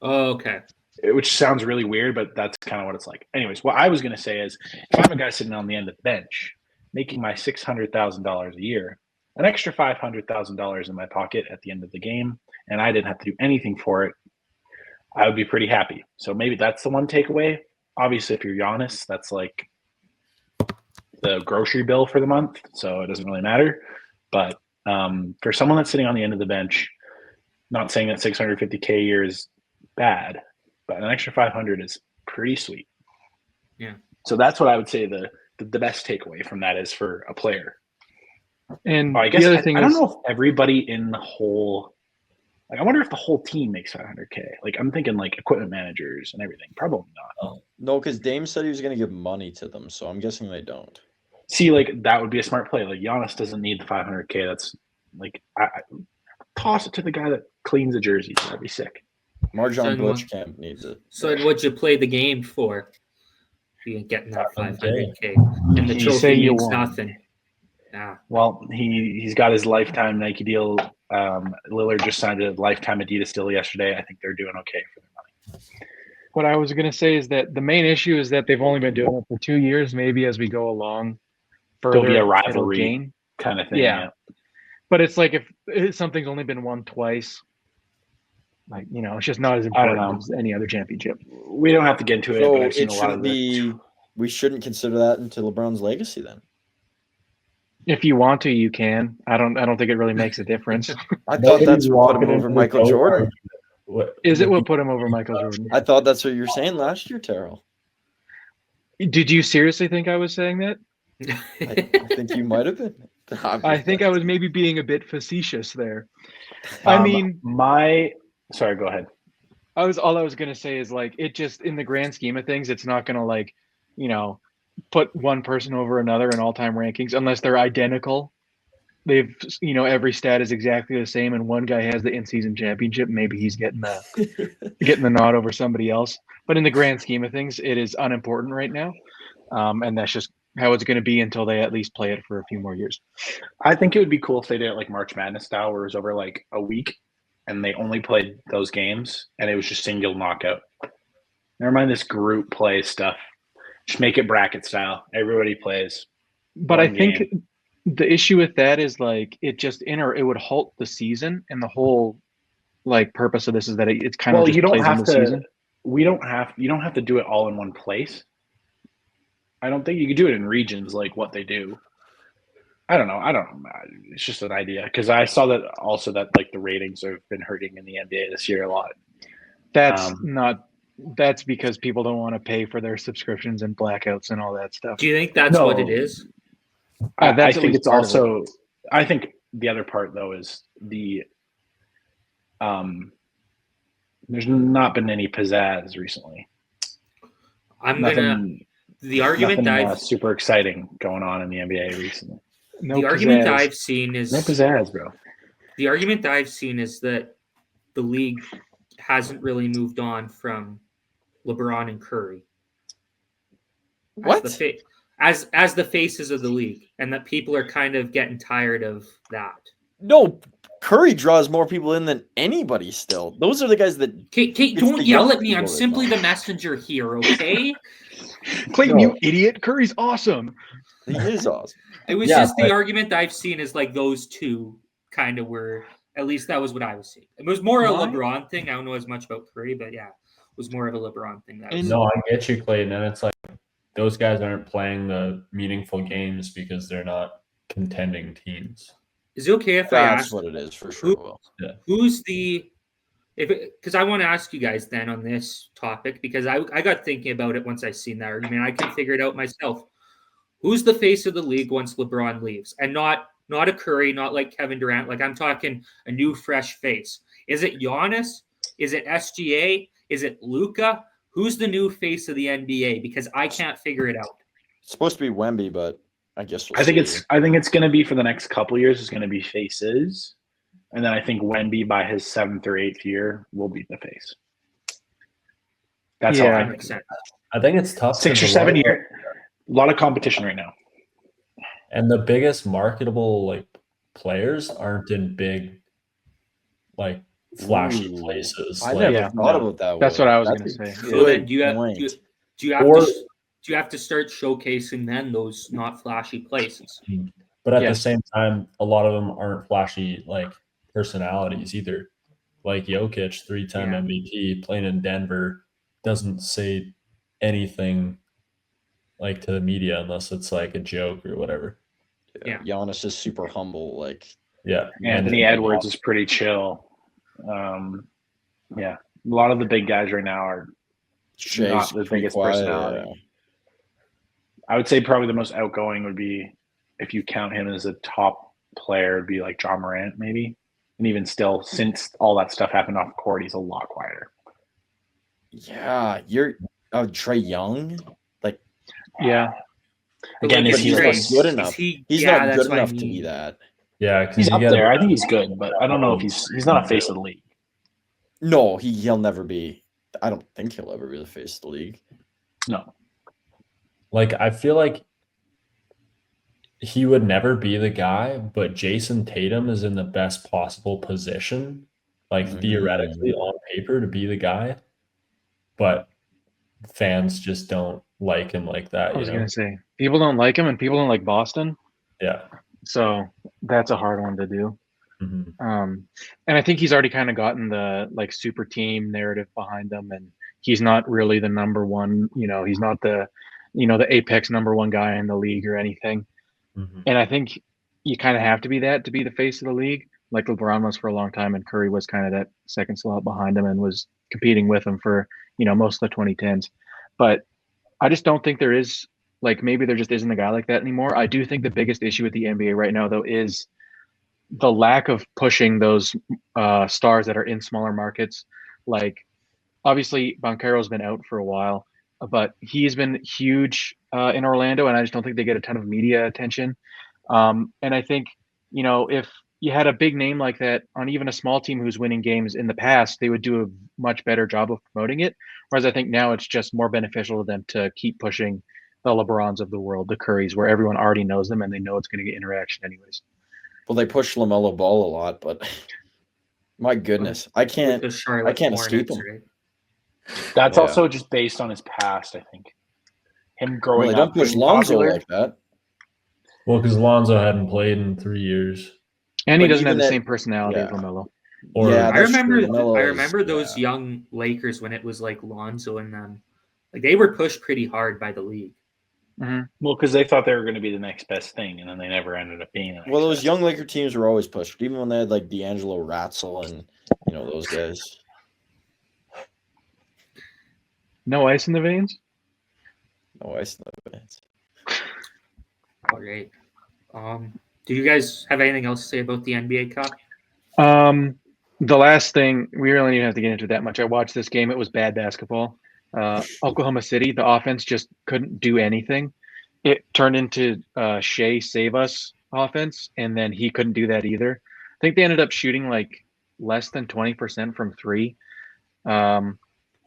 Oh, okay. Which sounds really weird, but that's kind of what it's like. Anyways, what I was going to say is, if I'm a guy sitting on the end of the bench, making my $600,000 a year, an extra $500,000 in my pocket at the end of the game, and I didn't have to do anything for it, I would be pretty happy. So maybe that's the one takeaway. Obviously, if you're Giannis, that's like the grocery bill for the month, so it doesn't really matter. But for someone that's sitting on the end of the bench, not saying that $650K a year is bad, but an extra 500 is pretty sweet. Yeah. So that's what I would say the best takeaway from that is for a player. And I guess the other thing I don't know if everybody in the whole, like, I wonder if the whole team makes 500K. Like, I'm thinking like equipment managers and everything. Probably not. No, because Dame said he was going to give money to them, so I'm guessing they don't. See, like, that would be a smart play. Like, Giannis doesn't need the 500K. That's like, I toss it to the guy that cleans the jerseys. That'd be sick. Marjon Bushcamp needs it. So what'd you play the game for? You ain't getting that 500K, and the You trophy say you means won. nothing. Nah. Well, he's got his lifetime Nike deal. Lillard just signed a lifetime Adidas deal yesterday. I think they're doing okay for their money. What I was going to say is that the main issue is that they've only been doing it for 2 years. Maybe as we go along, further, There'll be a it'll rivalry gain. kind of thing. Yeah. But it's like if something's only been won twice, like, you know, it's just not as important as any other championship. We don't have to get into it, So but I've seen it a lot of shouldn't be. We shouldn't consider that into LeBron's legacy then. If you want to, you can. I don't think it really makes a difference. I thought that's what put him over Michael Jordan. Is it what put him over Michael Jordan? I thought that's what you were saying last year, Terrell. Did you seriously think I was saying that? I think you might have been. I think I was maybe being a bit facetious there. I mean, Sorry, go ahead. All I was gonna say is like it just in the grand scheme of things, it's not gonna like, put one person over another in all-time rankings unless they're identical. They've every stat is exactly the same, and one guy has the in-season championship. Maybe he's getting the nod over somebody else. But in the grand scheme of things, it is unimportant right now, and that's just how it's going to be until they at least play it for a few more years. I think it would be cool if they did it like March Madness style, where it was over like a week, and they only played those games, and it was just single knockout. Never mind this group play stuff. Just make it bracket style. Everybody plays. But I think the issue with that is like it would halt the season, and the whole like purpose of this is that it's kind of just you don't plays have in the to. season. You don't have to do it all in one place. I don't think you could do it in regions like what they do. I don't know. It's just an idea because I saw that also that like the ratings have been hurting in the NBA this year a lot. That's because people don't want to pay for their subscriptions and blackouts and all that stuff. Do you think that's what it is? I think it's also. I think the other part though is the. There's not been any pizzazz recently. The argument nothing super exciting going on in the NBA recently. The argument I've seen is no pizzazz, bro. The argument I've seen is that the league hasn't really moved on from LeBron and Curry. What? As the faces of the league, and that people are kind of getting tired of that. No, Curry draws more people in than anybody still. Those are the guys that... Kate, don't yell at me. I'm simply the messenger here, okay? Clayton, you idiot. Curry's awesome. He is awesome. It was just the argument I've seen is like those two kind of were, at least that was what I was seeing. It was more a LeBron thing. I don't know as much about Curry, but yeah, it was more of a LeBron thing. No, I get you, Clayton. And it's like those guys aren't playing the meaningful games because they're not contending teams. Is it okay if I ask? That's what it is for sure. Who's the... Because I want to ask you guys then on this topic, because I got thinking about it once I seen that argument. I can figure it out myself. Who's the face of the league once LeBron leaves? And not a Curry, not like Kevin Durant. Like I'm talking a new fresh face. Is it Giannis? Is it SGA? Is it Luka? Who's the new face of the NBA? Because I can't figure it out. It's supposed to be Wemby, but I guess I think it's going to be for the next couple of years. It's going to be faces. And then I think Wemby by his 7th or 8th year will be the face. That's how I makes sense. I think it's tough. 6 or 7 years. A lot of competition right now. And the biggest marketable like players aren't in big, like flashy places. I never thought about that. That's what I was going to say. So then do you have to start showcasing then those not flashy places? But at the same time, a lot of them aren't flashy like personalities either. Like Jokic, 3-time MVP, playing in Denver, doesn't say anything like to the media unless it's like a joke or whatever. Yeah, Giannis is super humble. Like, Anthony Edwards is pretty chill. A lot of the big guys right now are not the biggest personality. Yeah. I would say probably the most outgoing would be, if you count him as a top player, would be like John Morant, maybe. And even still, since all that stuff happened off court, he's a lot quieter. Yeah, you're Trae Young. Like, yeah. Again, is he good enough? He's not good enough to be that. Yeah, he's up there. I think he's good, but I don't know if he's not a face of the league. No, he'll never be. I don't think he'll ever be the face of the league. No. Like, I feel like he would never be the guy, but Jason Tatum is in the best possible position, like theoretically on paper, to be the guy. But fans just don't like him like that. I was going to say, people don't like him and people don't like Boston. Yeah. So that's a hard one to do. Mm-hmm. And I think he's already kind of gotten the like super team narrative behind him, and he's not really the number one, he's not the, the apex number one guy in the league or anything. Mm-hmm. And I think you kind of have to be that to be the face of the league, like LeBron was for a long time, and Curry was kind of that second slot behind him and was competing with him for, most of the 2010s. But I just don't think there is, like, maybe there just isn't a guy like that anymore. I do think the biggest issue with the NBA right now, though, is the lack of pushing those stars that are in smaller markets, like obviously Banchero's been out for a while, but he's been huge in Orlando, and I just don't think they get a ton of media attention. And I think, if you had a big name like that on even a small team who's winning games in the past, they would do a much better job of promoting it. Whereas I think now it's just more beneficial to them to keep pushing the LeBrons of the world, the Currys, where everyone already knows them and they know it's going to get interaction anyways. Well, they push LaMelo Ball a lot, but my goodness, I can't escape them. Right? That's Yeah. also just based on his past, I think. Him Well, growing they up don't push being Lonzo popular. like that. Well, because Lonzo hadn't played in 3 years. And he But doesn't have even the that- same personality as yeah. LaMelo. Or Yeah, I that's remember. true. LaMelo I is- remember those yeah. young Lakers when it was like Lonzo and them. Like they were pushed pretty hard by the league. Well, because they thought they were going to be the next best thing, and then they never ended up being the next Well, those best. young Laker teams were always pushed, even when they had like D'Angelo Ratzel and those guys. No ice in the veins? No ice in the veins. All right. Do you guys have anything else to say about the NBA Cup? The last thing, we really didn't have to get into that much. I watched this game. It was bad basketball. Oklahoma City, the offense just couldn't do anything. It turned into Shea save us offense, and then he couldn't do that either. I think they ended up shooting like less than 20% from three. And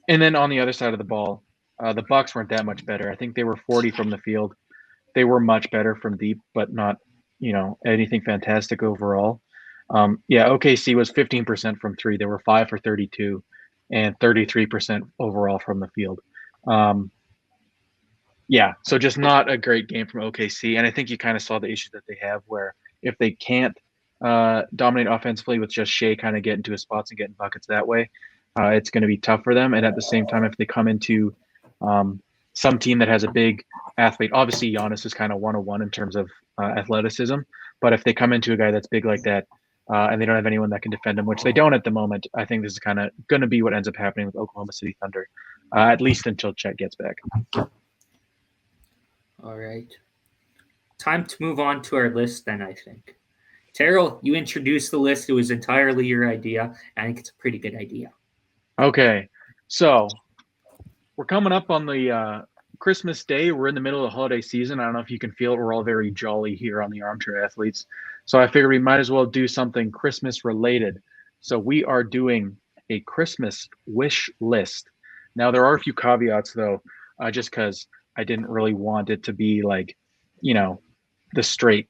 then on the other side of the ball, the Bucks weren't that much better. I think they were 40 from the field. They were much better from deep, but not, anything fantastic overall. OKC was 15% from three. They were 5 for 32 and 33% overall from the field. So just not a great game from OKC. And I think you kind of saw the issues that they have where if they can't dominate offensively with just Shea kind of getting to his spots and getting buckets that way, it's going to be tough for them. And at the same time, if they come into some team that has a big athlete, obviously Giannis is kind of 101 in terms of athleticism. But if they come into a guy that's big like that, and they don't have anyone that can defend them, which they don't at the moment, I think this is kind of going to be what ends up happening with Oklahoma City Thunder, at least until Chet gets back. All right. Time to move on to our list then, I think. Terrell, you introduced the list. It was entirely your idea. I think it's a pretty good idea. Okay. So we're coming up on the Christmas Day. We're in the middle of the holiday season. I don't know if you can feel it. We're all very jolly here on the Armchair Athletes. So I figured we might as well do something Christmas related. So we are doing a Christmas wish list. Now, there are a few caveats, though, just because I didn't really want it to be like, the straight,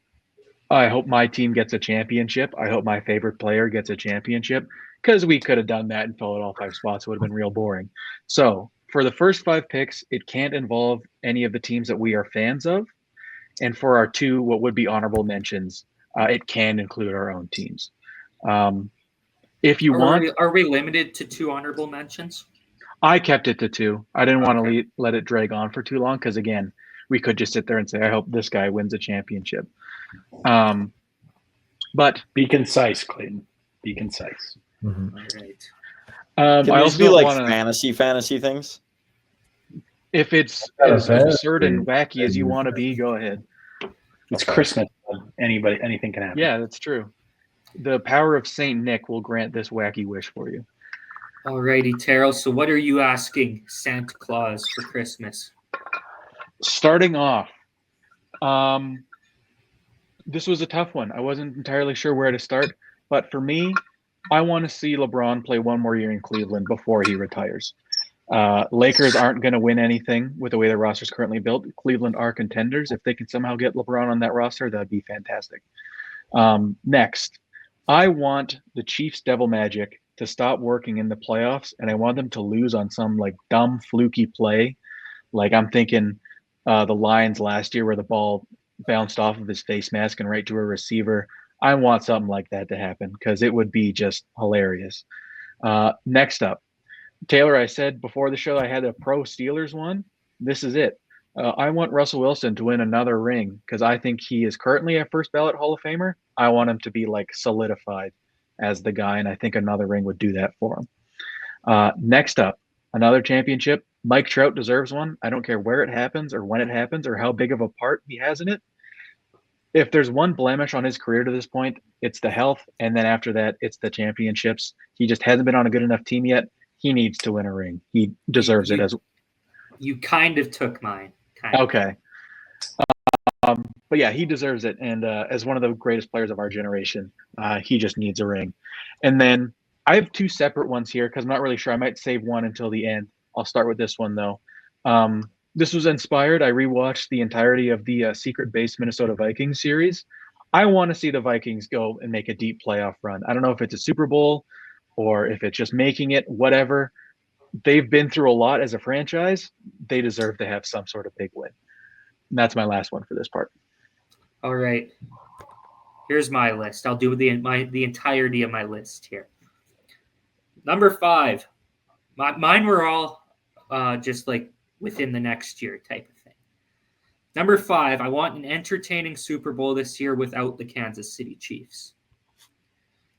I hope my team gets a championship. I hope my favorite player gets a championship, because we could have done that and filled all 5 spots. It would have been real boring. So for the first 5 picks, it can't involve any of the teams that we are fans of. And for our 2, what would be honorable mentions, it can include our own teams. If you want, are we limited to 2 honorable mentions? I kept it to 2. I didn't want to let it drag on for too long because, again, we could just sit there and say, I hope this guy wins a championship. But be concise, Clayton. Be concise. Mm-hmm. All right. Can I these also be like wanna, fantasy things? If it's as absurd and wacky as you want to be, go ahead. It's Christmas. Anything can happen. Yeah, that's true. The power of Saint Nick will grant this wacky wish for you. All righty, Terrell. So what are you asking Santa Claus for Christmas? Starting off, this was a tough one. I wasn't entirely sure where to start, but for me, I want to see LeBron play one more year in Cleveland before he retires. Lakers aren't going to win anything with the way the roster is currently built. Cleveland are contenders. If they can somehow get LeBron on that roster, that'd be fantastic. Next, I want the Chiefs Devil Magic to stop working in the playoffs, and I want them to lose on some like dumb fluky play. Like I'm thinking the Lions last year where the ball bounced off of his face mask and right to a receiver. I want something like that to happen because it would be just hilarious. Next up, Taylor, I said before the show I had a pro Steelers one. This is it. I want Russell Wilson to win another ring because I think he is currently a first ballot Hall of Famer. I want him to be like solidified as the guy, and I think another ring would do that for him. Next up, another championship. Mike Trout deserves one. I don't care where it happens or when it happens or how big of a part he has in it. if there's one blemish on his career to this point, it's the health, and then after that, it's the championships. He just hasn't been on a good enough team yet. He needs to win a ring. He deserves it as. You kind of took mine. Kind of. Okay. But yeah, he deserves it. And as one of the greatest players of our generation, he just needs a ring. And then I have two separate ones here because I'm not really sure. I might save one until the end. I'll start with this one, though. This was inspired. I rewatched the entirety of the Secret Base Minnesota Vikings series. I want to see the Vikings go and make a deep playoff run. I don't know if it's a Super Bowl or if it's just making it, whatever. They've been through a lot as a franchise. They deserve to have some sort of big win. And that's my last one for this part. All right. Here's my list. I'll do the entirety of my list here. Number 5. Mine were all just like within the next year type of thing. Number 5, I want an entertaining Super Bowl this year without the Kansas City Chiefs.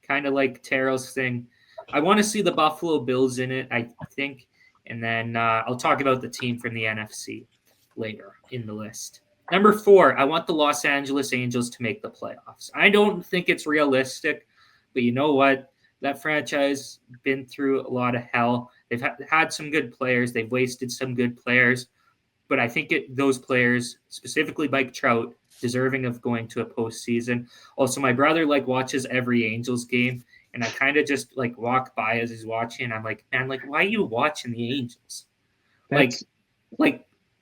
Kind of like Terrell's thing. I want to see the Buffalo Bills in it, I think. And then I'll talk about the team from the NFC later in the list. Number 4, I want the Los Angeles Angels to make the playoffs. I don't think it's realistic, but you know what? That franchise been through a lot of hell. They've had some good players. They've wasted some good players. But I think those players, specifically Mike Trout, deserving of going to a postseason. Also, my brother watches every Angels game, and I kind of just walk by as he's watching, and I'm like, man, why are you watching the Angels?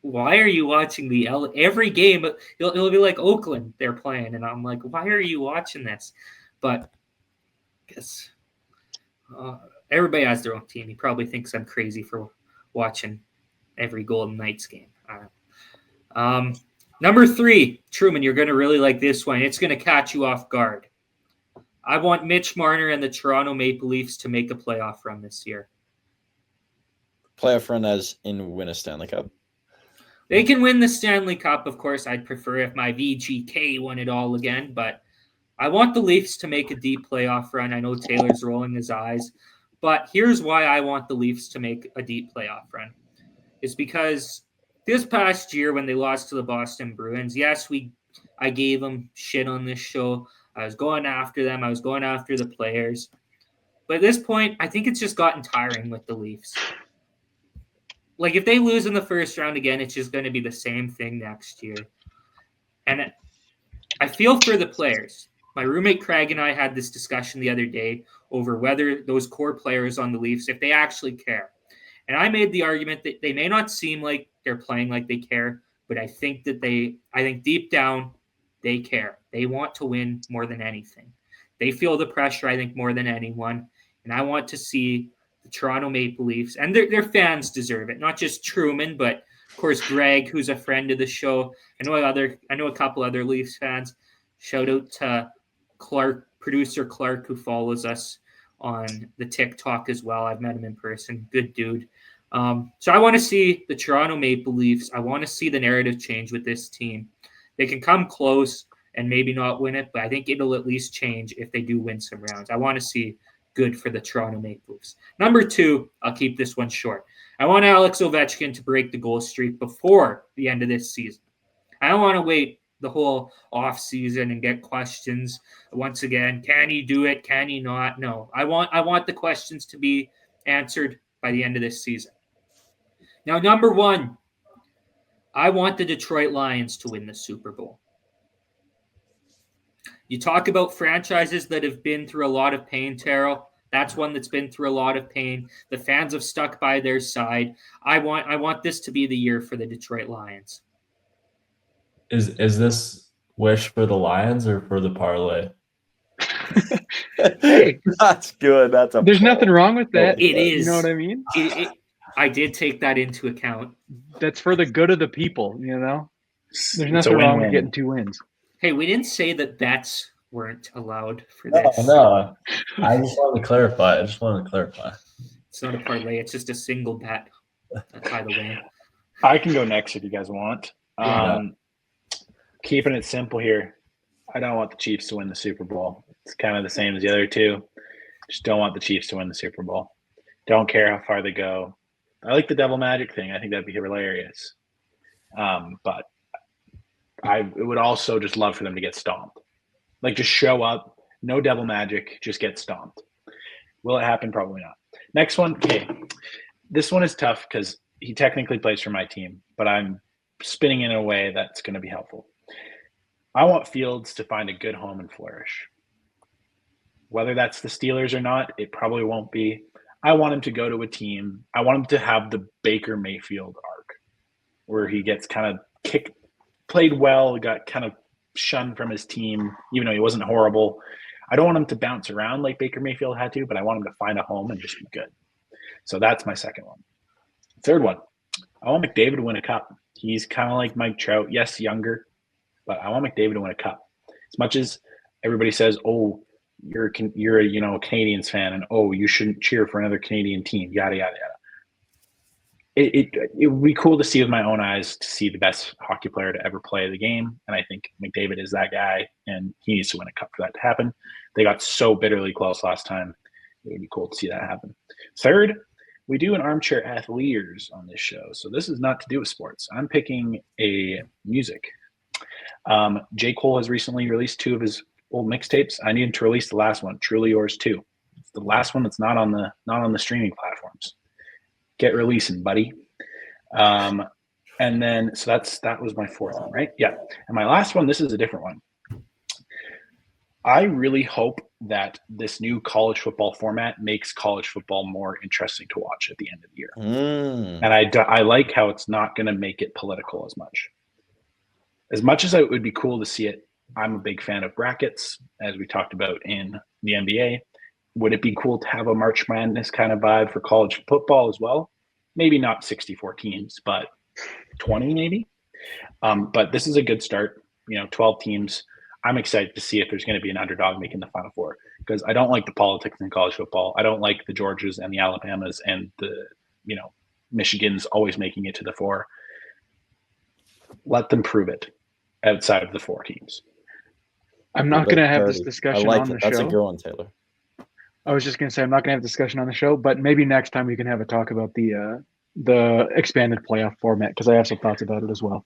Why are you watching every game? It'll be like Oakland they're playing, and I'm like, why are you watching this? But I guess everybody has their own team. He probably thinks I'm crazy for watching every Golden Knights game. Number 3, Truman, you're going to really like this one. It's going to catch you off guard. I want Mitch Marner and the Toronto Maple Leafs to make a playoff run this year. Playoff run as in win a Stanley Cup. They can win the Stanley Cup, of course. I'd prefer if my VGK won it all again, but I want the Leafs to make a deep playoff run. I know Taylor's rolling his eyes, but here's why I want the Leafs to make a deep playoff run. It's because this past year when they lost to the Boston Bruins, yes, I gave them shit on this show. I was going after them. I was going after the players. But at this point, I think it's just gotten tiring with the Leafs. If they lose in the first round again, it's just going to be the same thing next year. And I feel for the players. My roommate Craig and I had this discussion the other day over whether those core players on the Leafs, if they actually care. And I made the argument that they may not seem like they're playing like they care, but I think deep down, they care. They want to win more than anything. They feel the pressure, I think, more than anyone. And I want to see the Toronto Maple Leafs, and their fans deserve it. Not just Truman, but of course Greg, who's a friend of the show. I know a couple other Leafs fans. Shout out to Clark, producer Clark, who follows us on the TikTok as well. I've met him in person. Good dude. So I want to see the Toronto Maple Leafs. I want to see the narrative change with this team. They can come close and maybe not win it, but I think it'll at least change if they do win some rounds. I want to see good for the Toronto Maple Leafs. Number 2, I'll keep this one short. I want Alex Ovechkin to break the goal streak before the end of this season. I don't want to wait the whole off season and get questions once again. Can he do it? Can he not? No, I want the questions to be answered by the end of this season. Now, number 1, I want the Detroit Lions to win the Super Bowl. You talk about franchises that have been through a lot of pain, Terrell. That's one that's been through a lot of pain. The fans have stuck by their side. I want this to be the year for the Detroit Lions. Is this wish for the Lions or for the parlay? Hey, That's good. There's nothing wrong with that. It is. You know what I mean? I did take that into account. That's for the good of the people, There's It's nothing a wrong with win-win. getting 2 wins. Hey, we didn't say that bets weren't allowed for this. No. I just wanted to clarify. It's not a parlay. It's just a single bet, by the way. I can go next if you guys want. Yeah. Keeping it simple here. I don't want the Chiefs to win the Super Bowl. It's kind of the same as the other two. Just don't want the Chiefs to win the Super Bowl. Don't care how far they go. I like the double magic thing. I think that'd be hilarious. But I would also just love for them to get stomped. Like, just show up, no devil magic, just get stomped. Will it happen? Probably not. Next one. Okay. This one is tough because he technically plays for my team, but I'm spinning in a way that's going to be helpful. I want Fields to find a good home and flourish. Whether that's the Steelers or not, it probably won't be. I want him to go to a team. I want him to have the Baker Mayfield arc where he gets kind of played well, got kind of shunned from his team, even though he wasn't horrible. I don't want him to bounce around like Baker Mayfield had to, but I want him to find a home and just be good. So that's my second one. Third one, I want McDavid to win a cup. He's kind of like Mike Trout. Yes, younger, but I want McDavid to win a cup. As much as everybody says, oh, you're a Canadiens fan, and oh, you shouldn't cheer for another Canadian team, yada, yada, yada. It would be cool to see with my own eyes, to see the best hockey player to ever play the game. And I think McDavid is that guy, and he needs to win a cup for that to happen. They got so bitterly close last time. It would be cool to see that happen. Third, we do an Armchair Athletes on this show. So this is not to do with sports. I'm picking a music. J. Cole has recently released 2 of his old mixtapes. I need him to release the last one, Truly Yours 2. It's the last one that's not on the streaming platforms. Get releasing, buddy. And then, so that was my fourth one, right? Yeah. And my last one, this is a different one. I really hope that this new college football format makes college football more interesting to watch at the end of the year. And I like how it's not going to make it political as much. As much as it would be cool to see it, I'm a big fan of brackets, as we talked about in the NBA. Would it be cool to have a March Madness kind of vibe for college football as well? Maybe not 64 teams, but 20 maybe. But this is a good start. 12 teams. I'm excited to see if there's going to be an underdog making the Final Four, because I don't like the politics in college football. I don't like the Georgias and the Alabamas and the Michigans always making it to the 4. Let them prove it outside of the 4 teams. I'm not going to have this discussion on the show. That's a good one, Taylor. I was just going to say I'm not going to have a discussion on the show, but maybe next time we can have a talk about the expanded playoff format, because I have some thoughts about it as well.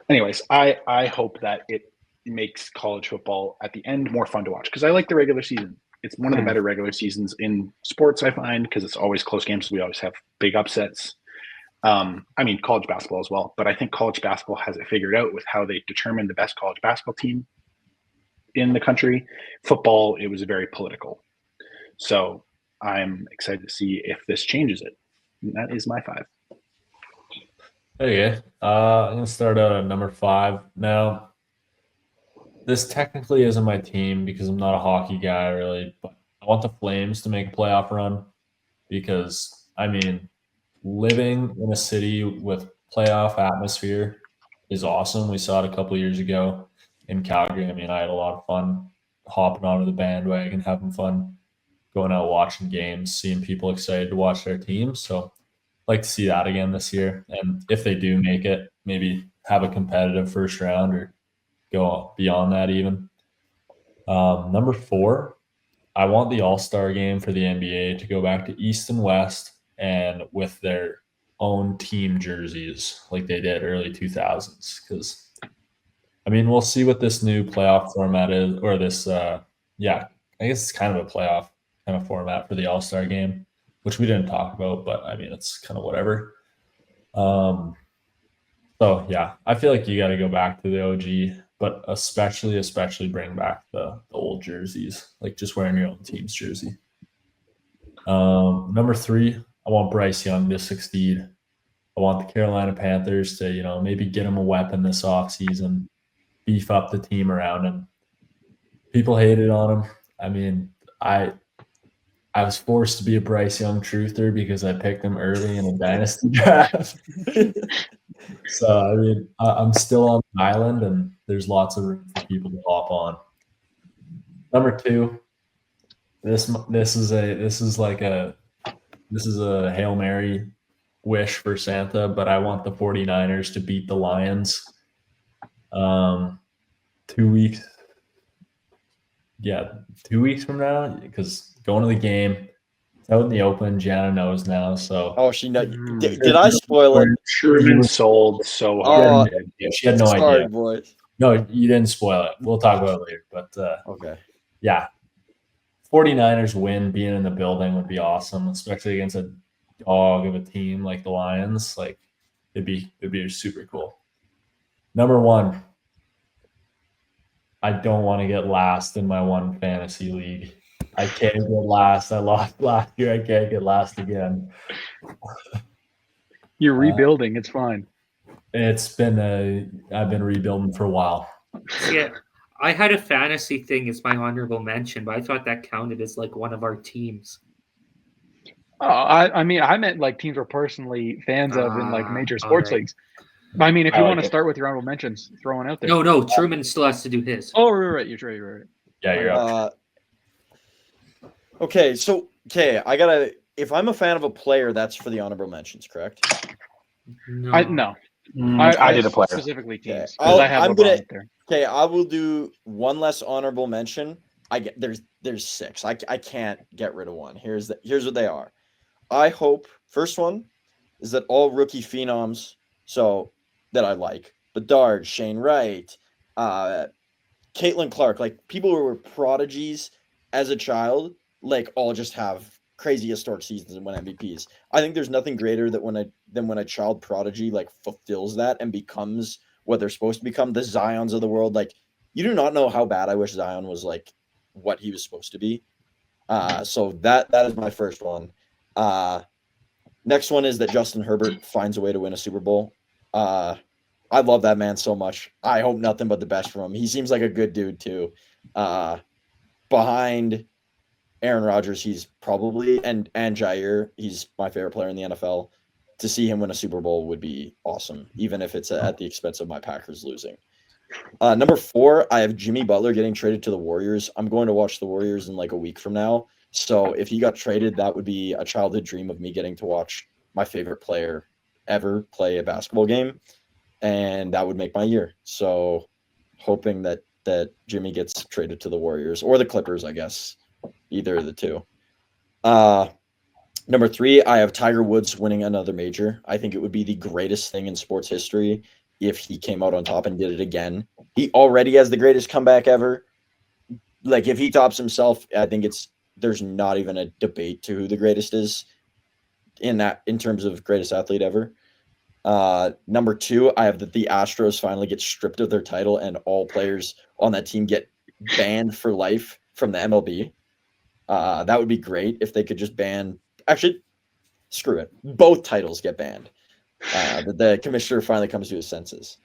Anyways, I hope that it makes college football at the end more fun to watch, because I like the regular season. It's one of the better regular seasons in sports, I find, because it's always close games. We always have big upsets. College basketball as well, but I think college basketball has it figured out with how they determine the best college basketball team in the country. Football, it was very political. So I'm excited to see if this changes it. And that is my 5. Okay. I'm going to start out at number 5. Now, this technically isn't my team because I'm not a hockey guy really, but I want the Flames to make a playoff run because, living in a city with playoff atmosphere is awesome. We saw it a couple of years ago in Calgary. I had a lot of fun hopping onto the bandwagon, having fun going out watching games, seeing people excited to watch their team. So I'd like to see that again this year. And if they do make it, maybe have a competitive first round or go beyond that even. Number 4, I want the All-Star game for the NBA to go back to East and West and with their own team jerseys like they did early 2000s. Because, we'll see what this new playoff format is, or this, I guess it's kind of a playoff kind of format for the All-Star game, which we didn't talk about, but it's kind of whatever. So yeah, I feel like you got to go back to the OG, but especially bring back the old jerseys, like just wearing your own team's jersey. Number 3, I want Bryce Young to succeed. I want the Carolina Panthers to, maybe get him a weapon this offseason, beef up the team around him. People hated on him. I was forced to be a Bryce Young truther because I picked him early in a dynasty draft. So, I'm still on the island, and there's lots of room for people to hop on. Number 2, this is a Hail Mary wish for Santa, but I want the 49ers to beat the Lions. 2 weeks. Yeah, 2 weeks from now, because going to the game, It's out in the open. Jana knows now. So Oh, she know. Did I spoil it? Truman sold so Oh, hard. she had no sorry, idea. boys. No, you didn't spoil it. We'll talk about it later. But Okay. yeah, 49ers win being in the building would be awesome, especially against a dog of a team like the Lions. Like it'd be super cool. Number one, I don't want to get last in my one fantasy league. I can't get last. I lost last year. I can't get last again. You're rebuilding. It's fine. I've been rebuilding for a while. Yeah, I had a fantasy thing as my honorable mention, but I thought that counted as like one of our teams. Oh, I mean, I meant like teams we're personally fans of in like major sports alright. leagues. I mean, if you I want like to it. start with your honorable mentions, throw one out there. No, Truman still has to do his. Oh, right. You're right. Yeah, you're up. Okay, so I gotta. If I'm a fan of a player, that's for the honorable mentions, correct? No. I did a player. Specifically teams. Okay. I have I'm LeBron gonna. up there. Okay, I will do one less honorable mention. There's 6. I can't get rid of one. Here's what they are. I hope first one is that all rookie phenoms, so that I like, Bedard, Shane Wright, Caitlin Clark, like people who were prodigies as a child, like all just have crazy historic seasons and win MVPs. I think there's nothing greater than when a child prodigy like fulfills that and becomes what they're supposed to become, the Zions of the world. Like you do not know how bad I wish Zion was like what he was supposed to be. So that is my first one. Next one is that Justin Herbert finds a way to win a Super Bowl. I love that man so much. I hope nothing but the best for him. He seems like a good dude too. Behind Aaron Rodgers, he's probably and Jair, he's my favorite player in the NFL. To see him win a Super Bowl would be awesome, even if it's at the expense of my Packers losing. Number 4, I have Jimmy Butler getting traded to the Warriors. I'm going to watch the Warriors in like a week from now. So if he got traded, that would be a childhood dream of me getting to watch my favorite player ever play a basketball game. And that would make my year. So hoping that Jimmy gets traded to the Warriors or the Clippers, I guess. Either of the two. Number 3, I have Tiger Woods winning another major. I think it would be the greatest thing in sports history if he came out on top and did it again. He already has the greatest comeback ever. Like if he tops himself, I think there's not even a debate to who the greatest is in terms of greatest athlete ever. Number 2, I have that the Astros finally get stripped of their title and all players on that team get banned for life from the MLB. That would be great if they could just ban. Actually, screw it. Both titles get banned. The commissioner finally comes to his senses.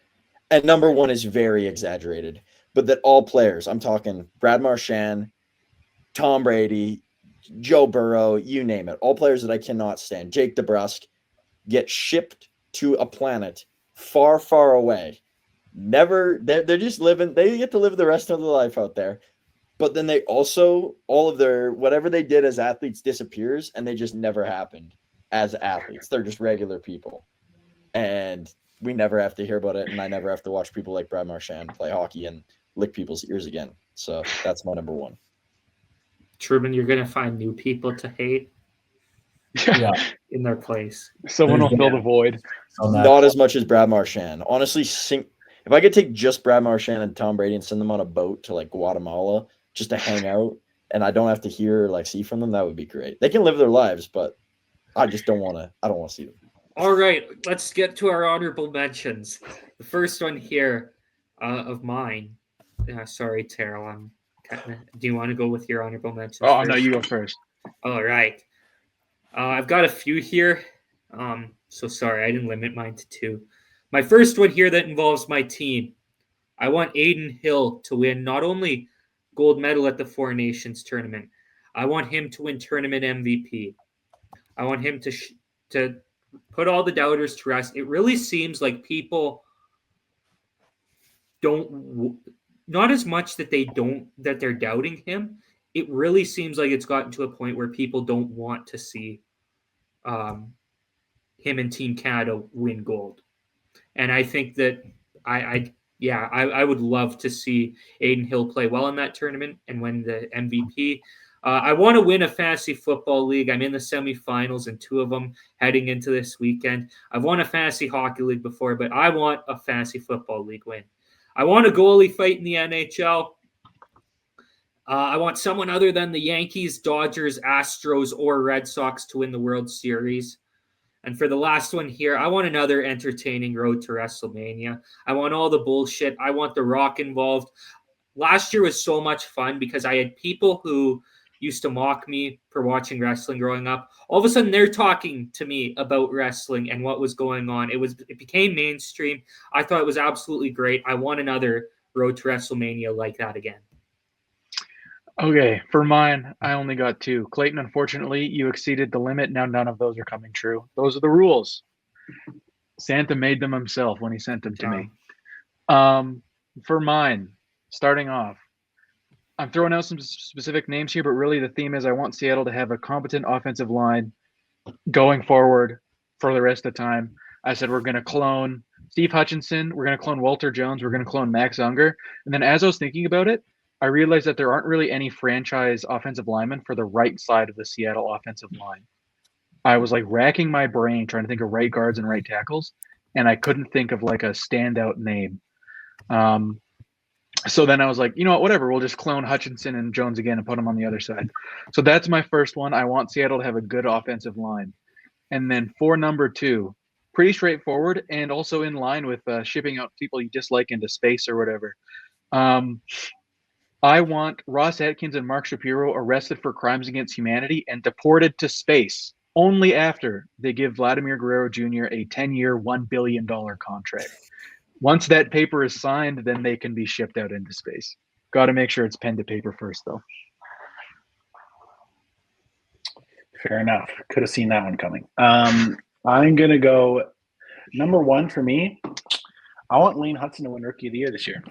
And number 1 is very exaggerated, but that all players, I'm talking Brad Marchand, Tom Brady, Joe Burrow, you name it, all players that I cannot stand, Jake DeBrusk, get shipped to a planet far, far away. They're just living, they get to live the rest of their life out there. But then they also, all of their, whatever they did as athletes disappears and they just never happened as athletes. They're just regular people. And we never have to hear about it. And I never have to watch people like Brad Marchand play hockey and lick people's ears again. So that's my number 1. Truman, you're going to find new people to hate Yeah. in their place. Someone will fill the void. Not as much as Brad Marchand. Honestly, if I could take just Brad Marchand and Tom Brady and send them on a boat to like Guatemala just to hang out and I don't have to hear or like see from them, that would be great. They can live their lives, but I just don't want to see them. All right, let's get to our honorable mentions. The first one here of mine. Sorry, Terrell. Do you want to go with your honorable mentions? Oh, first? no, you go first. All right. I've got a few here. So sorry, I didn't limit mine to 2. My first one here that involves my team. I want Aiden Hill to win not only gold medal at the Four Nations tournament, I want him to win tournament MVP. I want him to put all the doubters to rest. It really seems like people not as much that they're doubting him. It really seems like it's gotten to a point where people don't want to see him and Team Canada win gold. And I think that I would love to see Aiden Hill play well in that tournament and win the MVP. I want to win a fantasy football league. I'm in the semifinals in 2 of them heading into this weekend. I've won a fantasy hockey league before, but I want a fantasy football league win. I want a goalie fight in the NHL. I want someone other than the Yankees, Dodgers, Astros, or Red Sox to win the World Series. And for the last one here, I want another entertaining road to WrestleMania. I want all the bullshit. I want The Rock involved. Last year was so much fun because I had people who used to mock me for watching wrestling growing up. All of a sudden, they're talking to me about wrestling and what was going on. It became mainstream. I thought it was absolutely great. I want another road to WrestleMania like that again. Okay, for mine, I only got 2. Clayton, unfortunately, you exceeded the limit. Now none of those are coming true. Those are the rules. Santa made them himself when he sent them to me. For mine, starting off, I'm throwing out some specific names here, but really the theme is I want Seattle to have a competent offensive line going forward for the rest of the time. I said we're going to clone Steve Hutchinson, we're going to clone Walter Jones, we're going to clone Max Unger. And then as I was thinking about it, I realized that there aren't really any franchise offensive linemen for the right side of the Seattle offensive line. I was like racking my brain trying to think of right guards and right tackles, and I couldn't think of like a standout name. So then I was like, you know what, whatever. We'll just clone Hutchinson and Jones again and put them on the other side. So that's my first one. I want Seattle to have a good offensive line. And then for number 2, pretty straightforward and also in line with shipping out people you dislike into space or whatever. I want Ross Atkins and Mark Shapiro arrested for crimes against humanity and deported to space only after they give Vladimir Guerrero Jr. a 10-year, $1 billion contract. Once that paper is signed, then they can be shipped out into space. Got to make sure it's pen to paper first, though. Fair enough. Could have seen that one coming. I'm going to go number 1 for me. I want Lane Hudson to win Rookie of the Year this year.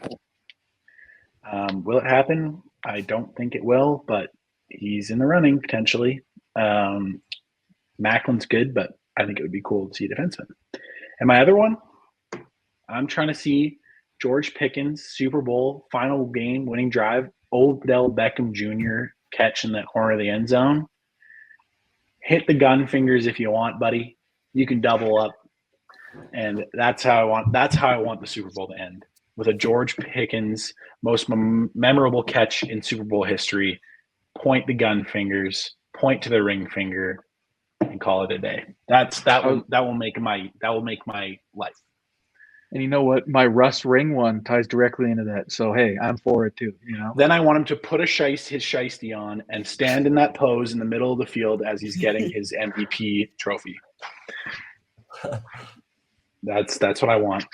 Will it happen? I don't think it will, but he's in the running potentially. Macklin's good, but I think it would be cool to see a defenseman. And my other one, I'm trying to see George Pickens, Super Bowl, final game, winning drive, Odell Beckham Jr. catch in that corner of the end zone. Hit the gun fingers if you want, buddy. You can double up. And that's how I want the Super Bowl to end. With a George Pickens most memorable catch in Super Bowl history, point the gun fingers, point to the ring finger, and call it a day. That will make my life. And you know what? My Russ Ring one ties directly into that. So hey, I'm for it too. You know. Then I want him to put his shiesty on and stand in that pose in the middle of the field as he's getting his MVP trophy. That's what I want.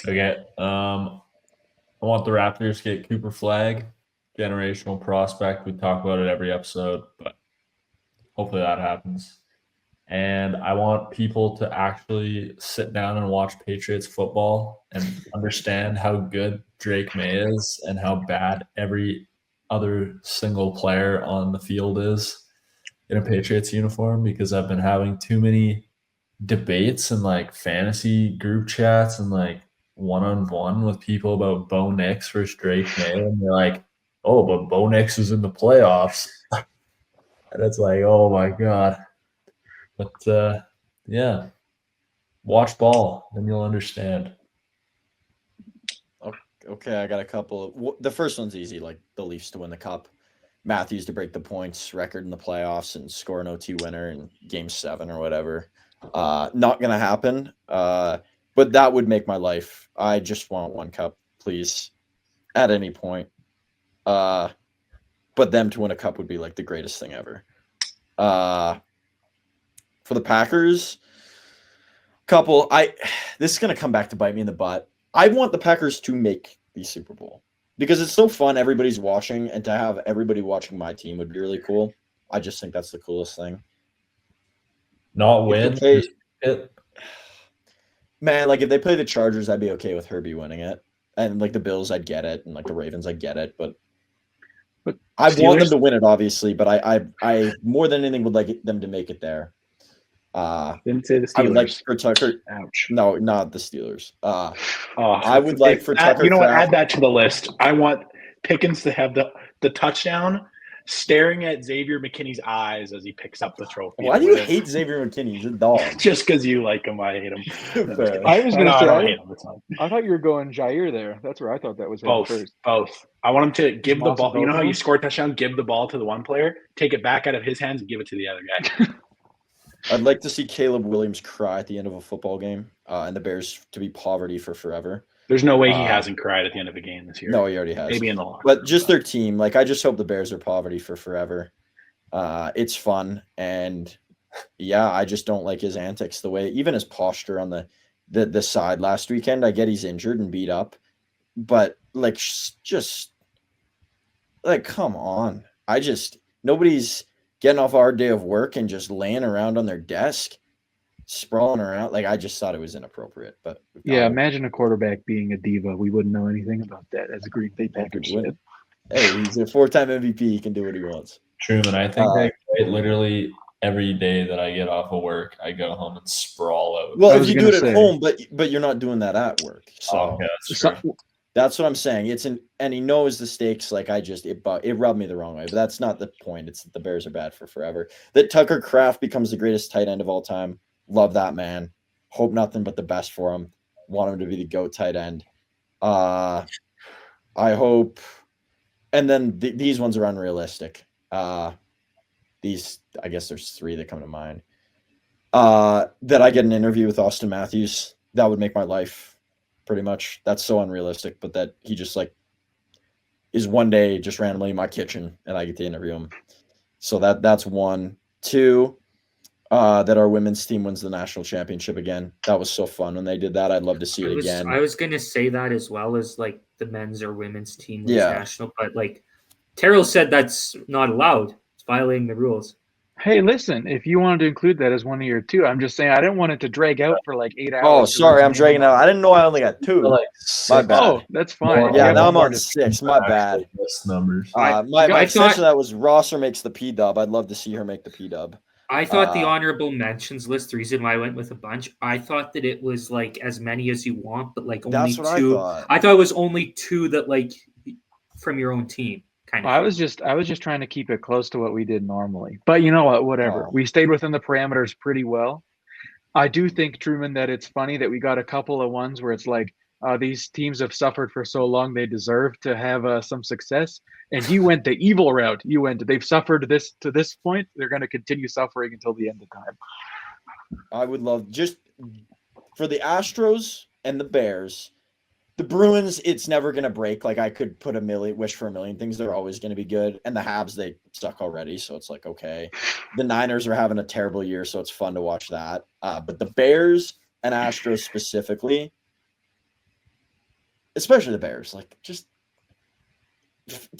Okay. I want the Raptors to get Cooper Flag, generational prospect. We talk about it every episode, but hopefully that happens. And I want people to actually sit down and watch Patriots football and understand how good Drake May is and how bad every other single player on the field is in a Patriots uniform, because I've been having too many debates and like fantasy group chats and like one-on-one with people about Bo Nix versus Drake May, and they're like, oh, but Bo Nix is in the playoffs. And it's like, oh my God. But yeah, watch ball, then you'll understand. Okay, I got a couple. The first one's easy, like the Leafs to win the cup. Matthews to break the points record in the playoffs and score an OT winner in Game 7 or whatever. Not going to happen, but that would make my life. I just want one cup, please, at any point. But them to win a cup would be like the greatest thing ever. For the Packers, this is going to come back to bite me in the butt. I want the Packers to make the Super Bowl because it's so fun. Everybody's watching, and to have everybody watching my team would be really cool. I just think that's the coolest thing. Not win. Man, like if they play the Chargers, I'd be okay with Herbie winning it. And like the Bills, I'd get it. And like the Ravens, I'd get it. But I want them to win it, obviously. But I more than anything would like them to make it there. Didn't say the Steelers. I would like for Tucker. Ouch. No, not the Steelers. I would like for Tucker. You know what? Kraft. Add that to the list. I want Pickens to have the the touchdown, staring at Xavier McKinney's eyes as he picks up the trophy. Why do you hate Xavier McKinney? He's a dog. Just because you like him, I hate him. Fair. I was No, gonna I say don't hate him. It's fine. I thought you were going Jair there. That's where I thought that was headed Both. first. Both. I want him to give the Awesome, ball. You know both how of you them? score a touchdown, give the ball to the one player, take it back out of his hands, and give it to the other guy. I'd like to see Caleb Williams cry at the end of a football game, and the Bears to be poverty for forever. There's no way he hasn't cried at the end of a game this year. No, he already has. Maybe in the locker But room, just their team. Like, I just hope the Bears are poverty for forever. It's fun, and yeah, I just don't like his antics. The way, even his posture on the side last weekend. I get he's injured and beat up, but like, just like, come on. Nobody's getting off our day of work and just laying around on their desk, sprawling around. Like, I just thought it was inappropriate. But Yeah, imagine a quarterback being a diva. We wouldn't know anything about that as a Green Bay Packers fan. Hey, he's a 4-time MVP. He can do what he wants. Truman, I think I quit literally every day that I get off of work. I go home and sprawl out. Well, if you do it at home, but you're not doing that at work. So okay, that's true. That's what I'm saying. And he knows the stakes. Like, it rubbed me the wrong way, but that's not the point. It's that the Bears are bad for forever. That Tucker Kraft becomes the greatest tight end of all time. Love that man. Hope nothing but the best for him. Want him to be the GOAT tight end. I hope. And then these ones are unrealistic. I guess there's 3 that come to mind. That I get an interview with Austin Matthews. That would make my life. Pretty much. That's so unrealistic, but that he just like is one day just randomly in my kitchen and I get to interview him. So that's 1. 2, that our women's team wins the national championship again. That was so fun when they did that. I'd love to see it again. I was gonna say that as well, as like the men's or women's team wins Yeah. national, but like Terrell said, that's not allowed. It's violating the rules. Hey, listen, if you wanted to include that as one of your 2, I'm just saying I didn't want it to drag out for like 8 hours. Oh, sorry, I'm dragging out. I didn't know I only got 2. Like My bad. Oh, that's fine. Yeah, Yeah, now I'm one on more 6. My bad. List numbers. My extension of that was Rosser makes the P-dub. I'd love to see her make the P-dub. I thought the honorable mentions list, the reason why I went with a bunch, I thought that it was like as many as you want, but like only That's what 2. I thought it was only 2 that like from your own team. Kind of. I was just trying to keep it close to what we did normally. But you know what? Whatever. Oh. We stayed within the parameters pretty well. I do think, Truman, that it's funny that we got a couple of ones where it's like these teams have suffered for so long they deserve to have some success. And you went the evil route. They've suffered to this point. They're going to continue suffering until the end of time. I would love just for the Astros and the Bears. The Bruins, it's never going to break. Like, I could wish for a million things. They're always going to be good. And the Habs, they suck already. So it's like, okay. The Niners are having a terrible year. So it's fun to watch that. But the Bears and Astros specifically, especially the Bears, like, just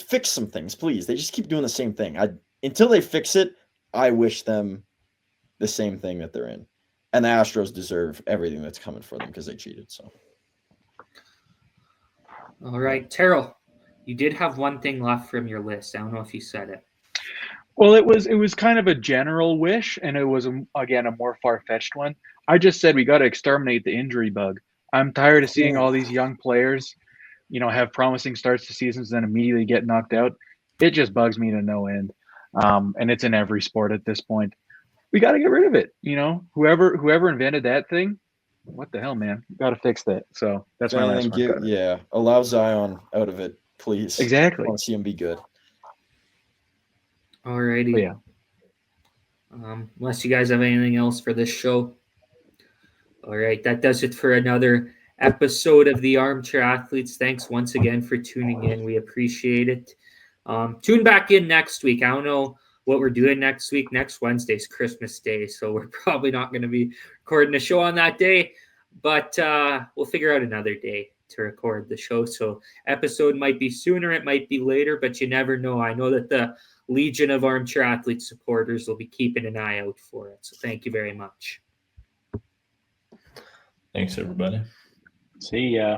fix some things, please. They just keep doing the same thing. Until they fix it, I wish them the same thing that they're in. And the Astros deserve everything that's coming for them because they cheated. So. All right, Terrell, you did have one thing left from your list. I don't know if you said it. Well, it was kind of a general wish, and it was, again, a more far-fetched one. I just said we got to exterminate the injury bug. I'm tired of seeing all these young players, have promising starts to seasons and then immediately get knocked out. It just bugs me to no end, and it's in every sport at this point. We got to get rid of it. Whoever invented that thing, what the hell, man? Got to fix that. So that's my last one. Yeah, allow Zion out of it, please. Exactly. I want to see him be good. All righty. Yeah. Unless you guys have anything else for this show. All right, that does it for another episode of the Armchair Athletes. Thanks once again for tuning in. We appreciate it. Tune back in next week. I don't know what we're doing next week. Next Wednesday's Christmas Day, so we're probably not going to be recording a show on that day, but we'll figure out another day to record the show. So episode might be sooner, it might be later, but you never know. I know that the Legion of Armchair Athlete supporters will be keeping an eye out for it. So thank you very much. Thanks, everybody. See ya.